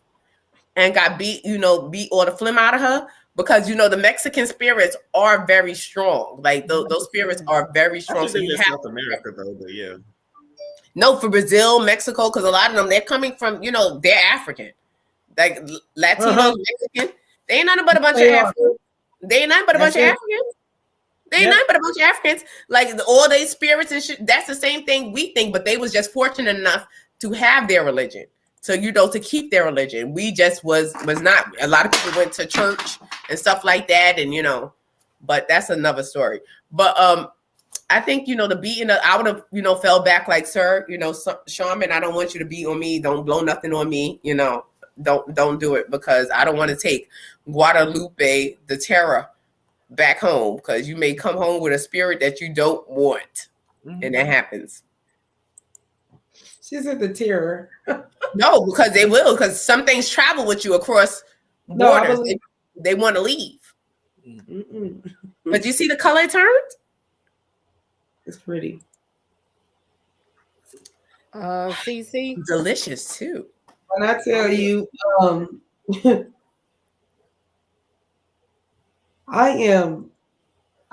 and got beat, you know, beat all the phlegm out of her. Because, you know, the Mexican spirits are very strong. Like those spirits are very strong. I So think you that's have South America though, but yeah. no, for Brazil, Mexico, because a lot of them, they're coming from, you know, they're African. Like Latinos, Mexican. They ain't nothing but a bunch of Africans. They ain't nothing but a bunch of Africans. They ain't nothing but a bunch of Africans. Like all they spirits and shit. That's the same thing we think, but they was just fortunate enough to have their religion. So, you know, to keep their religion. We just was not. A lot of people went to church and stuff like that, and you know, but that's another story. But I think, you know, the beating, I would have, you know, fell back like, sir, you know, Shaman, I don't want you to beat on me. Don't blow nothing on me. You know, don't do it, because I don't want to take Guadalupe the terror back home, because you may come home with a spirit that you don't want, and that happens. She said the terror. No, because they will, because some things travel with you across borders. They want to leave. But you see the color it turned? It's pretty. CC? Delicious too. When I tell you, I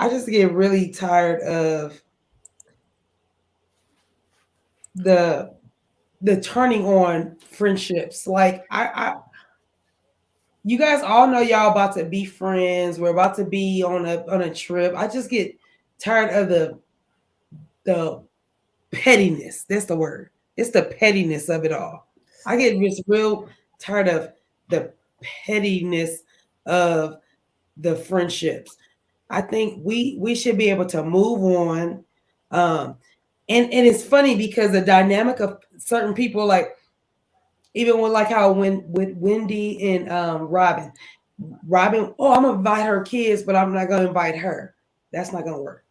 just get really tired of the turning on friendships. Like you guys all know y'all about to be friends. We're about to be on a trip. I just get tired of the pettiness. That's the word. It's the pettiness of it all. I get just real tired of the pettiness of the friendships. I think we should be able to move on. And it's funny because the dynamic of certain people, like even with like how with Wendy and Robin, oh, I'm gonna invite her kids, but I'm not gonna invite her. That's not gonna work.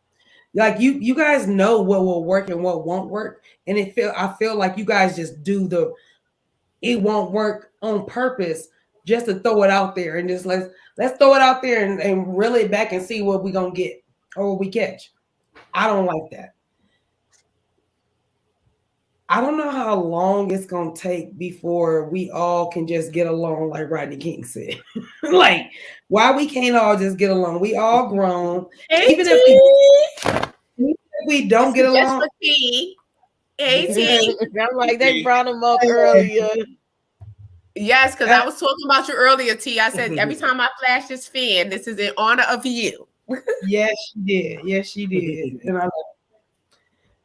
Like you guys know what will work and what won't work, and I feel like you guys just do it won't work on purpose just to throw it out there and just let's throw it out there and reel it back and see what we gonna get or what we catch. I don't like that. I don't know how long it's gonna take before we all can just get along, like Rodney King said. Like, why we can't all just get along? We all grown. Even if we don't get along. I'm like, they brought him up earlier. Yes, because I was talking about you earlier, T. I said every time I flash this fan, this is in honor of you. Yes, she did. Yes, she did. And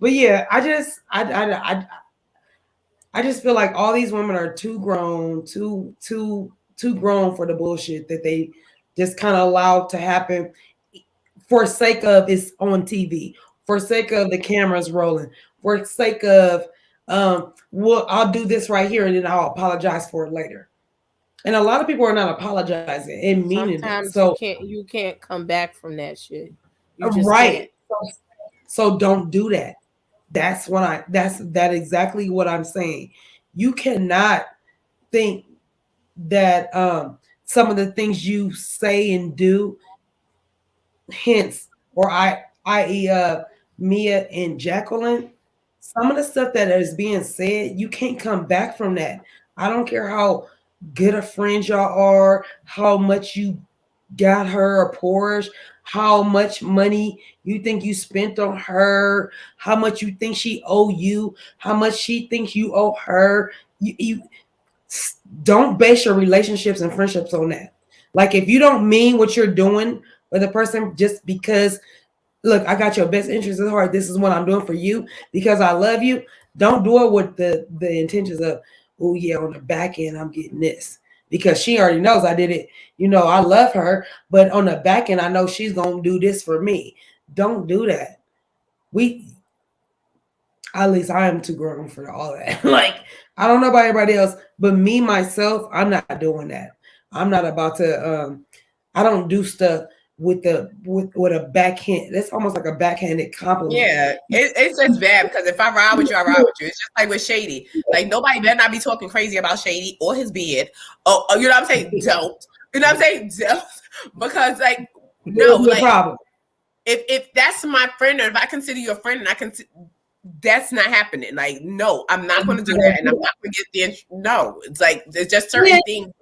but yeah, I just feel like all these women are too grown, too grown for the bullshit that they just kind of allowed to happen for sake of it's on TV, for sake of the cameras rolling, for sake of well, I'll do this right here and then I'll apologize for it later. And a lot of people are not apologizing and meaning sometimes it. So you can't come back from that shit. You just right. So don't do that. That's exactly what I'm saying. You cannot think that some of the things you say and do, hence, or i.e. Mia and Jacqueline, some of the stuff that is being said, you can't come back from that. I don't care how good a friend y'all are, how much you got her a Porsche, how much money you think you spent on her, how much you think she owe you, how much she thinks you owe her. You don't base your relationships and friendships on that. Like if you don't mean what you're doing with a person just because, look, I got your best interest at heart, this is what I'm doing for you because I love you. Don't do it with the intentions of, oh yeah, on the back end I'm getting this. Because she already knows I did it. You know, I love her, but on the back end, I know she's going to do this for me. Don't do that. At least I am too grown for all that. Like, I don't know about everybody else, but me, myself, I'm not doing that. I'm not about to, I don't do stuff with a backhand. That's almost like a backhanded compliment. Yeah, it's just bad because if I ride with you, I ride with you. It's just like with Shady. Like nobody better not be talking crazy about Shady or his beard. Oh, you know what I'm saying? Don't. You know what I'm saying? Don't. Because like no, like problem. If that's my friend, or if I consider you a friend, and that's not happening. Like no, I'm not going to do that, and I'm not going to get the no. It's like there's just certain things.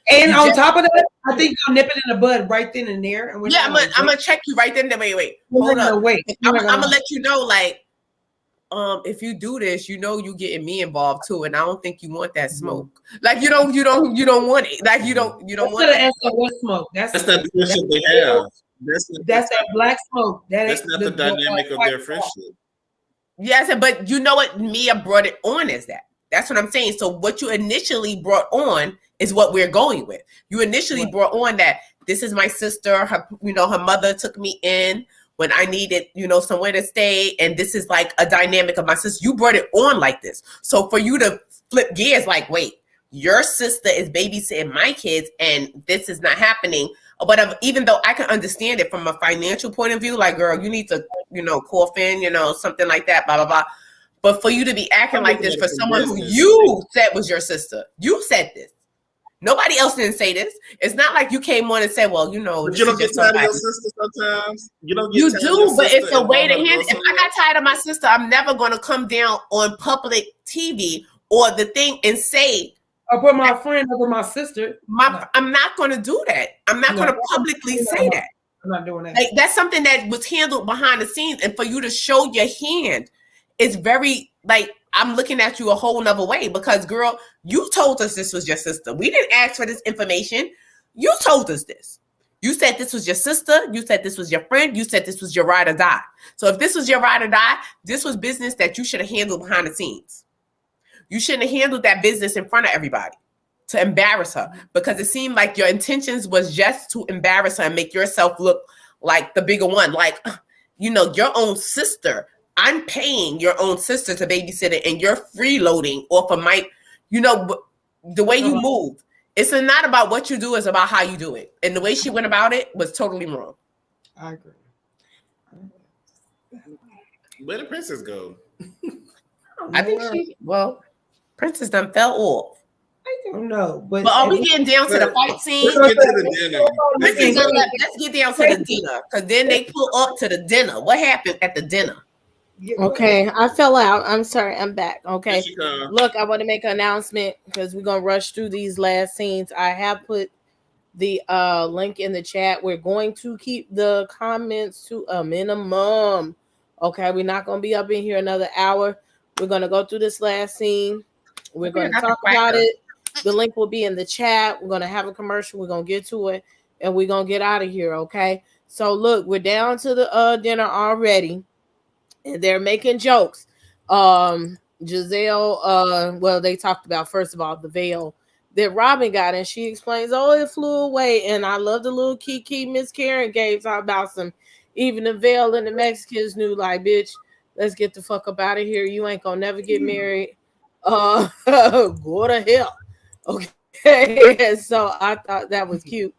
And on top of that, I think you'll nip it in the bud right then and there. And I'm gonna check you right then. Wait, hold up. I'm gonna let you know, like, if you do this, you getting me involved too, and I don't think you want that smoke. Like you don't want it. Like you don't want that SOS smoke. That's that friendship they have. That's that black smoke. That's not the dynamic of their friendship. Yes, but you know what? Mia brought it on as that. That's what I'm saying. So what you initially brought on is what we're going with. You initially brought on that this is my sister. Her mother took me in when I needed, somewhere to stay. And this is like a dynamic of my sister. You brought it on like this. So for you to flip gears, like, wait, your sister is babysitting my kids and this is not happening. But even though I can understand it from a financial point of view, like, girl, you need to, cough in, something like that, blah, blah, blah. But for you to be acting like this for someone who you said was your sister, you said this. Nobody else didn't say this. It's not like you came on and said, well, But you don't get tired of your sister sometimes. You don't get tired of your but it's sister a way to and handle. If I got tired of my sister, I'm never going to come down on public TV or the thing and say, I put my friend over my sister. I'm not going to do that. I'm not going to publicly say that. I'm not doing that. Like, that's something that was handled behind the scenes. And for you to show your hand is very, like, I'm looking at you a whole nother way because, girl, you told us this was your sister. We didn't ask for this information. You told us this. You said this was your sister. You said this was your friend. You said this was your ride or die. So if this was your ride or die, this was business that you should have handled behind the scenes. You shouldn't have handled that business in front of everybody to embarrass her because it seemed like your intentions was just to embarrass her and make yourself look like the bigger one. Like, your own sister. I'm paying your own sister to babysit it and you're freeloading off of my, the way you move. It's not about what you do, it's about how you do it. And the way she went about it was totally wrong. I agree. Where did Princess go? I think Princess done fell off. I don't know. But are we getting down to the fight scene? Let's get to the dinner. Let's get down to the dinner. Because then they pull up to the dinner. What happened at the dinner? Okay, I fell out. I'm sorry. I'm back. Okay. Yes, look, I want to make an announcement because we're going to rush through these last scenes. I have put the link in the chat. We're going to keep the comments to a minimum. Okay, we're not going to be up in here another hour. We're going to go through this last scene. We're going to talk about it. The link will be in the chat. We're going to have a commercial. We're going to get to it, and we're going to get out of here, okay? So, look, we're down to the dinner already, and they're making jokes. Giselle, they talked about, first of all, the veil that Robin got, and she explains, it flew away, and I love the little Kiki Miss Karen gave talk about some, even the veil and the Mexicans knew, like, bitch, let's get the fuck up out of here. You ain't gonna never get married. Go to hell. Okay. So I thought that was cute.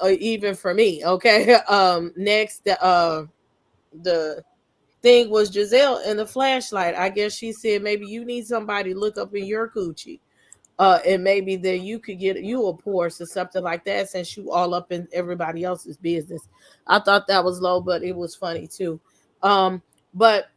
Even for me. Okay. Next, the thing was Giselle and the flashlight. I guess she said maybe you need somebody to look up in your coochie. And maybe then you could get you a Porsche or something like that since you all up in everybody else's business. I thought that was low, but it was funny too. But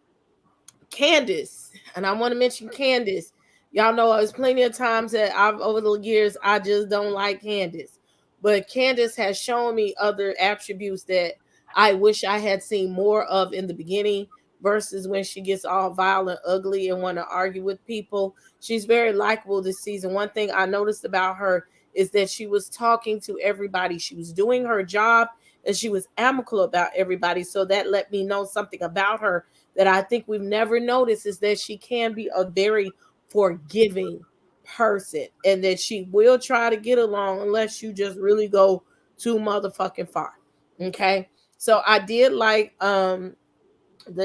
Candace, and I want to mention Candace. Y'all know there's plenty of times that over the years, I just don't like Candace. But Candace has shown me other attributes that I wish I had seen more of in the beginning versus when she gets all violent, ugly, and want to argue with people. She's very likable this season. One thing I noticed about her is that she was talking to everybody. She was doing her job, and she was amicable about everybody. So that let me know something about her that I think we've never noticed, is that she can be a very forgiving person and that she will try to get along unless you just really go too motherfucking far. Okay. So I did like the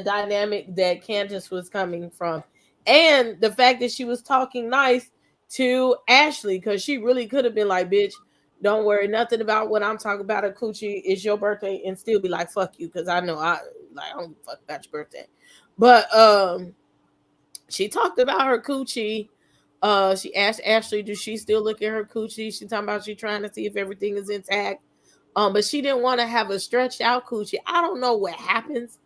dynamic that Candace was coming from, and the fact that she was talking nice to Ashley, because she really could have been like, bitch, Don't worry nothing about what I'm talking about. A coochie. It's your birthday, and still be like, "Fuck you," because I know I don't fuck about your birthday. But she talked about her coochie. She asked Ashley, "Do she still look at her coochie?" She talking about she trying to see if everything is intact. But she didn't want to have a stretched out coochie. I don't know what happens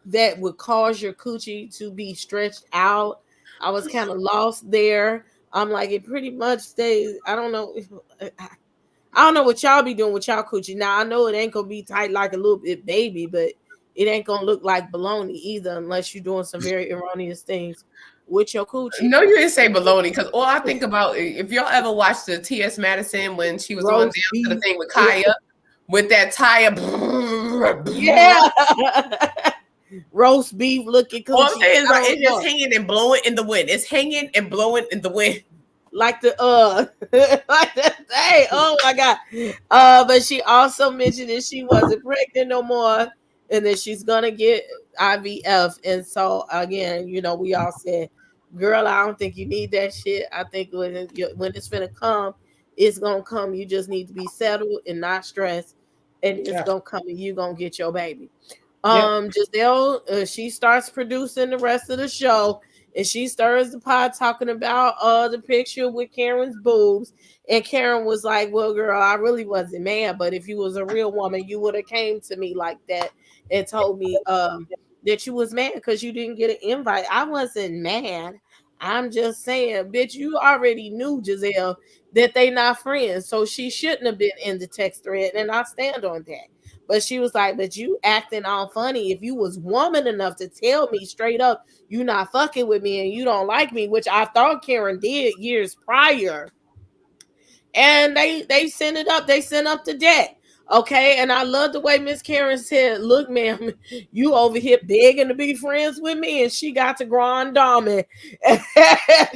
that would cause your coochie to be stretched out. I was kind of lost there. I'm like, it pretty much stays. I don't know. I don't know what y'all be doing with y'all coochie. Now I know it ain't gonna be tight like a little bit baby, but it ain't gonna look like baloney either unless you're doing some very erroneous things with your coochie. No, you didn't say baloney because all I think about, if y'all ever watched the T.S. Madison when she was on Roast down to the beef. thing with Kaya, with that tire. Yeah. Roast beef looking All I'm coochie. saying is, I like, don't it's just know. hanging and blowing in the wind. It's hanging and blowing in the wind. Like the like the thing. Oh my god. But she also mentioned that she wasn't pregnant no more and that she's gonna get IVF. And so again, we all said, girl, I don't think you need that shit. I think when it's gonna come, it's gonna come. You just need to be settled and not stressed, and it's Yeah. gonna come and you gonna get your baby. Yep. Giselle, she starts producing the rest of the show, and she stirs the pot talking about the picture with Karen's boobs. And Karen was like, "Well, girl, I really wasn't mad, but if you was a real woman, you would have came to me like that and told me that you was mad because you didn't get an invite. I wasn't mad. I'm just saying, bitch, you already knew, Giselle, that they not friends, so she shouldn't have been in the text thread, and I stand on that." But she was like, "But you acting all funny. If you was woman enough to tell me straight up you not fucking with me and you don't like me," which I thought Karen did years prior. And they sent it up. They sent up the deck. Okay. And I love the way Miss Karen said, "Look, ma'am, you over here begging to be friends with me." And she got to Grand Dame.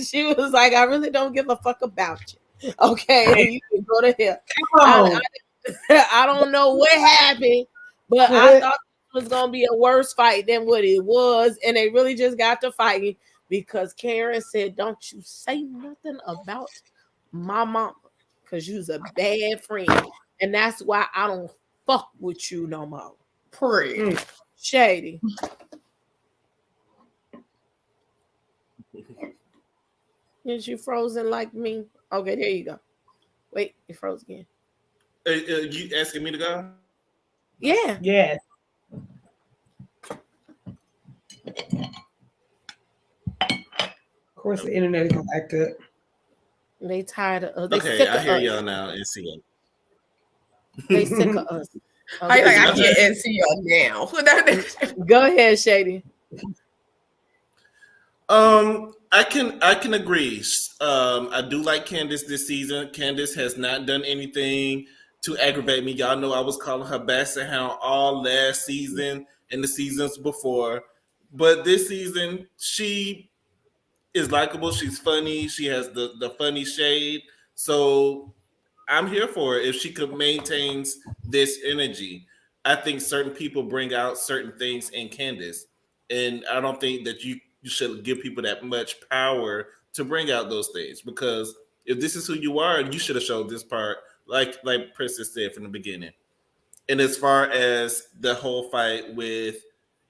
She was like, "I really don't give a fuck about you. Okay. And you can go to hell." Come I don't know what happened, but I on. thought it was gonna be a worse fight than what it was, and they really just got to fighting because Karen said, "Don't you say nothing about my mama, because you's a bad friend, and that's why I don't fuck with you no more." Pray. Shady. Is you frozen like me? Okay, there you go. Wait, you froze again. You asking me to go? Yeah. Yes. Of course, the internet is gonna act up. They tired of us. They Okay, sick I of hear us. y'all now and see you. They sick of us. I Okay. like, I can't see y'all now. Go ahead, Shady. I can agree. I do like Candace this season. Candace has not done anything to aggravate me. Y'all know I was calling her Basset Hound all last season and the seasons before, but this season she is likable. She's funny. She has the funny shade. So I'm here for it if she could maintains this energy. I think certain people bring out certain things in Candace, and I don't think that you should give people that much power to bring out those things because if this is who you are, you should have showed this part, like Princess said from the beginning. And as far as the whole fight with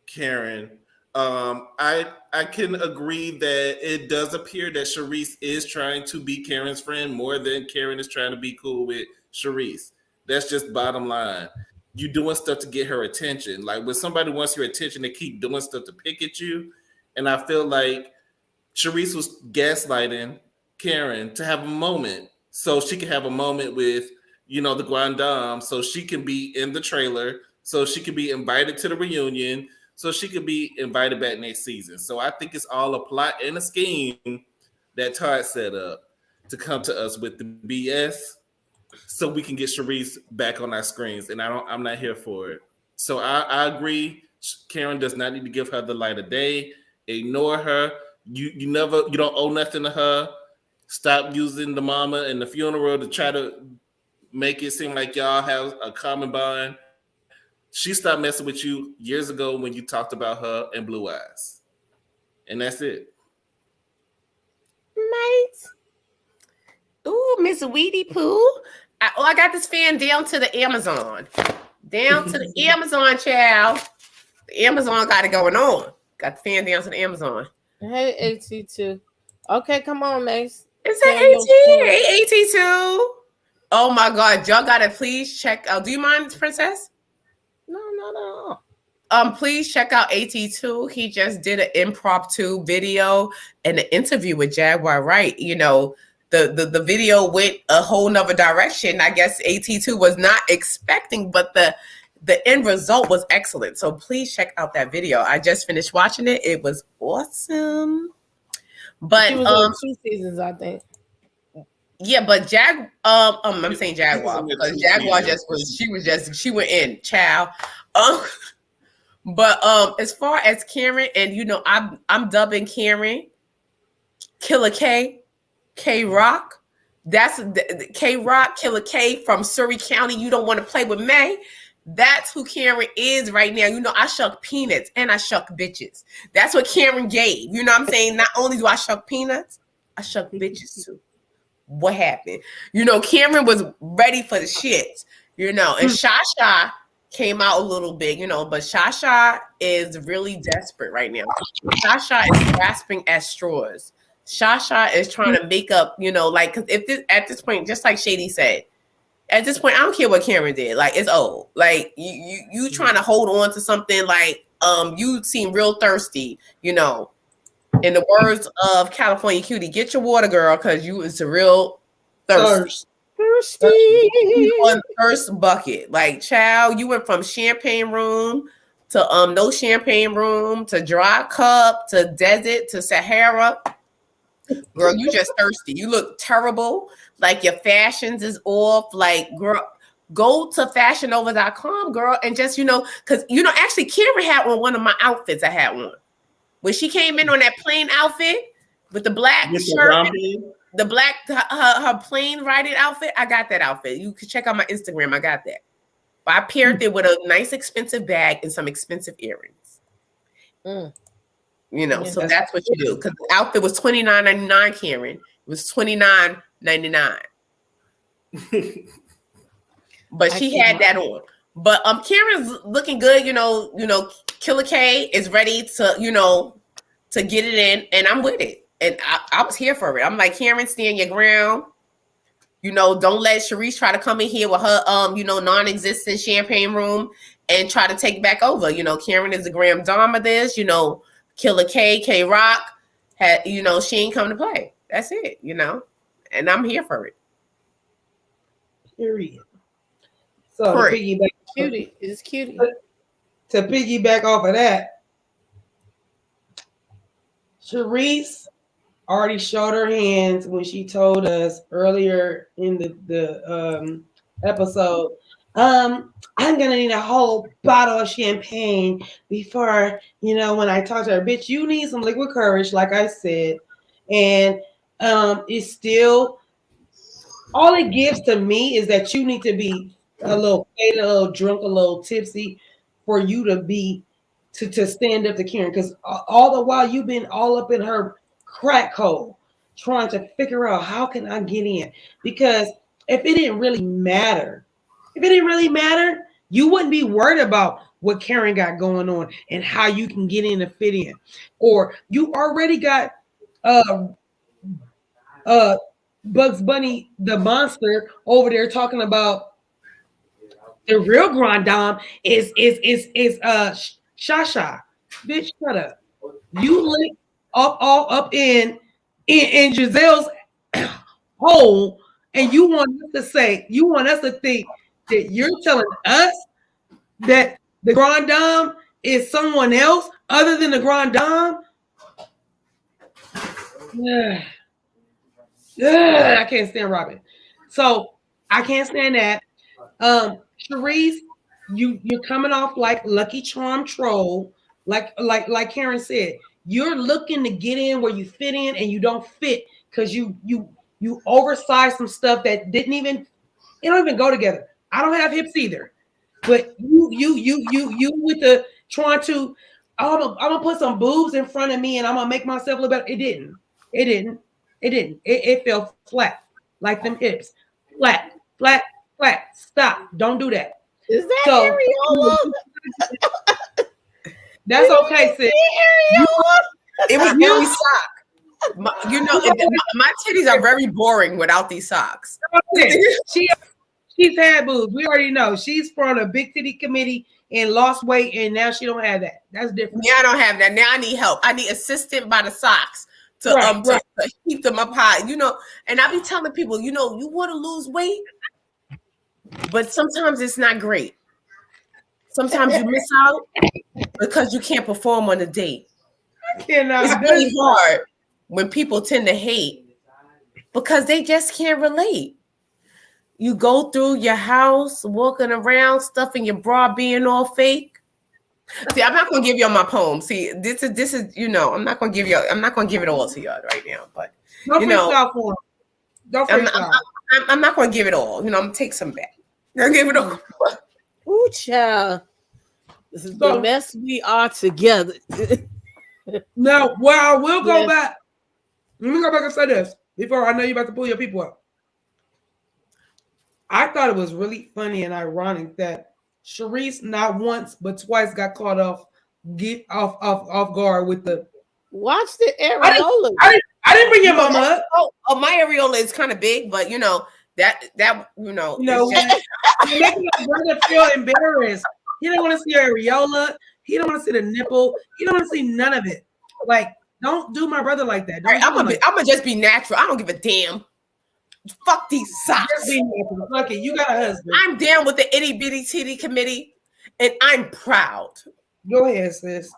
Karen, I can agree that it does appear that Charisse is trying to be Karen's friend more than Karen is trying to be cool with Charisse. That's just bottom line. You doing stuff to get her attention. Like when somebody wants your attention, they keep doing stuff to pick at you. And I feel like Charisse was gaslighting Karen to have a moment so she can have a moment with, the Guandam, so she can be in the trailer, so she can be invited to the reunion, so she can be invited back next season. So I think it's all a plot and a scheme that Todd set up to come to us with the BS so we can get Charisse back on our screens. And I'm not here for it. So I agree. Karen does not need to give her the light of day. Ignore her. You don't owe nothing to her. Stop using the mama and the funeral to try to make it seem like y'all have a common bond. She stopped messing with you years ago when you talked about her and Blue Eyes. And that's it. Mate. Ooh, Miss Weedy Pooh. I got this fan down to the Amazon. Down to the Amazon, child. The Amazon got it going on. Got the fan down to the Amazon. Hey, AT2. Okay, come on, Mase. It's Tell an your story. AT2. Oh my God, y'all gotta please check out. Do you mind, Princess? No. Please check out AT2. He just did an impromptu video and an interview with Jaguar Wright. You know, the video went a whole nother direction. I guess AT2 was not expecting, but the end result was excellent. So please check out that video. I just finished watching it. It was awesome. But She was on 2 seasons, I think. yeah, but I'm saying Jaguar because Jaguar she went in, child. But as far as Karen, and you know, I'm dubbing Karen Killer K Rock. That's the K Rock, Killer K from Surrey County. You don't want to play with May. That's who Karen is right now. You know, I shuck peanuts and I shuck bitches. That's what Karen gave. You know what I'm saying? Not only do I shuck peanuts, I shuck bitches too. What happened? You know, Cameron was ready for the shits, you know, and Shasha came out a little big, you know, but Shasha is really desperate right now. Shasha is grasping at straws. Shasha is trying to make up, you know, like, because at this point, just like Shady said, at this point, I don't care what Cameron did. Like, it's old. Like, you trying to hold on to something like, you seem real thirsty, you know. In the words of California Cutiee, get your water, girl, because you is a real thirsty. On first bucket. Like, child, you went from champagne room to no champagne room to dry cup to desert to Sahara. Girl, you just thirsty. You look terrible. Like, your fashions is off. Like, girl, go to fashionova.com, girl, and just, you know, because, you know, actually, Karen had on one of my outfits I had on. When she came in on that plain outfit with the black shirt, the black, her plain riding outfit, I got that outfit. You can check out my Instagram. I got that. But I paired it with a nice expensive bag and some expensive earrings. You know, so that's what you do. Because the outfit was $29.99, Karen. It was $29.99. But she had that on. But Karen's looking good, you know, Killer K is ready to, you know, to get it in, and I'm with it. And I was here for it. I'm like, Karen, stand your ground. You know, don't let Sharice try to come in here with her, you know, non-existent champagne room and try to take back over. You know, Karen is the grand dame of this. You know, Killer K Rock, you know, she ain't come to play. That's it, you know, and I'm here for it. Period. So to piggyback, Cutiee is Cutiee. To piggyback off of that, Sharice already showed her hands when she told us earlier in the episode, I'm gonna need a whole bottle of champagne before, you know, when I talk to her. Bitch, you need some liquid courage, like I said. And it's still, all it gives to me is that you need to be a little faded, a little drunk, a little tipsy for you to be to stand up to Karen. Because all the while you've been all up in her crack hole trying to figure out how can I get in. Because if it didn't really matter, you wouldn't be worried about what Karen got going on and how you can get in and fit in. Or you already got Bugs Bunny the monster over there talking about the real grand dame is Shasha. Bitch, shut up. You lick all up in Giselle's hole, and you want us to think that you're telling us that the grand dame is someone else other than the grand dame? I can't stand Robin. So I can't stand that. Sharice, you're coming off like Lucky Charm troll, like Karen said. You're looking to get in where you fit in, and you don't fit because you oversized some stuff that don't even go together. I don't have hips either, but you with the trying to, I'm gonna put some boobs in front of me and I'm gonna make myself look better. It didn't. It fell flat like them hips, flat. flat, flat. Stop. Don't do that. Is that So areola? that's okay, sis. It was very sock. My titties are very boring without these socks. She's had boobs. We already know. She's from a big titty committee and lost weight, and now she don't have that. That's different. Yeah, I don't have that. Now I need help. I need assistance by the socks to keep them up high. And I be telling people, you want to lose weight, but sometimes it's not great. Sometimes you miss out because you can't perform on a date. It's really hard when people tend to hate because they just can't relate. You go through your house, walking around, stuffing your bra, being all fake. See, I'm not gonna give y'all my poem. See, this is I'm not gonna give it all to y'all right now. But I'm not gonna give it all. I'm gonna take some back. I'm gonna give it all. Ooh, child. This is the mess we are together. Now, I will go back. Let me go back and say this before I know you're about to pull your people up. I thought it was really funny and ironic that Sharice not once but twice got caught off guard with the watch the areola. I didn't bring your mama up. Oh, my areola is kind of big, but that making a brother feel embarrassed. He don't want to see your areola. He don't want to see the nipple. He don't want to see none of it. Like, don't do my brother like that. I'm gonna just be natural. I don't give a damn. Fuck these socks. Fuck it. You got a husband. I'm down with the itty bitty titty committee, and I'm proud. Go ahead, sis.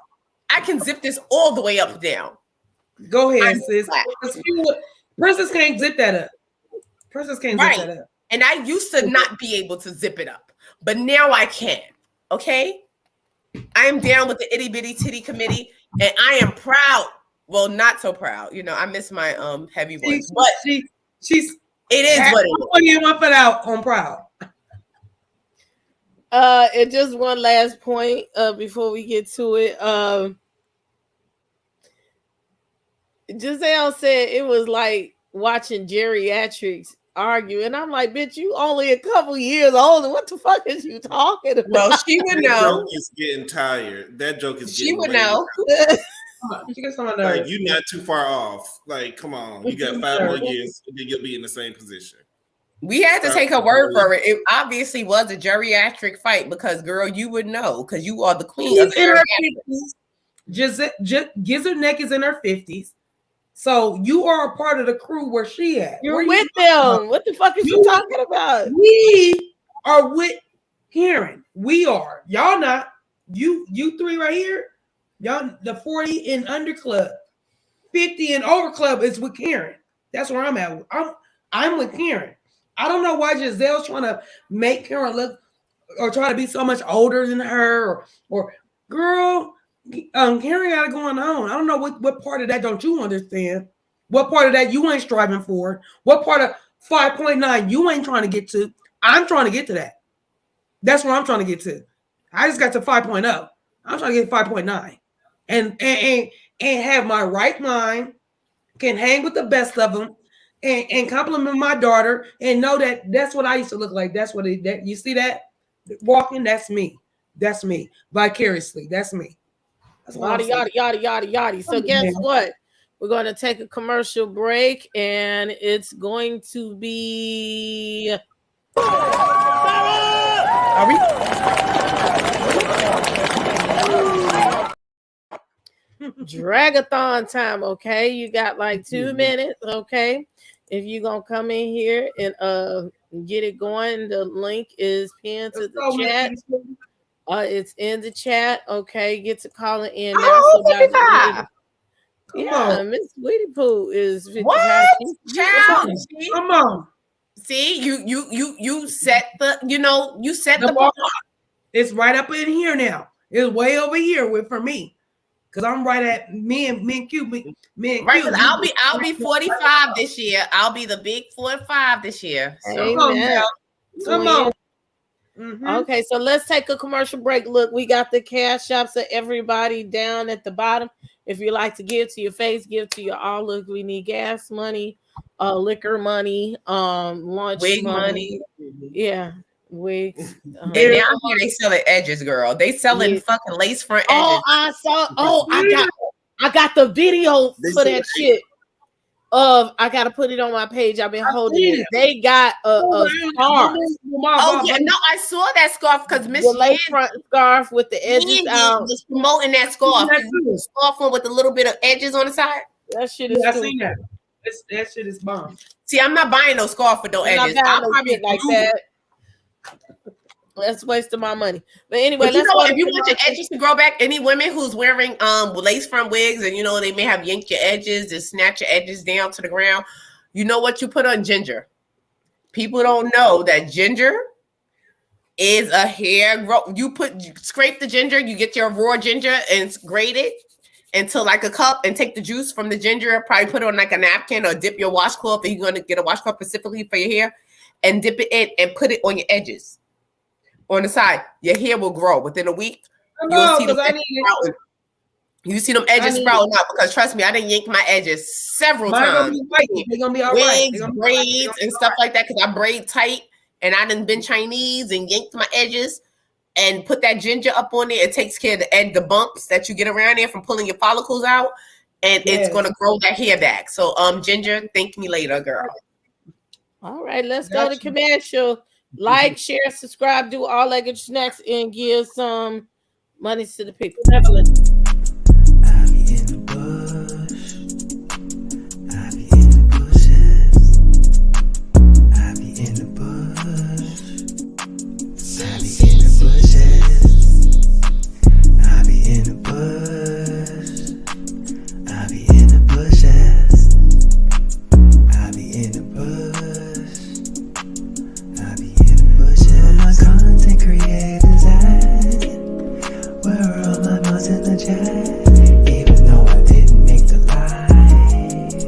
I can zip this all the way up and down. Go ahead, sis. Princess can't zip that up. Princess can't zip that up. And I used to not be able to zip it up, but now I can. Okay? I am down with the itty bitty titty committee, and I am proud. Well, not so proud. I miss my heavy ones, but it is what it is. You want put out on proud. And just one last point before we get to it. Giselle said it was like watching geriatrics argue, and I'm like, bitch, you only a couple years older. What the fuck is you talking about? Well, she would know. That joke is getting tired. That joke is getting. She would know. Like, you're not too far off. Like, come on, you got 5 more years, and then you'll be in the same position. We had to take her word for it. It obviously was a geriatric fight because, girl, you would know because you are the queen of Gizzard Neck is in her 50s. So you are a part of the crew where she at. You're with them. What the fuck is you talking about? We are with Karen. We are. Y'all not. You three right here. Y'all, the 40 and under club. 50 and over club is with Karen. That's where I'm at. I'm with Karen. I don't know why Giselle's trying to make Karen look or try to be so much older than her or girl. Karen got it going on. I don't know what part of that don't you understand? What part of that you ain't striving for? What part of 5.9 you ain't trying to get to? I'm trying to get to that. That's where I'm trying to get to. I just got to 5.0. I'm trying to get 5.9 and have my right mind, can hang with the best of them and compliment my daughter and know that that's what I used to look like. That's what you see that walking. That's me. That's me vicariously. That's me. Yada, yada, yada, yada, yada. So guess what? We're going to take a commercial break, and it's going to be... Are we? Dragathon time, okay? You got like 2 minutes, okay? If you're going to come in here and get it going, the link is pinned to the chat. It's in the chat. Okay, get to calling in now. Yeah, Miss Sweetie Poo is 55. What? Child, come on. See, you set the you set the bar. It's right up in here now. It's way over here for me. Cause I'm right at me and Q. Right, because I'll be 45 this year. I'll be the big 45 this year. So. Come on. Okay, so let's take a commercial break. Look, we got the cash apps of everybody down at the bottom. If you like to give to your face, give to your all. Look, we need gas money, liquor money, lunch Wig money. money. Yeah, wigs. And down here they selling edges, girl. They selling fucking lace front edges. Oh, I saw. Oh, I got the video for that shit. I gotta put it on my page. I've been holding it. They got a scarf. Oh yeah, no, I saw that scarf because Miss lace front scarf with the edges out. Was promoting that scarf. The scarf one with a little bit of edges on the side. That shit is. I seen that. That shit is bomb. See, I'm not buying no scarf with no edges. I'll probably like that. That's wasting my money. But anyway, if you want your edges to grow back, any women who's wearing lace front wigs and they may have yanked your edges and snatch your edges down to the ground, you know what you put on ginger? People don't know that ginger is a hair growth. You scrape the ginger, you get your raw ginger and grate it into like a cup and take the juice from the ginger, probably put it on like a napkin or dip your washcloth, if you're going to get a washcloth specifically for your hair, and dip it in and put it on your edges. On the side, your hair will grow within a week. You'll see them edges sprouting. You see them edges sprouting out because trust me, I didn't yank my edges several times. They're gonna be all right. Wigs, braids, and stuff like that because I braid tight and I done been Chinese and yanked my edges and put that ginger up on there. It takes care of the bumps that you get around there from pulling your follicles out, and it's gonna grow that hair back. So ginger, thank me later, girl. All right, let's go to commercial. Like, share, subscribe, do all that good snacks, and give some money to the people. I be in the bush. I be in the bushes. I be in the bush. I be in the bushes. I be in the bush. I be in the bushes. I be in the bush. Content creators at? Where are all my moms in the chat? Even though I didn't make the live,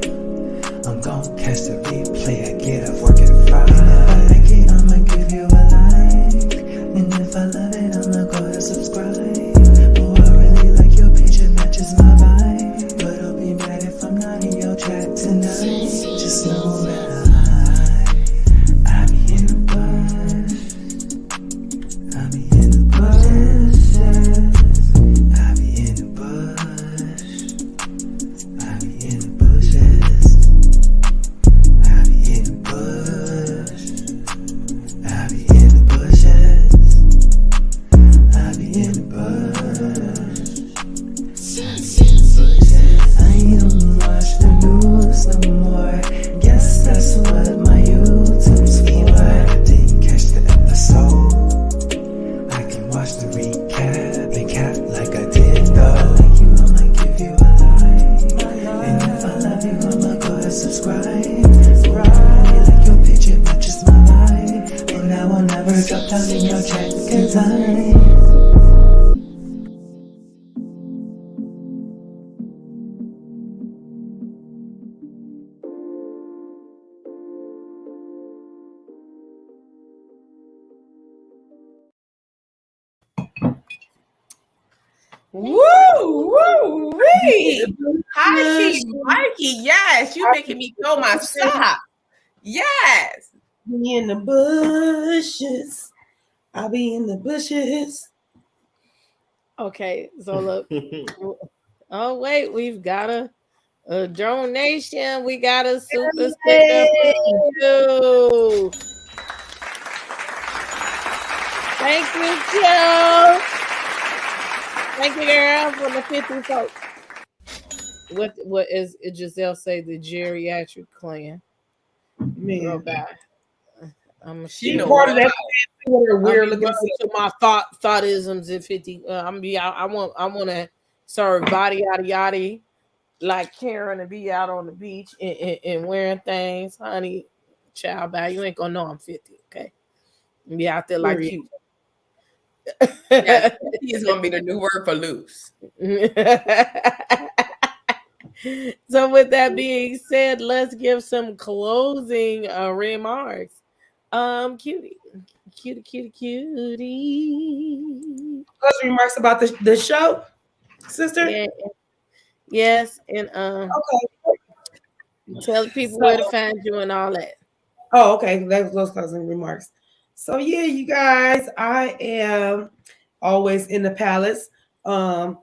I'm gon' catch the replay. I get up working 5. If I like it, I'ma give you a like. And if I love it, I'ma go and subscribe. Oh, I really like your page, it matches my vibe. But I'll be mad if I'm not in your chat tonight. Just know that I be in the bush. I be in the bushes. I be in the bush. I be in the bushes. I be in the bush. I be in the bushes. I be in the bush. I don't watch the news no more. Guess that's what my YouTube's for. I didn't catch the episode. Watch the recap and cap like I did though. Like you, I'ma give you a like. And if I love you, I'ma go and subscribe. Right, like your picture matches my vibe. And I will never drop down in your chat cause Woo, wee. Hi, Mikey. Yes, you making me throw my sock. Yes. Be in the bushes. I'll be in the bushes. Okay, so look. Oh wait, we've got a donation. We got a super sticker for you. Thank you, Joe. Thank you, girl, for the 50 folks. What is Giselle say? The geriatric clan. Man, I'm she part of that. Weird looking to my thoughtisms at 50. I want to serve body yada yada like Karen to be out on the beach and wearing things, honey. Child, you ain't gonna know I'm 50, okay? Be out there like you. Yeah, 50 is gonna be the new word for loose. So with that being said, let's give some closing remarks. Cutiee. Cutie. Closing remarks about the show, sister. Yeah, yes, and Okay. tell the people So, where to find you and all that. oh, okay. That's those closing remarks. So yeah, you guys, I am always in the palace, in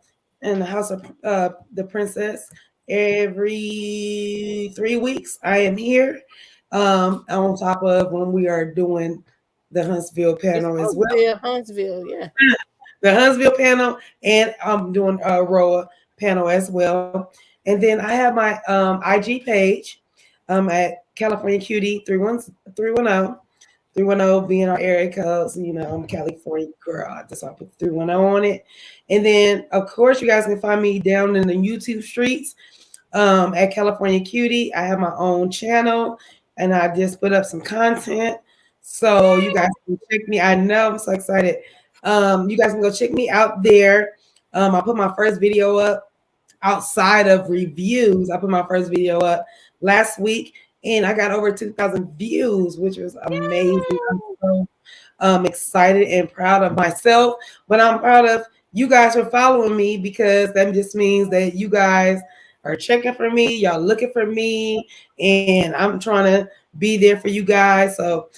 the house of the princess. Every 3 weeks, I am here. On top of when we are doing the Huntsville It's panel as well. Huntsville, yeah. The Huntsville panel, and I'm doing a Roa panel as well. And then I have my IG page at California Cutiee 310. 310 being our area codes. You know, I'm a California girl. I just I put 310 on it. And then, of course, you guys can find me down in the YouTube streets at California Cutiee. I have my own channel, and I just put up some content. So you guys can check me. I know I'm so excited. You guys can go check me out there. I put my first video up outside of reviews. I put my first video up last week, and I got over 2,000 views, which was amazing. I'm so excited and proud of myself, but I'm proud of you guys for following me, because that just means that you guys are checking for me, y'all looking for me, and I'm trying to be there for you guys. So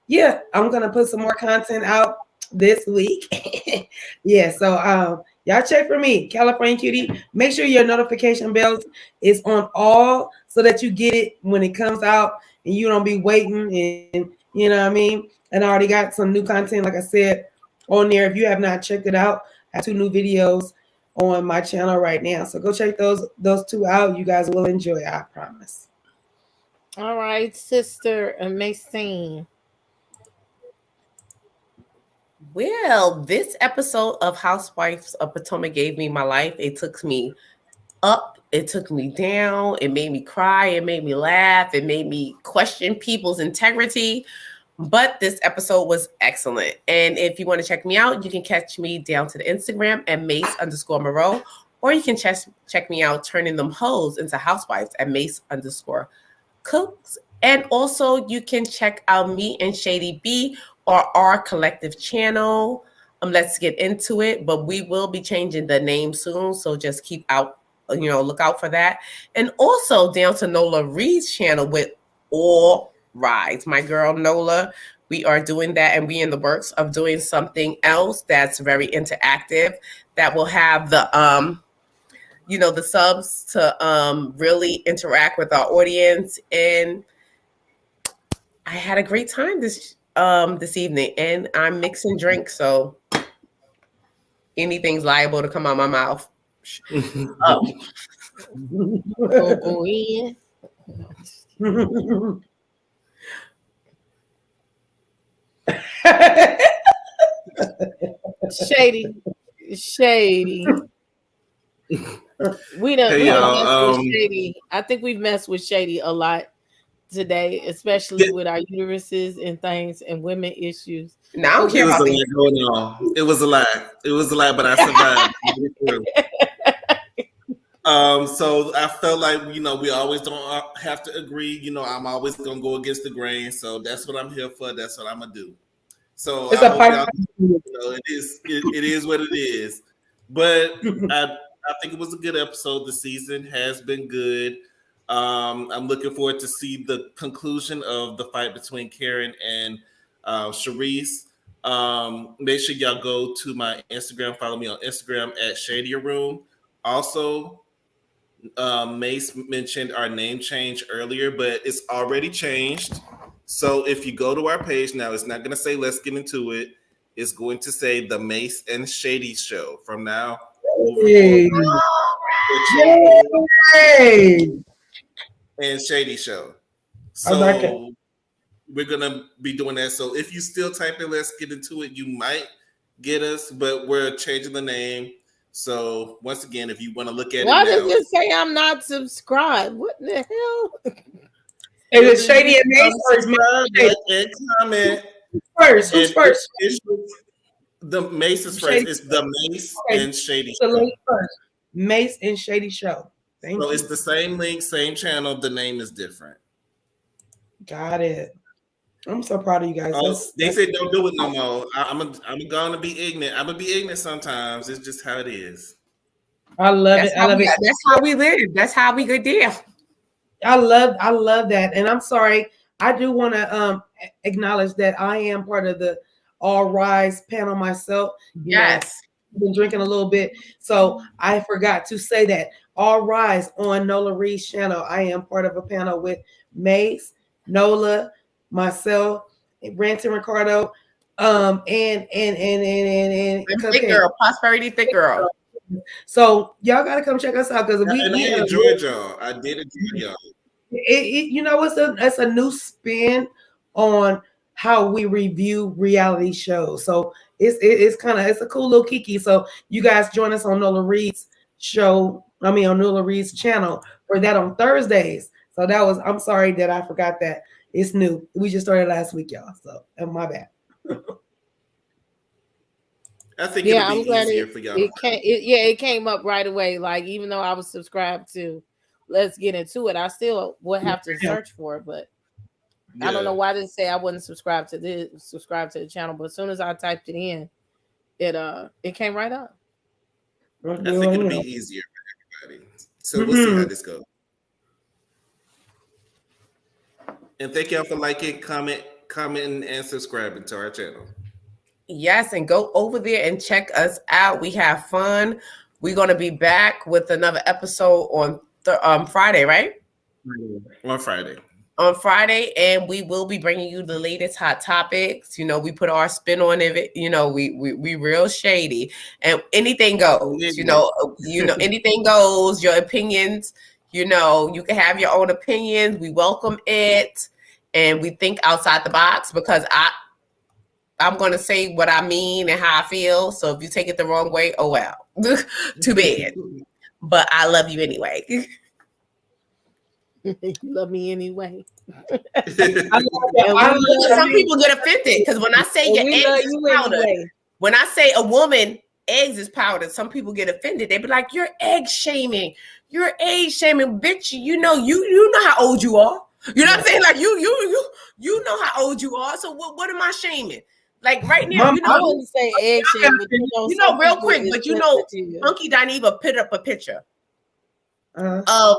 yeah, I'm gonna put some more content out this week. Yeah, so y'all check for me, California Cutiee. Make sure your notification bells is on all so that you get it when it comes out, and you don't be waiting. And you know what I mean. And I already got some new content, like I said, on there. If you have not checked it out, I have 2 new videos on my channel right now. So go check those 2 out. You guys will enjoy it, I promise. All right, Sister Mase. Well, this episode of Housewives of Potomac gave me my life. It took me up, it took me down, it made me cry, it made me laugh, it made me question people's integrity. But this episode was excellent. And if you want to check me out, you can catch me down to the Instagram at Mase_Marow, or you can check me out turning them hoes into housewives at Mase_Cooks. And also you can check out me and Shady B or our collective channel. Let's get into it, but we will be changing the name soon. So just keep out, look out for that. And also down to Nola Reed's channel with all rides. My girl Nola, we are doing that, and we in the works of doing something else that's very interactive that will have the the subs to really interact with our audience. And I had a great time this evening, and I'm mixing drinks, so anything's liable to come out my mouth. Go in. Shady. We done Hey, y'all, messed with Shady. I think we've messed with Shady a lot today, especially with our uteruses and things and women issues. Now, I don't It care was about a the lot going on. It was a lot, but I survived. So I felt like we always don't have to agree. I'm always gonna go against the grain. So that's what I'm here for. That's what I'm gonna do. So It's I a hope part. y'all. It is what it is. But I think it was a good episode. The season has been good. I'm looking forward to see the conclusion of the fight between Karen and Charisse. Make sure y'all go to my Instagram. Follow me on Instagram at Shadier Room. Also, Mase mentioned our name change earlier, but it's already changed. So if you go to our page now, it's not going to say "Let's Get Into It." It's going to say the Mase and Shady Show from now moving forward. Yay! And Shady Show. I like it. So we're gonna be doing that. So if you still type in "Let's Get Into It," you might get us, but we're changing the name. So once again, if you want to look at Why it does now, it say I'm not subscribed? What the hell? Is it Shady and Mase or is subscribe, Mase like, and comment. first? Who's And first? the Mase is first. Shady. It's the Mase Okay. and Shady The Show. link first. Mase and Shady Show. Thank So you. it's the same link, same channel. The name is different. Got it. I'm so proud of you guys. Oh, they said don't do it no more. I'm gonna be ignorant. I'm gonna be ignorant sometimes. It's just how it is. I love it. I love it. That's how we live. That's how we good deal. I love that. And I'm sorry. I do want to acknowledge that I am part of the All Rise panel myself. Yes. I've been drinking a little bit. So I forgot to say that. All Rise on Nola Reed's channel. I am part of a panel with Mase, Nola, myself, Ranton Ricardo, and Thick girl, prosperity thick girl. So y'all gotta come check us out because I enjoyed y'all. I did enjoy y'all. It's a new spin on how we review reality shows. So it's a cool little kiki. So you guys join us on Nola Reed's show. On Nola Reed's channel for that on Thursdays. So I'm sorry that I forgot that. It's new. We just started last week, y'all. So my bad. I think it'll be easier for y'all. It came up right away. Like, even though I was subscribed to Let's Get Into It, I still would have to search for it. But I don't know why they say I wasn't subscribed to the channel. But as soon as I typed it in, it came right up. I think it'll be easier for everybody. So we'll see how this goes. And thank y'all for liking, commenting, and subscribing to our channel. Yes, and go over there and check us out. We have fun. We're going to be back with another episode on Friday, right? On Friday, and we will be bringing you the latest hot topics. We put our spin on it. We real shady, and anything goes. Anything goes. Your opinions. You can have your own opinions. We welcome it, and we think outside the box because I'm going to say what I mean and how I feel. So if you take it the wrong way, oh well, too bad. But I love you anyway. You love me anyway. Some people get offended because when I say your eggs is powdered, when I say a woman eggs is powdered, some people get offended. They be like, "You're egg shaming. You're age shaming, bitch. You know how old you are. You know what I'm saying? Like you know how old you are. So what am I shaming? Like right now, I wouldn't say egg shaming, but real quick, but Funky Dineva put up a picture of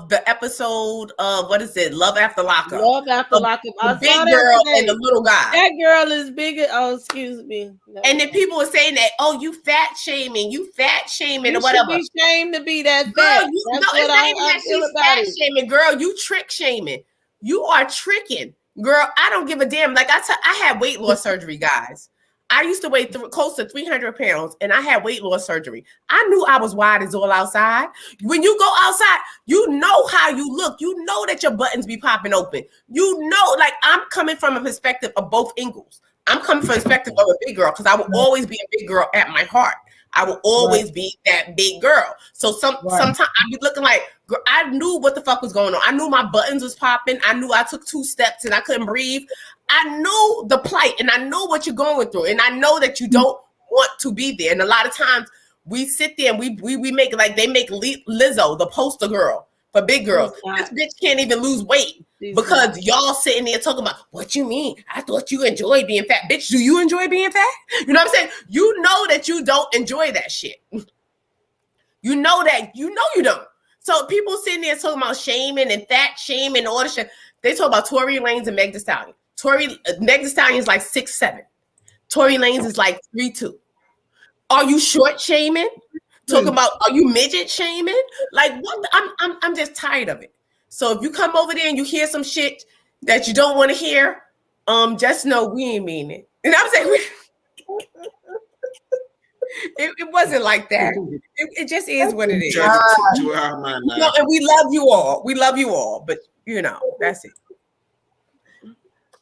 the episode of what is it? Love After Lockup. Love After Lockup. The big girl and the little guy. That girl is bigger. Oh, excuse me. No. And then people were saying that, oh, you fat shaming or whatever. You should be shamed to be that fat. Girl, it's not even that she's fat shaming, girl. You trick shaming. You are tricking, girl. I don't give a damn. Like I had weight loss surgery, guys. I used to weigh close to 300 pounds, and I had weight loss surgery. I knew I was wide as all outside. When you go outside, you know how you look. You know that your buttons be popping open. Like I'm coming from a perspective of both angles. I'm coming from a perspective of a big girl because I will always be a big girl at my heart. I will always be that big girl. So sometimes I'd be looking like, girl, I knew what the fuck was going on. I knew my buttons was popping. I knew I took 2 steps and I couldn't breathe. I know the plight and I know what you're going through. And I know that you don't want to be there. And a lot of times we sit there and we make like they make Lizzo the poster girl for big girls. This bitch can't even lose weight because y'all sitting there talking about what you mean. I thought you enjoyed being fat. Bitch, do you enjoy being fat? You know what I'm saying? You know that you don't enjoy that shit. You know you don't. So people sitting there talking about shaming and fat shaming and all this shit. They talk about Tory Lanez and Meg Thee Stallion. Meg Thee Stallion is like 6'7". Tory Lanez is like 3'2". Are you short shaming? Talking about, are you midget shaming? Like what? I'm just tired of it. So if you come over there and you hear some shit that you don't want to hear, just know we ain't mean it. You know what I'm saying? It wasn't like that. It just is what it is. And we love you all. We love you all. But that's it.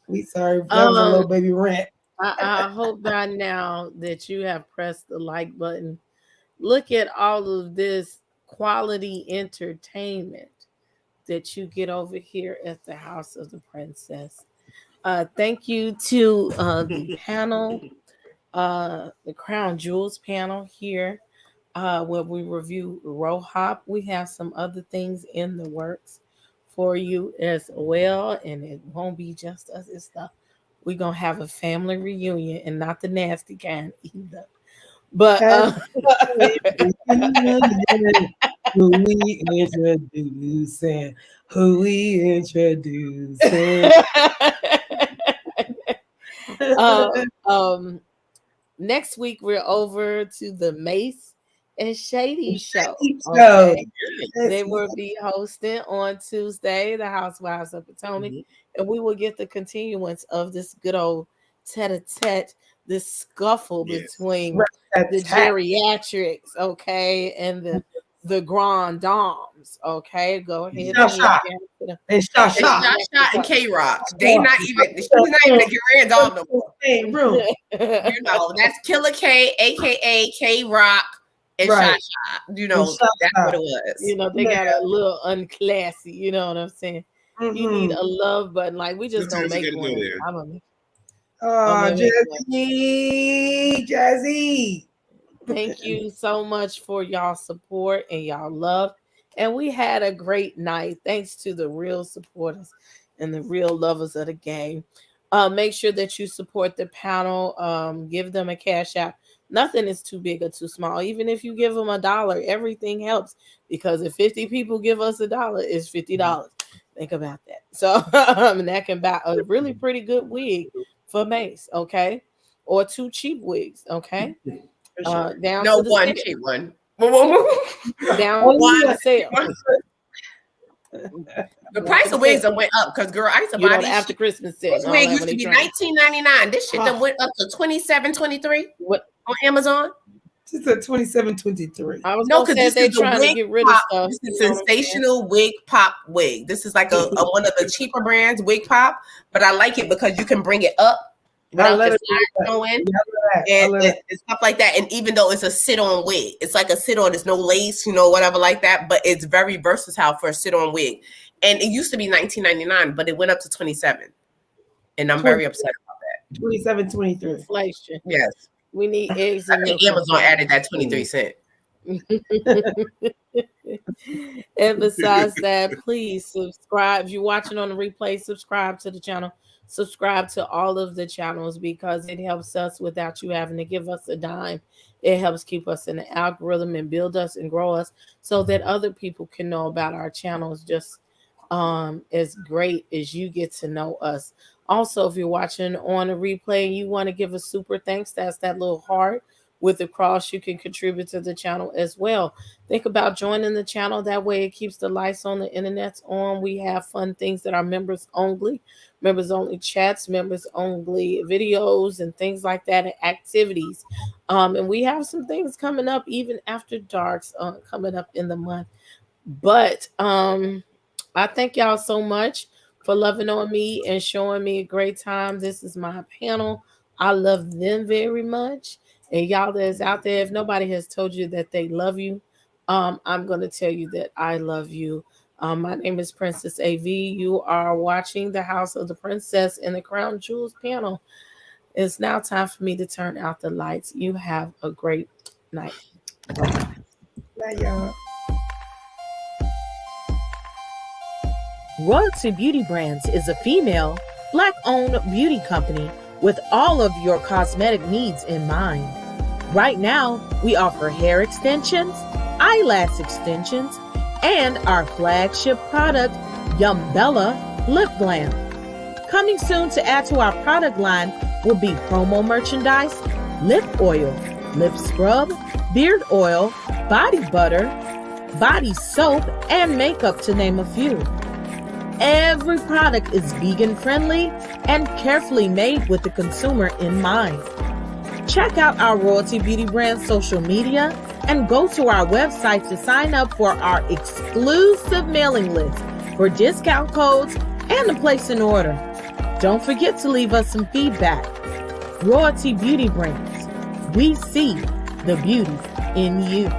We sorry. That was a little baby rant. I hope by now that you have pressed the like button. Look at all of this quality entertainment that you get over here at the House of the Princess. Thank you to the panel, the Crown Jewels panel here, where we review RoHop. We have some other things in the works for you as well. And it won't be just us. It's we're going to have a family reunion, and not the nasty kind either. But who we introducing? Who we introducing? Next week we're over to the Mase and Shady show. Okay. They will be hosting on Tuesday, the Housewives of Potomac, and we will get the continuance of this good old tete-a-tete, this scuffle between the geriatrics, okay, and the grand dames, okay. Go ahead. And Shasha and K-Rock. They not even. She's not even a grand dame no more. You know, that's Killer K, aka K-Rock, and Shasha. You know, that's what it was. You know, they got a little unclassy. You know what I'm saying? You need a love button. Like, we just don't make one. I'm gonna make. Jazzy. Thank you so much for y'all support and y'all love. And we had a great night. Thanks to the real supporters and the real lovers of the game. Make sure that you support the panel. Give them a cash app. Nothing is too big or too small. Even if you give them $1, everything helps. Because if 50 people give us $1, it's $50. Think about that. So that can buy a really pretty good wig for Mase, okay? Or 2 cheap wigs, okay? Down to the one sale. cheap one. Down to the sale. The price of wigs went up because, girl, I used to buy these after Christmas sale. This wig used to be $19.99. This shit done went up to $27.23 on Amazon. It's at $27.23. I was because they're trying to get rid of stuff. This is sensational wig pop wig. This is like a one of the cheaper brands, Wig Pop, but I like it because you can bring it up without the side showing and stuff like that. And even though it's a sit-on wig, it's like a sit-on. There's no lace, you know, whatever like that. But it's very versatile for a sit-on wig. And it used to be $19.99, but it went up to $27, and I'm very upset about that. $27.23. Inflation. Yes. We need eggs. I think Amazon added that 23 cents. And besides that, please subscribe. If you're watching on the replay, subscribe to the channel. Subscribe to all of the channels because it helps us without you having to give us a dime. It helps keep us in the algorithm and build us and grow us so that other people can know about our channels just as great as you get to know us. Also, if you're watching on a replay and you want to give a super thanks, that's that little heart with the cross. You can contribute to the channel as well. Think about joining the channel. That way it keeps the lights on, the internet's on. We have fun things that are members only chats, members only videos and things like that, and activities. And we have some things coming up even after darks coming up in the month. But I thank y'all so much for loving on me and showing me a great time. This is my panel. I love them very much. And y'all that's out there, if nobody has told you that they love you, I'm going to tell you that I love you. My name is Princess A.V. You are watching the House of the Princess in the Crown Jewels panel. It's now time for me to turn out the lights. You have a great night. Bye, y'all. Royalty Beauty Brands is a female, Black-owned beauty company with all of your cosmetic needs in mind. Right now, we offer hair extensions, eyelash extensions, and our flagship product, Yumbella Lip Glam. Coming soon to add to our product line will be promo merchandise, lip oil, lip scrub, beard oil, body butter, body soap, and makeup, to name a few. Every product is vegan friendly and carefully made with the consumer in mind. Check out our Royalty Beauty Brand social media and go to our website to sign up for our exclusive mailing list for discount codes and to place an order. Don't forget to leave us some feedback. Royalty Beauty Brands. We see the beauty in you.